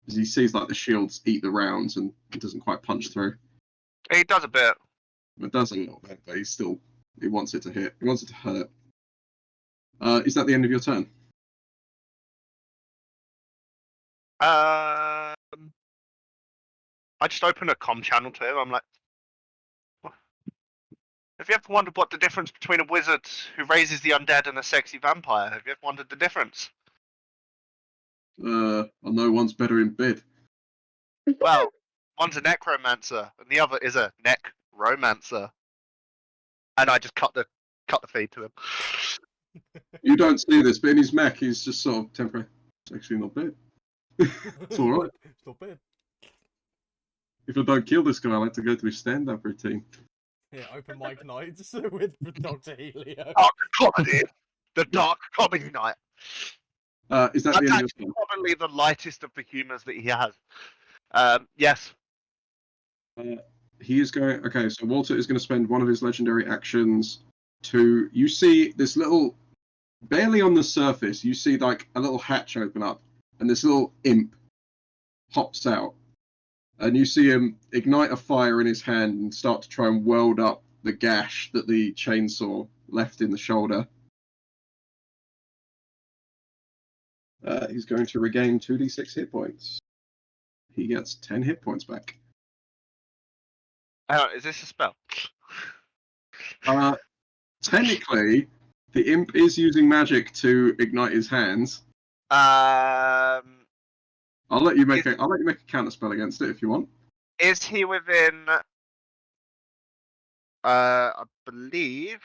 he sees like the shields eat the rounds and it doesn't quite punch through.
He does a bit.
It does a little bit, but he wants it to hit. He wants it to hurt. Is that the end of your turn?
I just open a comm channel to him. I'm like, have you ever wondered what the difference between a wizard who raises the undead and a sexy vampire? Have you ever wondered the difference?
I know one's better in bed.
Well, one's a necromancer and the other is a neck-romancer. And I just cut the feed to him.
You don't see this, but in his mech, he's just sort of temporary. It's actually not bad. It's all right.
It's not bad.
If I don't kill this guy, I like to go to his stand-up routine.
Yeah, open mic nights with Dr. Helio.
Dark comedy. The dark comedy night.
Is that
That's
the end of your
actually
turn?
probably the lightest of the humours that he has. Yes.
He is going. Okay, so Walter is going to spend one of his legendary actions to. You see this little barely on the surface, you see like a little hatch open up, and this little imp pops out, and you see him ignite a fire in his hand and start to try and weld up the gash that the chainsaw left in the shoulder. He's going to regain 2d6 hit points. He gets 10 hit points back.
Hang on, is this a spell?
Technically, the imp is using magic to ignite his hands. I'll let you make a counter spell against it if you want.
Is he within? I believe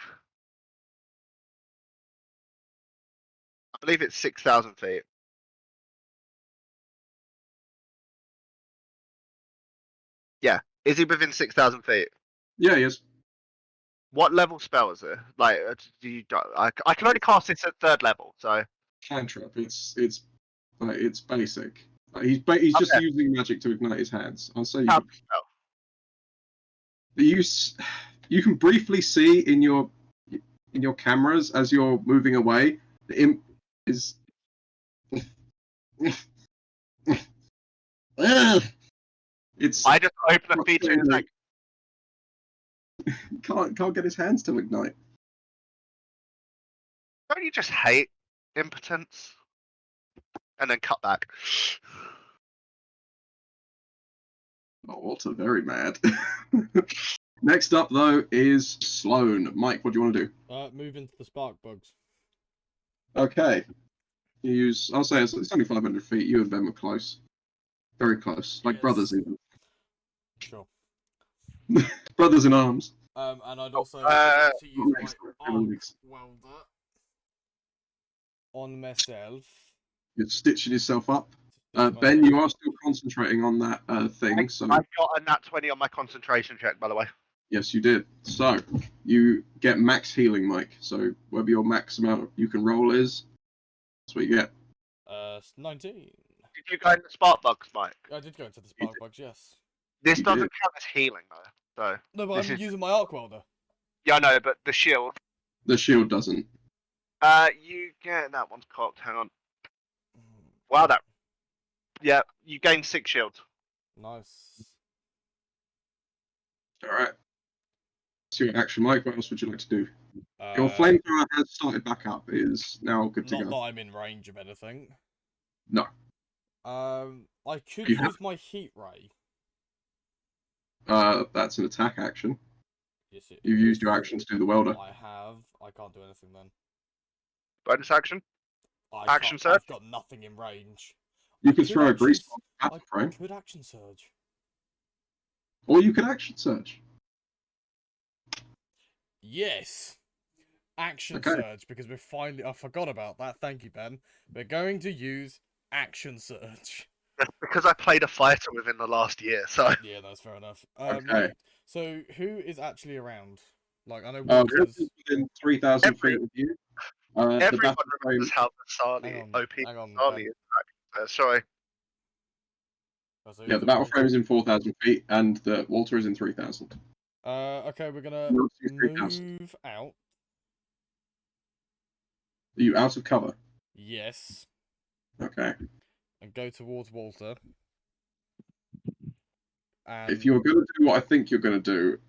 it's 6,000 feet. Yeah, is he within 6,000 feet?
Yeah, he is.
What level spell is it? Like, I can only cast this at 3rd level, so.
Cantrip. It's basic. He's just using magic to ignite his hands. I'll say you can briefly see in your cameras as you're moving away. The imp is. It's.
I just open a feature and it's like.
Can't get his hands to ignite.
Don't you just hate impotence? And then cut back.
Oh, Walter, very mad. Next up, though, is Sloan. Mike, what do you want to do?
Move into the spark bugs.
Okay. I'll say it's only 500 feet. You and Ben were close. Very close. Like brothers, even.
Sure.
Brothers in arms.
And I'd also like to use my arc welder on myself.
You're stitching yourself up. Ben, you are still concentrating on that thing. So
I've got a nat 20 on my concentration check, by the way.
Yes, you did. So you get max healing, Mike. So whatever your max amount you can roll is, that's what you get.
19.
Did you go into spark bugs, Mike?
I did go into the spark bugs, yes.
This doesn't count as healing, though. So
no, but I'm using my arc welder.
Yeah, I know, but the shield.
The shield doesn't.
You get that one's cocked. Hang on. Wow, that. Yeah, you gain 6 shields.
Nice.
All right. So your action, Mike. What else would you like to do? Your flamethrower has started back up. It is now good to go.
Not that I'm in range of anything.
No.
I could use my heat ray.
That's an attack action.
Yes,
You've used your action to do the welder.
I have. I can't do anything then.
Bonus action? Action surge?
I've got nothing in range.
You could throw a grease bomb at the frame.
I could action surge.
Or you could action surge.
Yes. Action surge, because we're finally... I forgot about that. Thank you, Ben. We're going to use action surge.
That's because I played a fighter within the last year, so...
Yeah, that's fair enough.
Okay.
Right. So, who is actually around? Like, I know...
Walter's within 3,000 feet of you.
Everyone remembers how Sali OP Sali is. Sorry.
Yeah, the battle frame is in 4,000 feet, and the Walter is in 3,000.
Okay, we're gonna move out.
Are you out of cover?
Yes.
Okay.
And go towards Walter. And...
If you're going to do what I think you're going to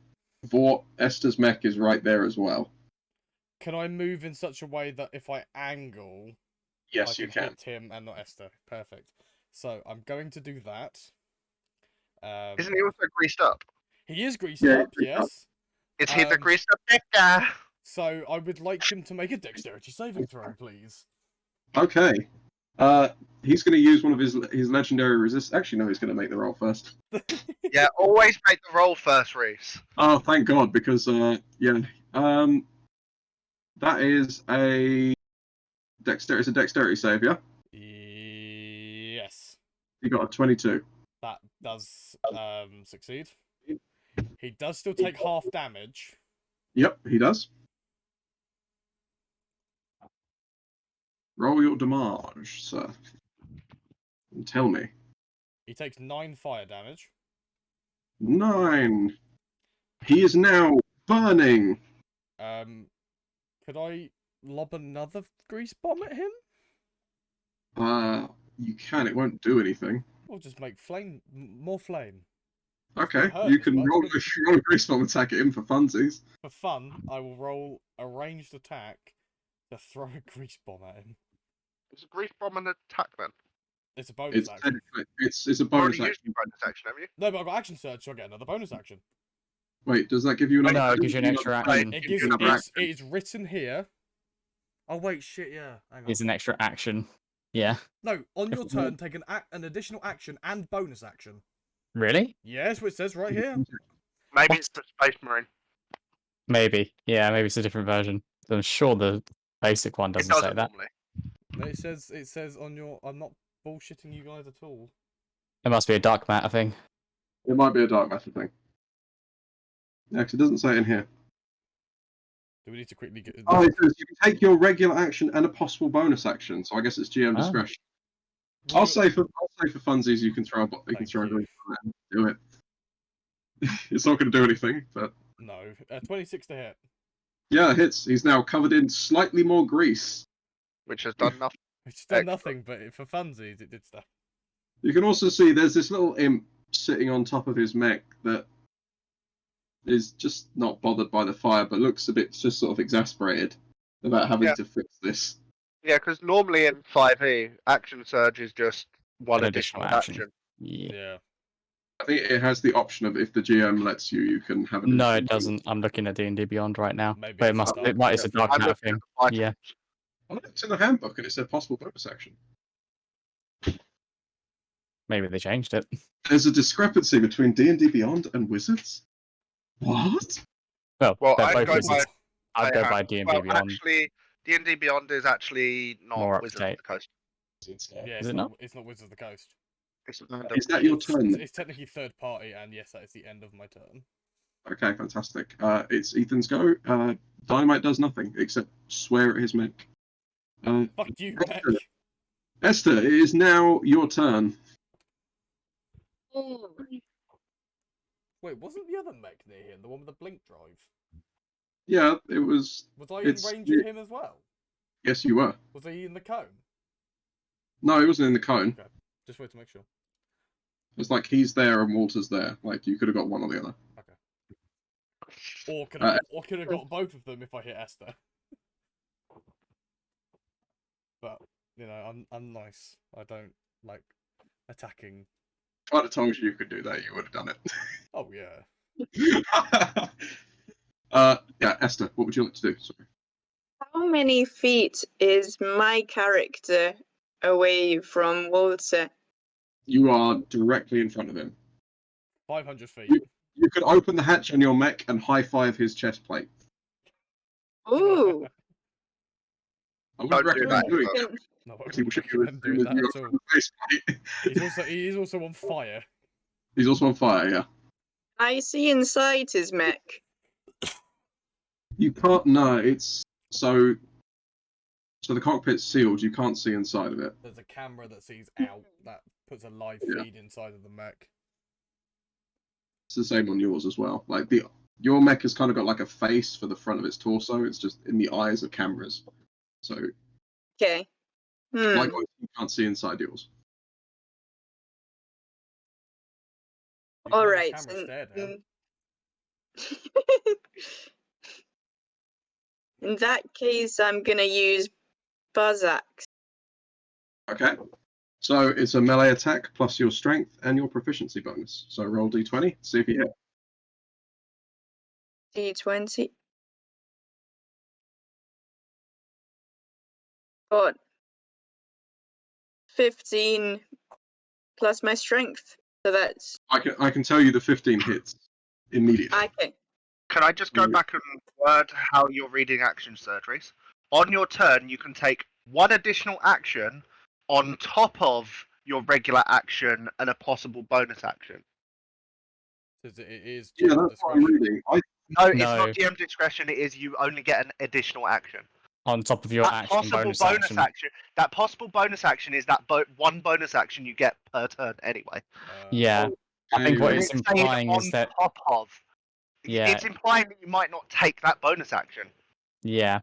do, Esther's mech is right there as well.
Can I move in such a way that if I angle,
yes,
I
you can
hit him and not Esther? Perfect. So I'm going to do that.
Isn't he also greased up?
He is greased up, yes.
Is he the greased up guy?
So I would like him to make a dexterity saving throw, please.
Okay. He's going to use one of his legendary resist. Actually, no, he's going to make the roll first.
Yeah, always make the roll first, Reece.
Oh, thank God, because yeah, that is a dexterity save, yeah?
Yes.
You got a 22.
That does succeed. He does still take half damage.
Yep, he does. Roll your damage, sir. And tell me.
He takes 9 fire damage.
9. He is now burning.
Could I lob another grease bomb at him?
You can. It won't do anything.
Or just make more flame?
Okay,
hurt
you
as
can
much,
roll
but-
a grease bomb attack at him for funsies.
For fun, I will roll a ranged attack to throw a grease bomb at him.
Is a grease bomb an attack then?
It's a bonus
It's
action.
it's a
You've already
bonus
used
action.
your bonus action, have you?
No, but I've got action surge, so I get another bonus action.
Wait, does that give you another?
No, it gives you an extra action.
It
Gives
gives
you another
it is written here. Oh wait, shit, yeah. Hang on.
It's an extra action. Yeah.
No, on your turn, take an additional action and bonus action.
Really?
Yes, what it says right here.
Maybe
What?
it's for Space Marine.
Maybe. Yeah, maybe it's a different version. I'm sure the basic one
It
doesn't say
doesn't
that.
normally.
No, it says on your. I'm not bullshitting you guys at all.
It must be a Darkmatter thing.
It might be a Darkmatter thing. Yeah, 'cause it doesn't say it in here.
Do we need to quickly get?
Oh, it says you can take your regular action and a possible bonus action. So I guess it's GM
Ah.
discretion.
Will
I'll
you-
say for funsies, you can throw a
Thank
grease
you.
bomb and do it. It's not going to do anything, but
No, 26 to hit.
yeah, it hits. He's now covered in slightly more grease.
Which has done nothing.
It's done
Excellent.
nothing, but for funsies, it did stuff.
You can also see there's this little imp sitting on top of his mech that is just not bothered by the fire, but looks a bit just sort of exasperated about having
Yeah.
to fix this.
Yeah, because normally in 5e, action surge is just one
An
additional
additional
action.
action. Yeah.
Yeah.
I think it has the option of if the GM lets you, you can have an.
No, it
additional
doesn't. I'm looking at D&D Beyond right now.
Maybe
But
it's a
it's a
I'm
Darkmatter
looking
thing.
at the items.
Yeah.
I looked in the handbook and it said possible bonus action.
Maybe they changed it.
There's a discrepancy between D&D Beyond and Wizards. What?
Well,
Well,
they're
I'd
both
go
wizards.
by-
I'd go
I
by
have-
D&D
Well,
Beyond.
actually, D&D Beyond is actually not
More
Wizards of
up-to-date.
the Coast.
Yeah,
Is it not?
It's not Wizards of the Coast.
It's
Is that your
It's,
turn?
it's technically third party, and yes, that is the end of my turn.
Okay, fantastic. It's Ethan's go. Dynamite does nothing except swear at his mech.
Fuck you,
Esther.
mech.
Esther, it is now your turn.
Wait, wasn't the other mech near him? The one with the blink drive?
Yeah, it was.
Was I in
It's-
range of him as well?
Yes, you were.
Was he in the cone?
No, he wasn't in the cone.
Okay, just wait to make sure.
It's like he's there and Walter's there. Like you could have got one or the other.
Or could have got both of them if I hit Esther. But you know, I'm nice. I don't like attacking.
If I'd have told you could do that, you would have done it.
Oh yeah.
Yeah, Esther, what would you like to do? Sorry.
How many feet is my character away from Walter?
You are directly in front of him.
500 feet.
You could open the hatch on your mech and high five his chest plate.
Ooh.
I would
Don't do
recommend
that.
doing
Can,
it.
No, I
He
wouldn't
should do
recommend doing that at all.
face plate.
He's also on fire.
He's also on fire, yeah.
I see inside his mech.
You can't. No, it's so. So the cockpit's sealed. You can't see inside of it.
There's a camera that sees out that puts a live
Yeah.
feed inside of the mech.
It's the same on yours as well. Like your mech has kind of got like a face for the front of its torso. It's just in the eyes of cameras. So
Okay.
likewise, you can't see inside yours.
You can have
All
a
right.
camera stare down.
In that case, I'm gonna use Buzz Axe.
Okay. So it's a melee attack plus your strength and your proficiency bonus. So roll d20, see if you hit.
D20. Got 15 plus my strength. So that's
I can tell you the 15 hits immediately.
okay.
Can I just go back and word how you're reading action surgeries? On your turn, you can take one additional action on top of your regular action and a possible bonus action.
Because it is
Yeah,
GM
that's what I'm
discretion.
reading.
No, it's
No.
not GM discretion. It is you only get an additional action.
On top of your
That
action
possible
bonus action.
That possible bonus action is that one bonus action you get per turn anyway.
Yeah. I think what it's
It's saying
implying is
on
that
top of.
Yeah.
It's implying that you might not take that bonus action.
yeah.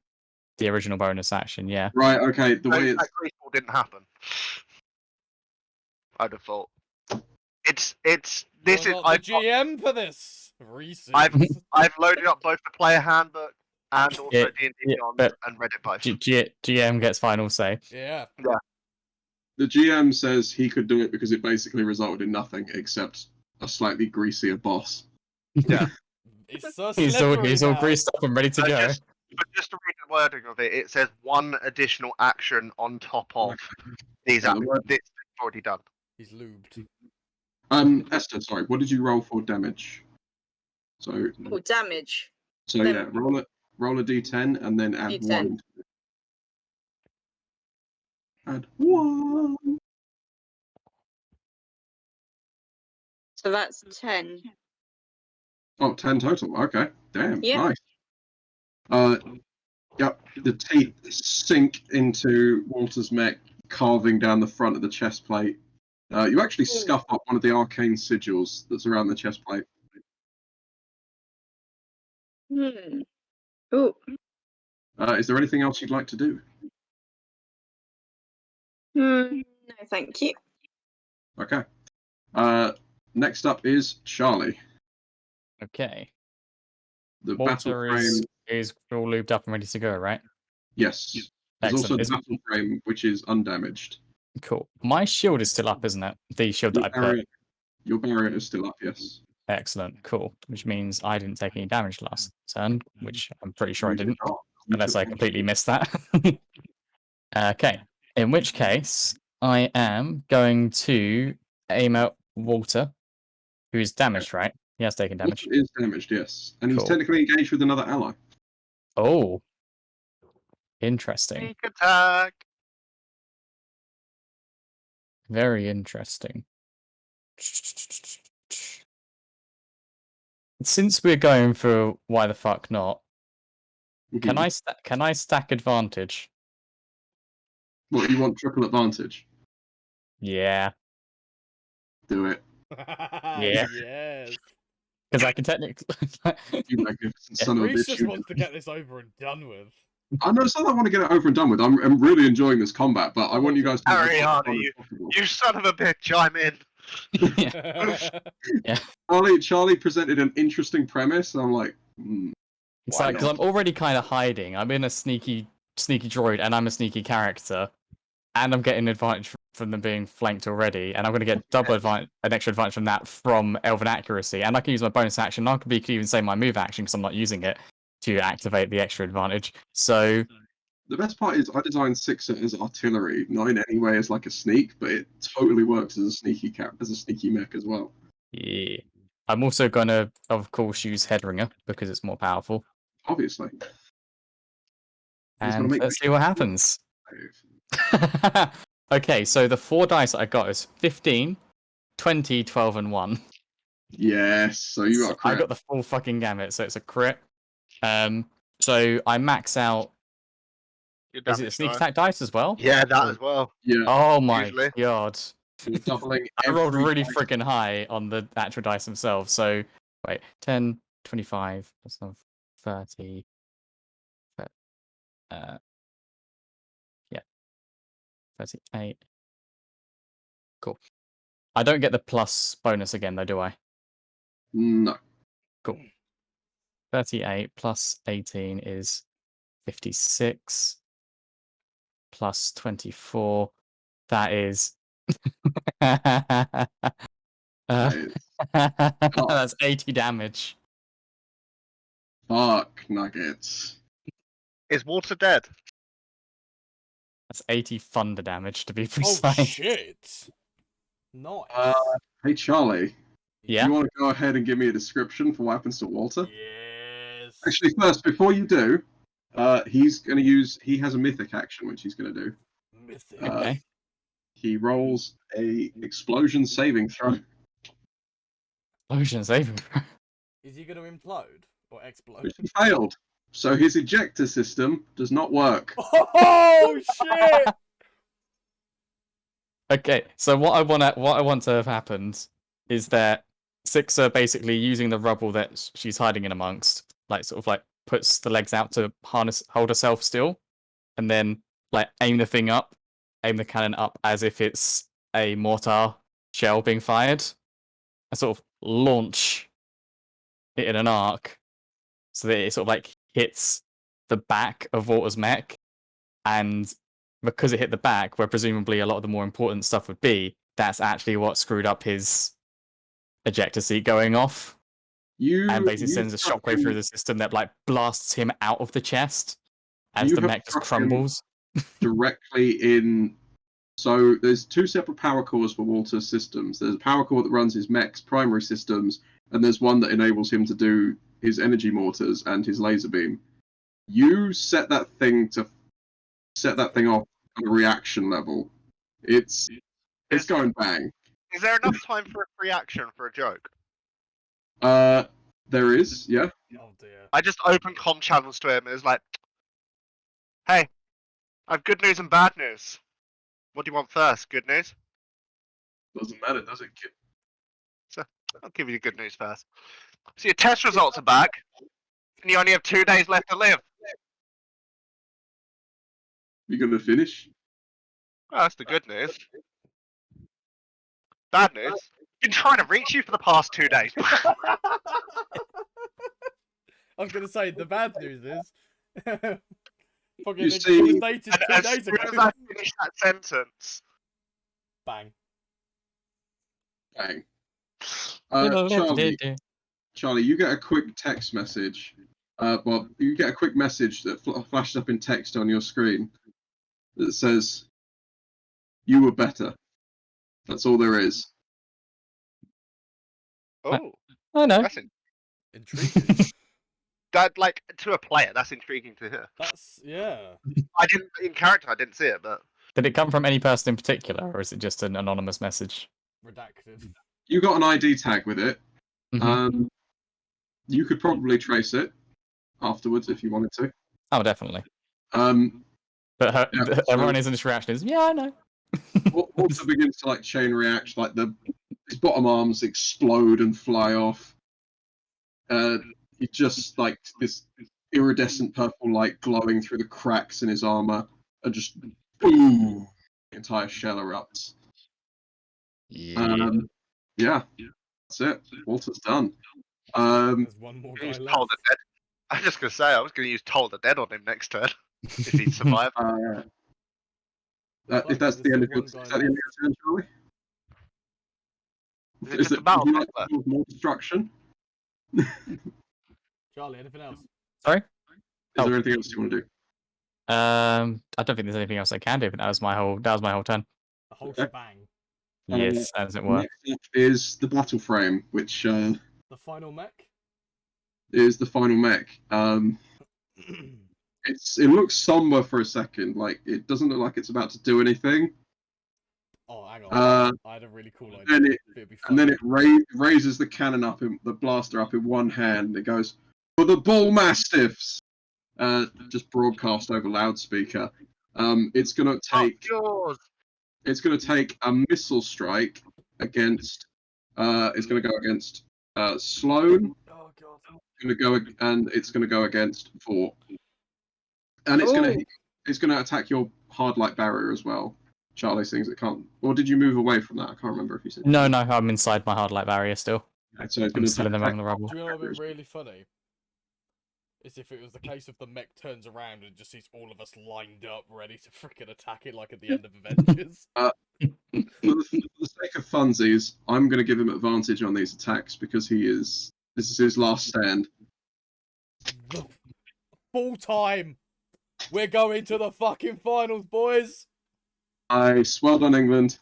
the original bonus action. Yeah.
Right. Okay. The
No,
way
that
it's
Grease ball didn't happen. I'd have thought. This
You're
is
not the GM for this. Reece.
I've loaded up both the player handbook and also
Yeah,
D&D
yeah,
Beyond
but
and read it both.
GM gets final say.
Yeah.
the GM says he could do it because it basically resulted in nothing except a slightly greasier boss.
Yeah.
It's so
He's
slippery
all
now.
greased up and ready to
So
go.
just to read the wording of it, it says one additional action on top of these
Yeah, the word-
this is already done.
He's lubed.
Esther, sorry, what did you roll for damage? So
Oh, damage.
yeah, roll a d10 and then add
D10.
1. Add 1.
So that's 10.
Oh, 10 total. Okay. Damn.
Yep.
Nice. Yep. The teeth sink into Walter's mech, carving down the front of the chest plate. You actually scuff up one of the arcane sigils that's around the chest plate.
Ooh.
Is there anything else you'd like to do?
No, thank you.
Okay. Next up is Charlie.
Okay.
The battle
Walter
frame.
is all lubed up and ready to go, right?
Yes. There's also
Excellent.
the battle frame, which is undamaged.
Cool. My shield is still up, isn't it? The shield that I put.
Your barrier is still up, yes.
Excellent. Cool. Which means I didn't take any damage last turn, which I'm pretty sure I didn't. Unless I completely missed that. Okay. In which case, I am going to aim at Walter, who is damaged, right? He has taken damage.
Walter is damaged, yes. And he's
Cool.
technically engaged with another ally.
Oh. Interesting.
Sneak attack.
Very interesting. Since we're going for why the fuck not, can I stack advantage?
What, you want triple advantage?
Yeah.
Do it.
Yeah.
Yes.
Because I can technically.
You magnificent son of a
Reece
bitch.
just wants to get this over and done with.
I know, it's not that I want to get it over and done with. I'm really enjoying this combat, but I want you guys to
Harry,
as
are
fun
you?
as possible.
You son of a bitch, I'm in.
Charlie presented an interesting premise, and I'm like,
It's
why
like, because
not?
I'm already kind of hiding. I'm in a sneaky droid, and I'm a sneaky character, and I'm getting advantage from them being flanked already, and I'm going to get double an extra advantage from that from Elven Accuracy, and I can use my bonus action. I could even say my move action because I'm not using it to activate the extra advantage. So
The best part is I designed Sixer as artillery, not in any way as like a sneak, but it totally works as a sneaky mech as well.
yeah, I'm also going to, of course, use Headringer because it's more powerful.
Obviously.
And let's see what happens.
Save.
Okay, so the 4 dice that I got is 15, 20, 12, and 1.
Yes, so you got a crit.
I got the full fucking gamut, so it's a crit. So I max out. Is it a sneak attack dice as well?
Yeah, that as well.
Yeah,
Oh my
Usually.
god.
you're doubling
I rolled
every
really
dice.
freaking high on the actual dice themselves. So, wait, 10, 25, plus 30. Yeah. 38. Cool. I don't get the plus bonus again, though, do I?
No.
Cool. 38 plus 18 is 56. Plus 24. That is. That's 80 damage.
Fuck nuggets.
Is Walter dead?
That's 80 thunder damage, to be
Oh
precise.
shit! Nice.
Hey Charlie,
Yeah.
you want to go ahead and give me a description for what happens to Walter?
Yes.
Actually, first, before you do, he has a mythic action which he's going to do.
Mythic.
Okay.
He rolls a explosion saving throw.
Explosion saving throw.
Is he going to implode or explode?
Which he failed. So his ejector system does not work.
Oh shit!
Okay, so what I want to have happened is that Sixer basically using the rubble that she's hiding in amongst, like sort of like puts the legs out to hold herself still, and then like aim the thing up, aim the cannon up as if it's a mortar shell being fired, and sort of launch it in an arc so that it sort of like hits the back of Walter's mech, and because it hit the back, where presumably a lot of the more important stuff would be, that's actually what screwed up his ejector seat going off, and basically sends a shockwave through the system that like blasts him out of the chest as the mech just crumbles.
Directly in. So there's two separate power cores for Walter's systems. There's a power core that runs his mech's primary systems, and there's one that enables him to do his energy mortars and his laser beam. You set that thing off at a reaction level. It's going bang.
Is there enough time for a reaction for a joke?
There is, yeah.
Oh dear.
I just opened comm channels to him and it's like, hey, I have good news and bad news. What do you want first? Good news?
Doesn't matter, does it, kid?
So I'll give you the good news first. So your test results are back, and you only have 2 days left to live.
You gonna finish?
Well, that's the good news. Bad news? Been trying to reach you for the past 2 days.
I was gonna say the bad news is fucking
You see-
it was dated
And
2
as
days
soon
ago.
as I finish that sentence,
Bang.
Bang.
Charlie,
Charlie, you get a quick text message. Well, you get a quick message that flashes up in text on your screen that says, "You were better." That's all there is.
oh,
I know.
that's
Intriguing.
that like to a player, that's intriguing to hear.
That's yeah.
I didn't in character, I didn't see it, but
Did it come from any person in particular, or is it just an anonymous message?
Redacted.
You got an ID tag with it.
Mhm.
You could probably trace it afterwards if you wanted to.
Oh, definitely.
Yeah,
But
so-
everyone's initial reaction is, yeah, I know.
Walter begins to like chain react, like his bottom arms explode and fly off. He just like this iridescent purple light glowing through the cracks in his armor, and just boom, the entire shell erupts. Yeah, that's it. Walter's done.
There's one more guy
use
left.
Toll the Dead. I was just gonna say I was gonna use Toll the Dead on him next turn if he survived.
If that's the end of your turn, Charlie?
Is it just a
would
battle
you like
left?
to cause more destruction?
Charlie, anything else?
Sorry?
Is
Oh.
there anything else you want to do?
I don't think there's anything else I can do, but that was my whole turn.
The whole
Okay.
shebang.
Yes, as it were.
Next up is the battle frame, which
The final mech.
is the final mech. It looks somber for a second, like it doesn't look like it's about to do anything.
Oh, hang on. I had a really cool idea.
And
It'd be
and then
funny.
it raises the cannon up, the blaster up in one hand. It goes for the bull mastiffs. Just broadcast over loudspeaker. It's gonna take.
yours.
It's gonna take a missile strike against. It's gonna go against Sloan.
Oh god.
It's gonna go against Fort. And it's gonna attack your hard light barrier as well. Charlie thinks it can't. Or did you move away from that? I can't remember if you said.
No, I'm inside my hard light barrier still.
So it's
I'm
gonna
still in
attack
among the rubble.
Do you know what would be really funny? Is if it was the case of the mech turns around and just sees all of us lined up ready to freaking attack it like at the end of Avengers.
For the sake of funsies, I'm going to give him advantage on these attacks because this is his last stand.
Full time. We're going to the fucking finals, boys.
Well done, England.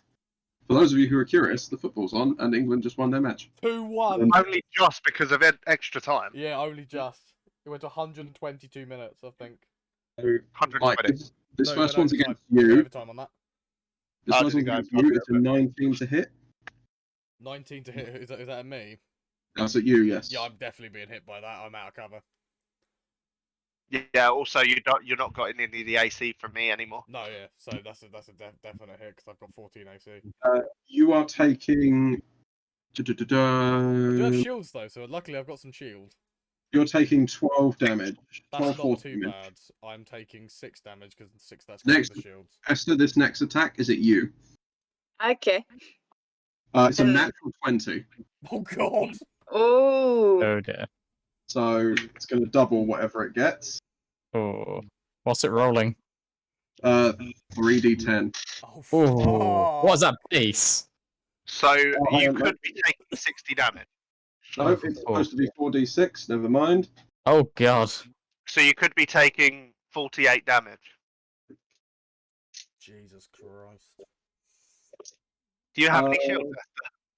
For those of you who are curious, the football's on, and England just won their match.
2-1.
Only just because of extra time.
Yeah, only just. It went to 122 minutes, I think.
So,
120.
like, this
No,
first
no,
one's
overtime.
against you.
Overtime on that.
This
Oh,
first
did it
one's
go
against you.
over?
It's a 19 to hit.
19 to hit. Is that at me?
That's at you, yes.
Yeah, I'm definitely being hit by that. I'm out of cover.
Yeah. Also, you're not getting any of the AC from me anymore.
No, yeah. So that's a definite hit because I've got 14 AC.
You are taking.
I do have shields though, so luckily I've got some shield.
You're taking 12 damage.
That's
12
not
force
too
damage.
bad. I'm taking 6 damage because 6 that's
Next,
the shields.
Esther, this next attack is at you.
Okay.
It's a
And-
natural 20.
Oh god.
Oh.
Oh dear.
So it's going to double whatever it gets.
Oh. What's it rolling?
3d10.
Oh
Oh. What's
fuck.
that base?
So you
no.
could be taking 60 damage.
No, it's supposed to be 4d6. Never mind.
Oh god.
So you could be taking 48 damage.
Jesus Christ.
Do you have any shields?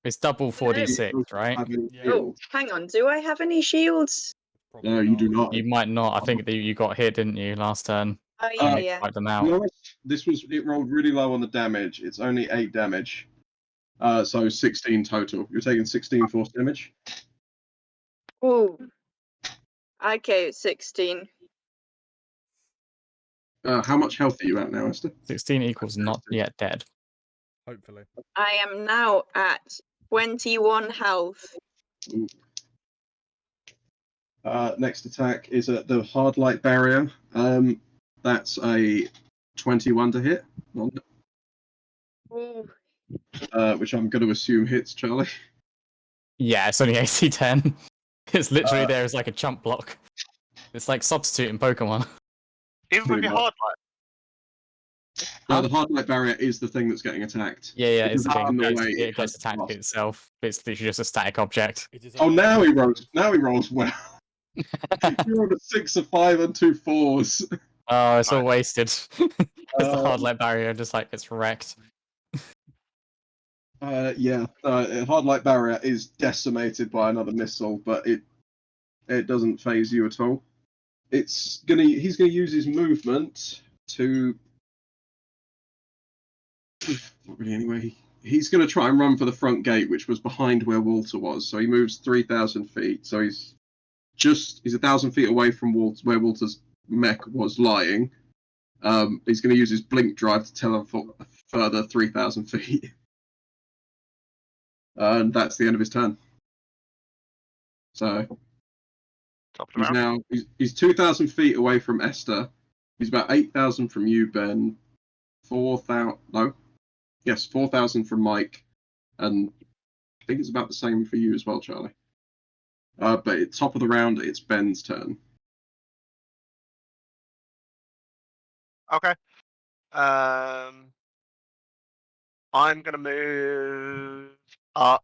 It's double 4d6, right?
Yeah.
Oh, hang on. Do I have any shields?
Probably
No, you do not.
You might not. I think that you got hit, didn't you, last turn?
Oh, yeah,
Uh,
yeah.
Wiped them
To
out.
be honest, it rolled really low on the damage. It's only 8 damage. So 16 total. You're taking 16 force damage.
Oh. Okay, 16.
How much health are you at now, Esther?
16 equals not yet dead.
Hopefully.
I am now at 21 health.
Next attack is at the hard light barrier. That's a 21 to hit,
Ooh.
which I'm going to assume hits Charlie.
Yeah, it's only AC 10. It's literally there as like a chump block. It's like substitute in Pokemon.
Even with
Pretty
your
much.
hard light.
The hard light barrier is the thing that's getting attacked.
Yeah, it's the
Because
thing.
in the way
It gets
has
attacked
plus.
itself. It's literally just a static object.
It is
Oh, now he rolls well. You rolled a 6, a 5, and 2 4s.
Oh, it's all wasted. It's the hard
Um,
light barrier just like it's wrecked.
Hard light barrier is decimated by another missile, but it doesn't phase you at all. He's gonna use his movement to. Not really anyway. He's gonna try and run for the front gate, which was behind where Walter was. So he moves 3,000 feet. So he's 1,000 feet away from where Walter's mech was lying. He's going to use his blink drive to teleport a further 3,000 feet. And that's the end of his turn. So
Top of the
he's
round.
now he's 2,000 feet away from Esther. He's about 8,000 from you, Ben. 4,000 from Mike, and I think it's about the same for you as well, Charlie. But at top of the round, it's Ben's turn.
Okay. I'm gonna move up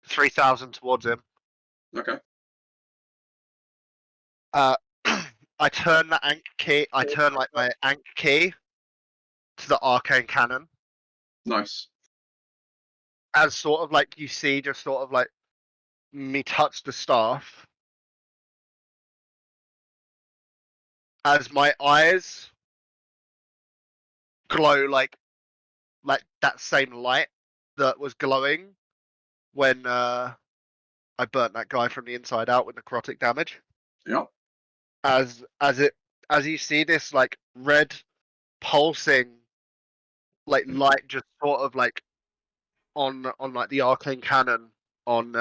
3,000 towards him.
Okay.
I turn the ank key. I turn like my ank key to the arcane cannon,
Nice.
as sort of like you see, just sort of like me touch the staff, as my eyes glow like that same light that was glowing when I burnt that guy from the inside out with necrotic damage.
Yep.
As you see this like red pulsing like light just sort of like on like the arcane cannon on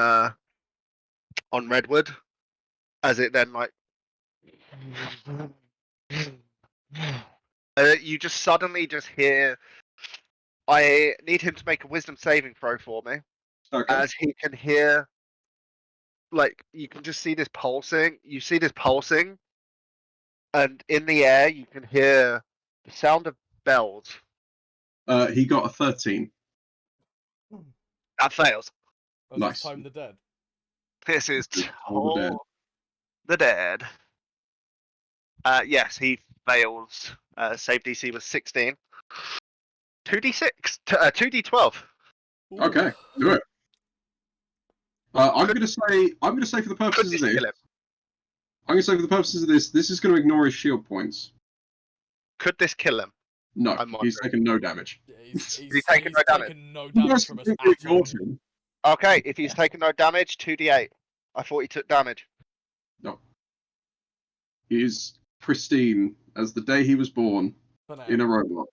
Redwood, as it then like you just suddenly just hear. I need him to make a wisdom saving throw for me,
Okay.
as he can hear. Like you can just see this pulsing. You see this pulsing, and in the air you can hear the sound of bells.
He got a 13.
That fails.
Oh,
Nice.
Time the Dead.
This is
Toll the Dead.
the dead. Yes, he fails. Save DC was 16. 2d6, 2d12.
Okay, do it. I'm going to say for the
Could
purposes
this
of this,
kill him?
I'm going to say for the purposes of this is going to ignore his shield points.
Could this kill him?
No,
I'm
he's
wondering.
taking no damage.
Yeah, he's
taking no damage?
taken no
You
damage
guys
from us
completely
at all.
ignored him.
Okay, if he's taken no damage, 2d8. I thought he took damage.
No. He is pristine as the day he was born
For now.
in a robot.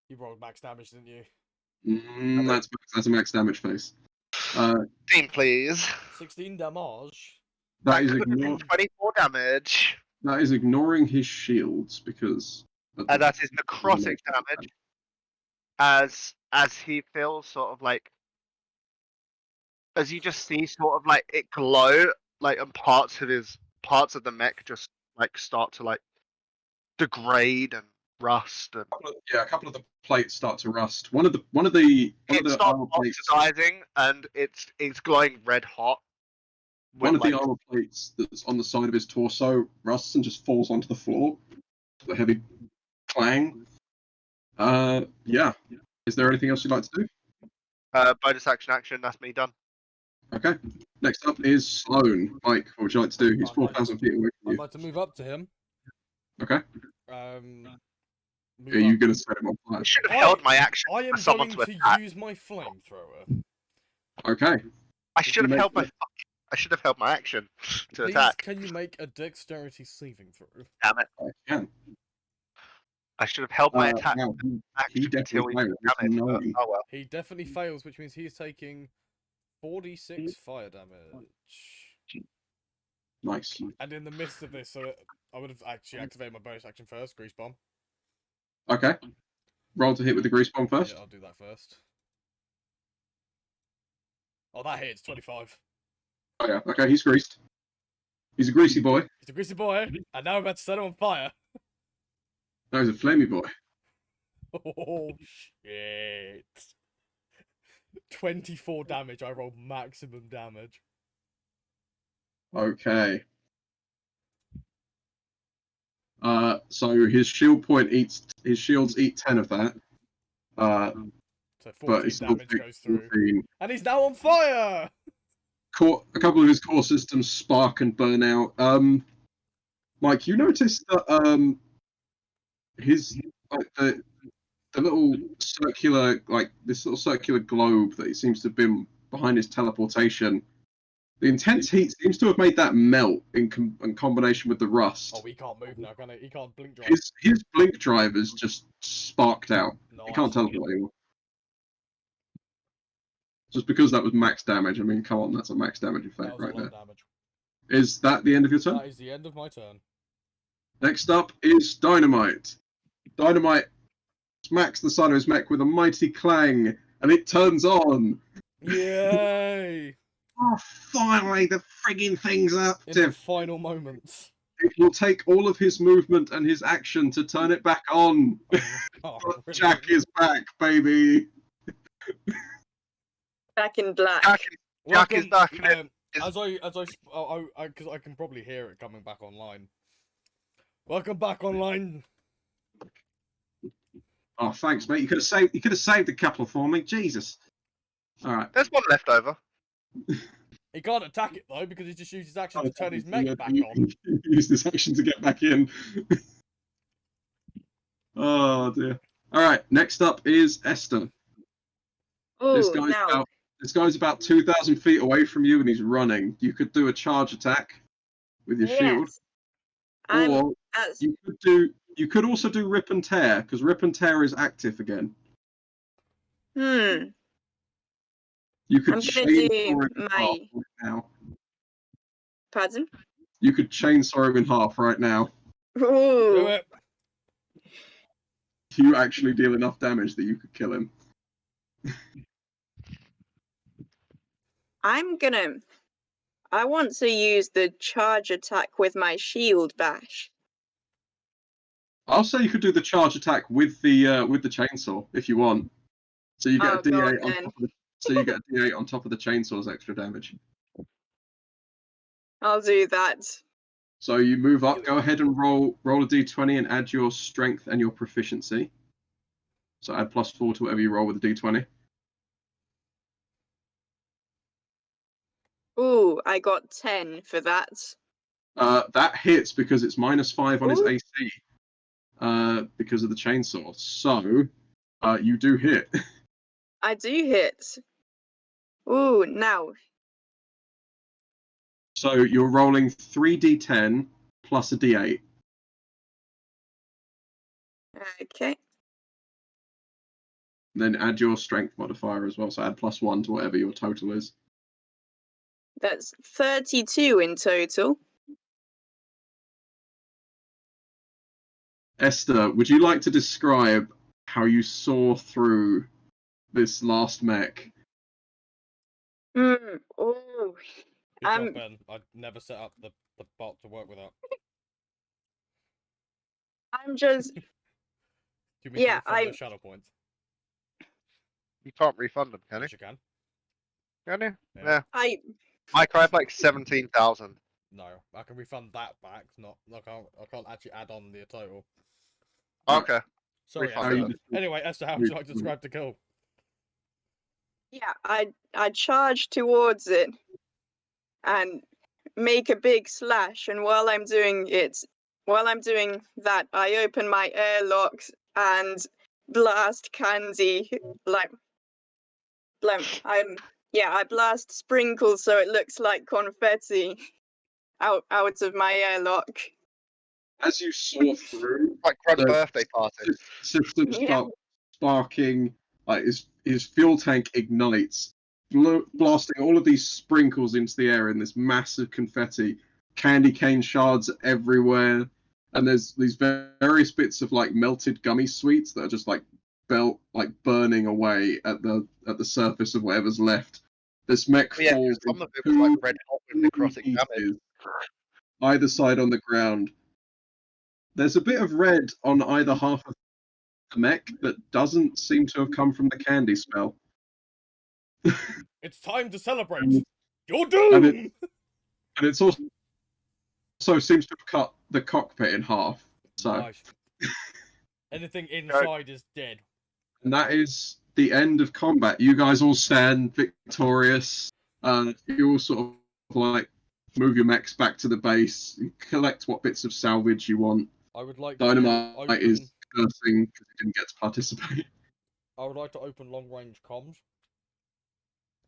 You rolled max damage, didn't you?
That's a max damage face.
Team, please.
16 damage.
That is
could have been
ignore,
24 damage.
that is ignoring his shields because.
And that is necrotic damage. As he feels sort of like, as you just see sort of like it glow, like, and parts of the mech just like start to like degrade and rust, and
Yeah, a couple of the plates start to rust. One of the
starts
armor plates,
oxidizing, and it's glowing red hot.
one of the
like,
armor plates that's on the side of his torso rusts and just falls onto the floor. The heavy clang. Yeah. Is there anything else you'd like to do?
bonus action. That's me done.
Okay. Next up is Sloan. Mike, what would you like to do? He's
I'd like
4,000 feet away from
I'd
you.
like to move up to him.
Okay.
Move
Are you
up.
going to set him on fire?
I should have held my action
I am
for someone
going
to
to
attack.
use my flamethrower.
Okay.
I should have
make
held my.
it.
I should have held my action to
Please,
attack.
can you make a dexterity saving throw?
Damn it!
I can.
I should have held my attack
Now, he
action until
definitely
he
failed.
damage.
No.
But, oh well.
He definitely fails, which means he's taking 46 fire damage.
Nice.
And in the midst of this, so I would have actually activated my bonus action first, Grease Bomb.
Okay. Roll to hit with the grease bomb first.
Yeah, I'll do that first. Oh, that hits, 25.
Oh yeah. Okay, he's greased. He's a greasy boy.
He's a greasy boy, and now I'm about to set him on fire.
No, he's a flamey boy.
Oh, shit. 24 damage, I rolled maximum damage.
Okay. So his shield point his shields eat 10 of that.
So
But
14
it's still
damage
big
goes through.
14.
And he's now on fire!
A couple of his core systems spark and burn out. Mike, you noticed that his like the little circular this little circular globe that he seems to have been behind his teleportation. The intense heat seems to have made that melt in combination with the rust.
Oh, he can't move now, can he? He can't blink drive.
His blink drive is just sparked out. He can't
Nice.
teleport anymore. Just because that was max damage. I mean, come on, that's a max damage
That
effect
was a
right
lot
there.
of damage.
Is that the end of your turn?
That is the end of my turn.
Next up is Dynamite. Dynamite smacks the side of his mech with a mighty clang, and it turns on.
Yay!
Oh, finally, the frigging thing's
In the
active.
final moments.
It will take all of his movement and his action to turn it back on.
Oh,
But
really?
Jack is back, baby.
Back in black.
Jack is back in it.
Because I can probably hear it coming back online. Welcome back online.
Oh, thanks, mate. You could have saved a couple for me. Jesus. All right.
There's one left over.
He can't attack it though because he just used his action to turn his mech back
He
on.
used this action to get back in. Oh dear. All right. Next up is Esther.
Oh,
This guy's about 2,000 feet away from you, and he's running. You could do a charge attack with your shield,
I'm
or
as
you could also do rip and tear because rip and tear is active again. You could
I'm gonna
chainsaw
do
him in
my-
half right now.
pardon.
You could chainsaw him in half right now.
Do
Ooh,
it.
You actually deal enough damage that you could kill him.
I want to use the charge attack with my shield bash.
I'll say you could do the charge attack with the chainsaw if you want. So you get
Oh,
a D8
God,
on
then.
top of the so you get a D8 on top of the chainsaw's extra damage.
I'll do that.
So you move up. Go ahead and roll a D20 and add your strength and your proficiency. So add +4 to whatever you roll with a D20.
Ooh, I got 10 for that.
That hits because it's -5 on his
Ooh.
AC. Because of the chainsaw. So you do hit.
I do hit. Ooh, now.
So you're rolling 3d10 plus a d8.
Okay.
Then add your strength modifier as well. So add +1 to whatever your total is.
That's 32 in total.
Esther, would you like to describe how you saw through this last mech?
Oh,
Good job, Ben. I'd never set up the bot to work with that.
I'm just.
Do you mean to
Yeah,
refund those shadow points?
You can't refund them, can you?
Yes, you can.
Can you?
Yeah.
Yeah. I have like 17,000.
No, I can refund that back. Not, I can't actually add on the total.
Okay.
Sorry,
Refund
Esther. Anyway, Esther, how would you like to describe the kill?
Yeah, I charge towards it and make a big slash, and while I'm doing that, I open my airlocks and blast Candy I blast sprinkles so it looks like confetti out of my airlock.
As you saw through,
Like Crud's
the
birthday party.
system
Yeah.
start sparking. Like his fuel tank ignites, blasting all of these sprinkles into the air in this massive confetti. Candy cane shards everywhere, and there's these various bits of like melted gummy sweets that are just like burning away at the surface of whatever's left. This mech falls
some of it was like red hot with necrotic damage.
pieces, either side on the ground. There's a bit of red on either half of the mech that doesn't seem to have come from the candy spell.
It's time to celebrate.
And-
You're doomed.
And it's also seems to have cut the cockpit in half. So,
Nice. Anything inside is dead.
and that is the end of combat. You guys all stand victorious. You all sort of like move your mechs back to the base, collect what bits of salvage you want.
I would like
Dynamite
to
is cursing because he didn't get to participate.
I would like to open long range comms.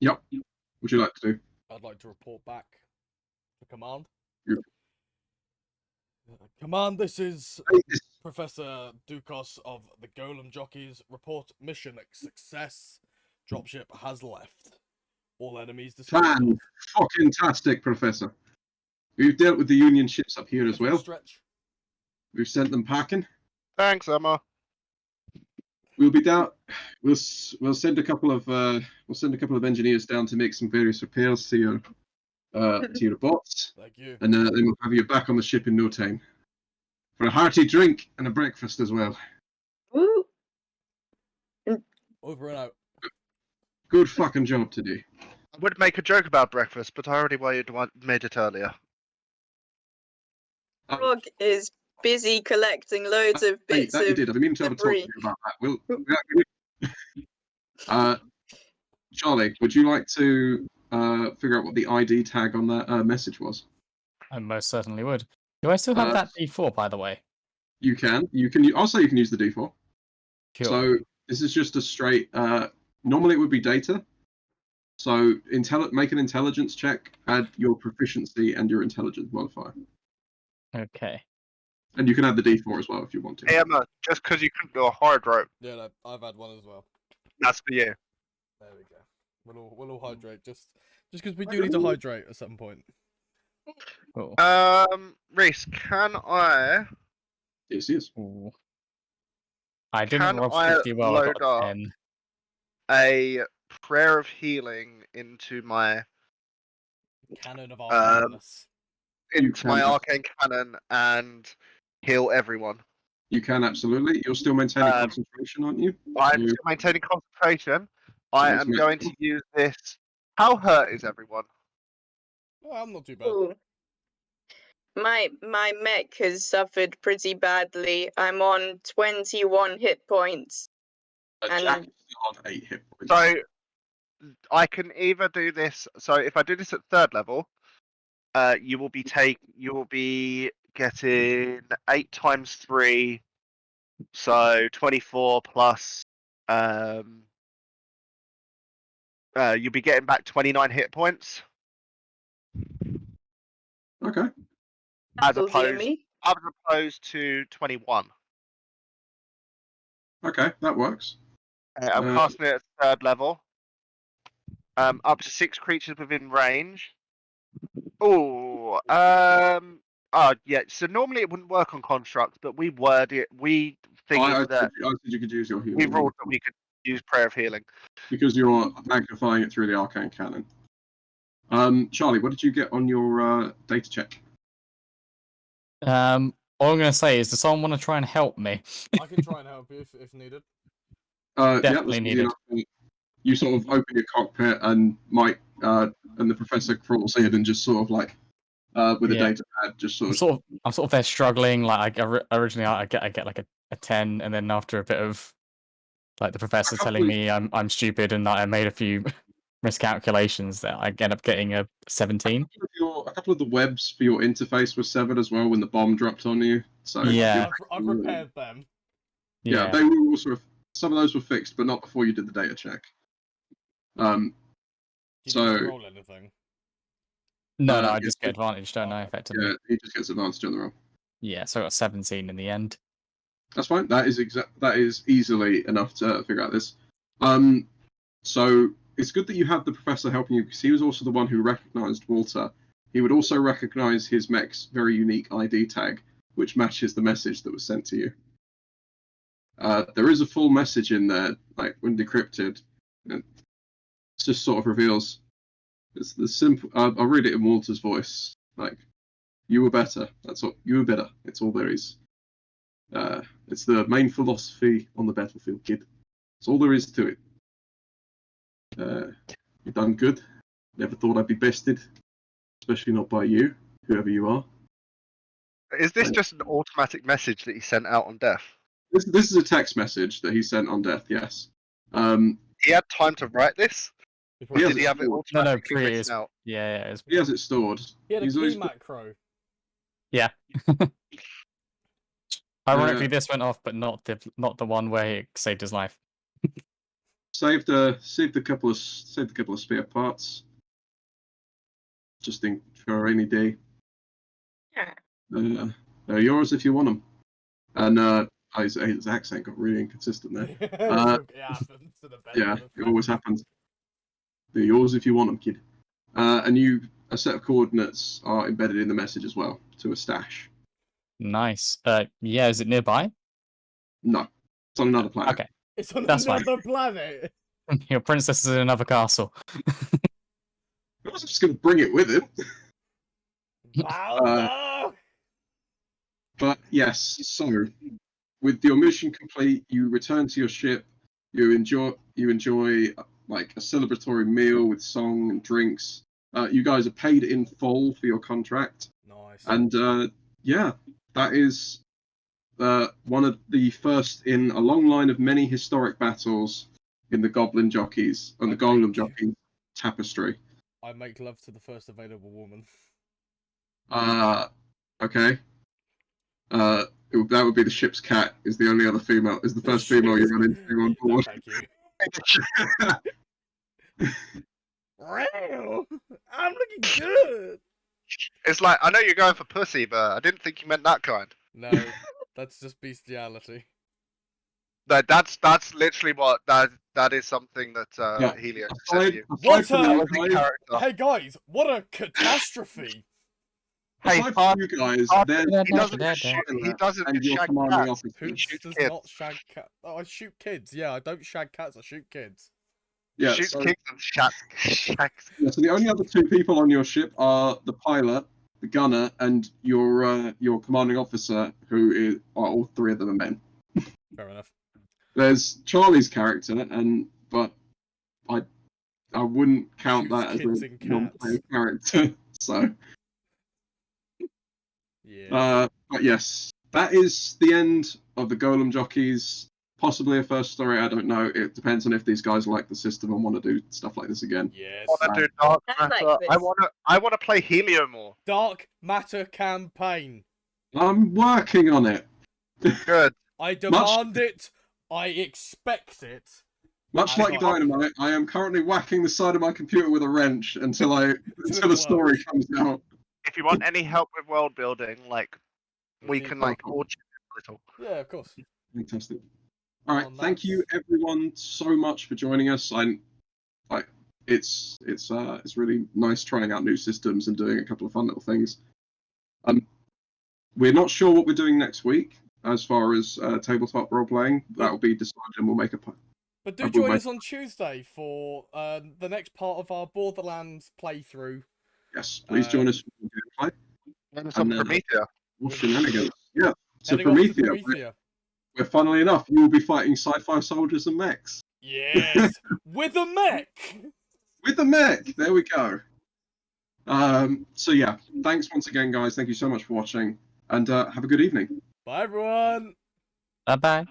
Yep. What would you like to do?
I'd like to report back to command.
Yep.
Command, this is Professor Dukos of the Golem Jockeys. Report mission success. Dropship has left. All enemies disposed of.
Fan-fucking-tastic, Professor. We've dealt with the Union ships up here as well.
Stretch.
We've sent them packing.
Thanks, Emma.
We'll be down. We'll send a couple of engineers down to make some various repairs to your bots,
Thank you.
and then we'll have you back on the ship in no time for a hearty drink and a breakfast as well.
Woo.
Over and out.
Good fucking job today.
I would make a joke about breakfast, but I already made it earlier.
Frog is busy collecting loads of
Hey,
bits
that you
of
did. I've been meaning to have a talk to
debris.
you about that. Charlie, would you like to figure out what the ID tag on that message was?
I most certainly would. Do I still have that D4, by the way?
You can. Also, you can use the D4.
Cool.
So this is just a straight. Normally, it would be data. So make an intelligence check. Add your proficiency and your intelligence modifier,
Okay.
and you can add the D4 as well if you want to.
Hey, Emma, just because you couldn't do a hard rope,
Yeah, no, I've had one as well.
that's for you.
There we go. We'll all hydrate just because we do need to hydrate at some point.
Cool.
Reece, can I?
Yes.
Ooh. I didn't
Can
roll
I
50 well. I
load
got
up?
10.
A prayer of healing into my
Cannon of arcadeness.
my arcane cannon and heal everyone.
You can absolutely. You're still maintaining concentration, aren't you?
I'm still maintaining concentration. I am going to use this. How hurt is everyone?
Oh, I'm not too bad.
Ooh. My mech has suffered pretty badly. I'm on 21 hit points.
Jack is still on 8 hit points.
So I can either do this. So if I do this at 3rd level, you will be getting 8 times 3, so 24 plus. You'll be getting back 29 hit points.
Okay.
As
That'll heal
opposed,
me.
as opposed to 21.
Okay, that works.
I'm casting it at 3rd level. Up to 6 creatures within range. Oh, yeah. So normally it wouldn't work on constructs, but we word it. We
I
think that
said you could use your
we
healing
ruled that we could use Prayer of Healing.
because you're magnifying it through the arcane cannon. Charlie, what did you get on your data check?
All I'm gonna say is, does someone want to try and help me?
I can try and help you if needed.
Yeah,
Definitely
that's easy
needed.
enough. You sort of open your cockpit, and Mike and the professor crawls in and just sort of like with a
Yeah.
data pad, just
I'm
sort of.
sort of there struggling. Like originally, I get like a 10, and then after a bit of like the professor telling me I'm stupid and that I made a few miscalculations, that I end up getting a 17.
A couple of the webs for your interface were severed as well when the bomb dropped on you. So
Yeah.
I've repaired them.
Yeah, they were also some of those were fixed, but not before you did the data check.
You
So
didn't roll anything.
No,
yeah,
I just get advantage, don't I? Effectively.
yeah, he just gets advantage on the roll.
Yeah, so I got 17 in the end.
That's fine. That is easily enough to figure out this. So it's good that you have the professor helping you because he was also the one who recognized Walter. He would also recognize his mech's very unique ID tag, which matches the message that was sent to you. There is a full message in there, like when decrypted. It just sort of reveals. It's the simple. I'll read it in Walter's voice. Like, you were better. That's all. You were better. It's all there is. It's the main philosophy on the battlefield, kid. It's all there is to it. You've done good. Never thought I'd be bested, especially not by you, whoever you are.
Is this just an automatic message that he sent out on death?
This is a text message that he sent on death. Yes.
He had time to write this.
He has
Did he
it
have it
stored.
No,
automatically
pre
written
is.
out?
Yeah,
He has it stored.
He had a
He's
key
always-
macro.
yeah. Ironically, this went off, but not the one where it saved his life.
Saved a couple of spare parts. Just for a rainy day.
Yeah.
They're yours if you want them. And his accent got really inconsistent there.
It happens to the best.
Yeah, it always happens. They're yours if you want them, kid. And a set of coordinates are embedded in the message as well to a stash.
Nice. Yeah, is it nearby?
No, it's on another planet.
Okay.
It's on
That's fine.
another planet.
Your princess is in another castle.
I was just going to bring it with him.
Wow, no!
But yes, so with your mission complete, you return to your ship. You enjoy like a celebratory meal with song and drinks. You guys are paid in full for your contract.
Nice.
And yeah, that is one of the first in a long line of many historic battles in the Goblin Jockeys and the Golem Jockeys tapestry.
I make love to the first available woman.
Okay. That would be the ship's cat. Is the only other female? Is the first female you run into on board?
Thank you. Real? I'm looking good.
It's like, I know you're going for pussy, but I didn't think you meant that kind.
No, that's just bestiality.
That's literally what that is something that Helio said to you.
What
That was a character.
Hey guys, what a catastrophe!
Hey,
Aside from you guys,
he doesn't
and your
shag
commanding
cats.
officer.
Who
shoots
does
kids.
not shag cats? Oh, I shoot kids. Yeah, I don't shag cats. I shoot kids.
Yeah,
Shoots
so,
kids and shags.
yeah, so the only other two people on your ship are the pilot, the gunner, and your commanding officer, are all three of them are men.
Fair enough.
There's Charlie's character, but I wouldn't count
Shoots
that as
kids
a
and
non-player character. So,
Yeah.
but yes, that is the end of the Golem Jockeys. Possibly a first story. I don't know. It depends on if these guys like the system and want to do stuff like this again.
Yes.
I want to do Dark
I
Matter.
like this.
I want to play Helio more.
Dark Matter campaign.
I'm working on it.
Good.
I demand it. I expect it.
Much
I
like
got-
Dynamite, I am currently whacking the side of my computer with a wrench until the story comes out.
If you want any help with world building, like we can like
Cool.
orchard a little.
Yeah, of course.
Fantastic. All right, thank you everyone so much for joining us. It's really nice trying out new systems and doing a couple of fun little things. We're not sure what we're doing next week as far as tabletop role playing. That will be decided, and we'll make a.
But do join us on Tuesday for the next part of our Borderlands playthrough.
Yes, please join us for gameplay.
And some Promethea.
Shenanigans. Yeah, so
Heading off to
Promethea. Where, funnily enough, you will be fighting sci-fi soldiers and mechs.
Yes, with a mech.
With a mech. There we go. So yeah, thanks once again, guys. Thank you so much for watching, and have a good evening.
Bye, everyone.
Bye bye.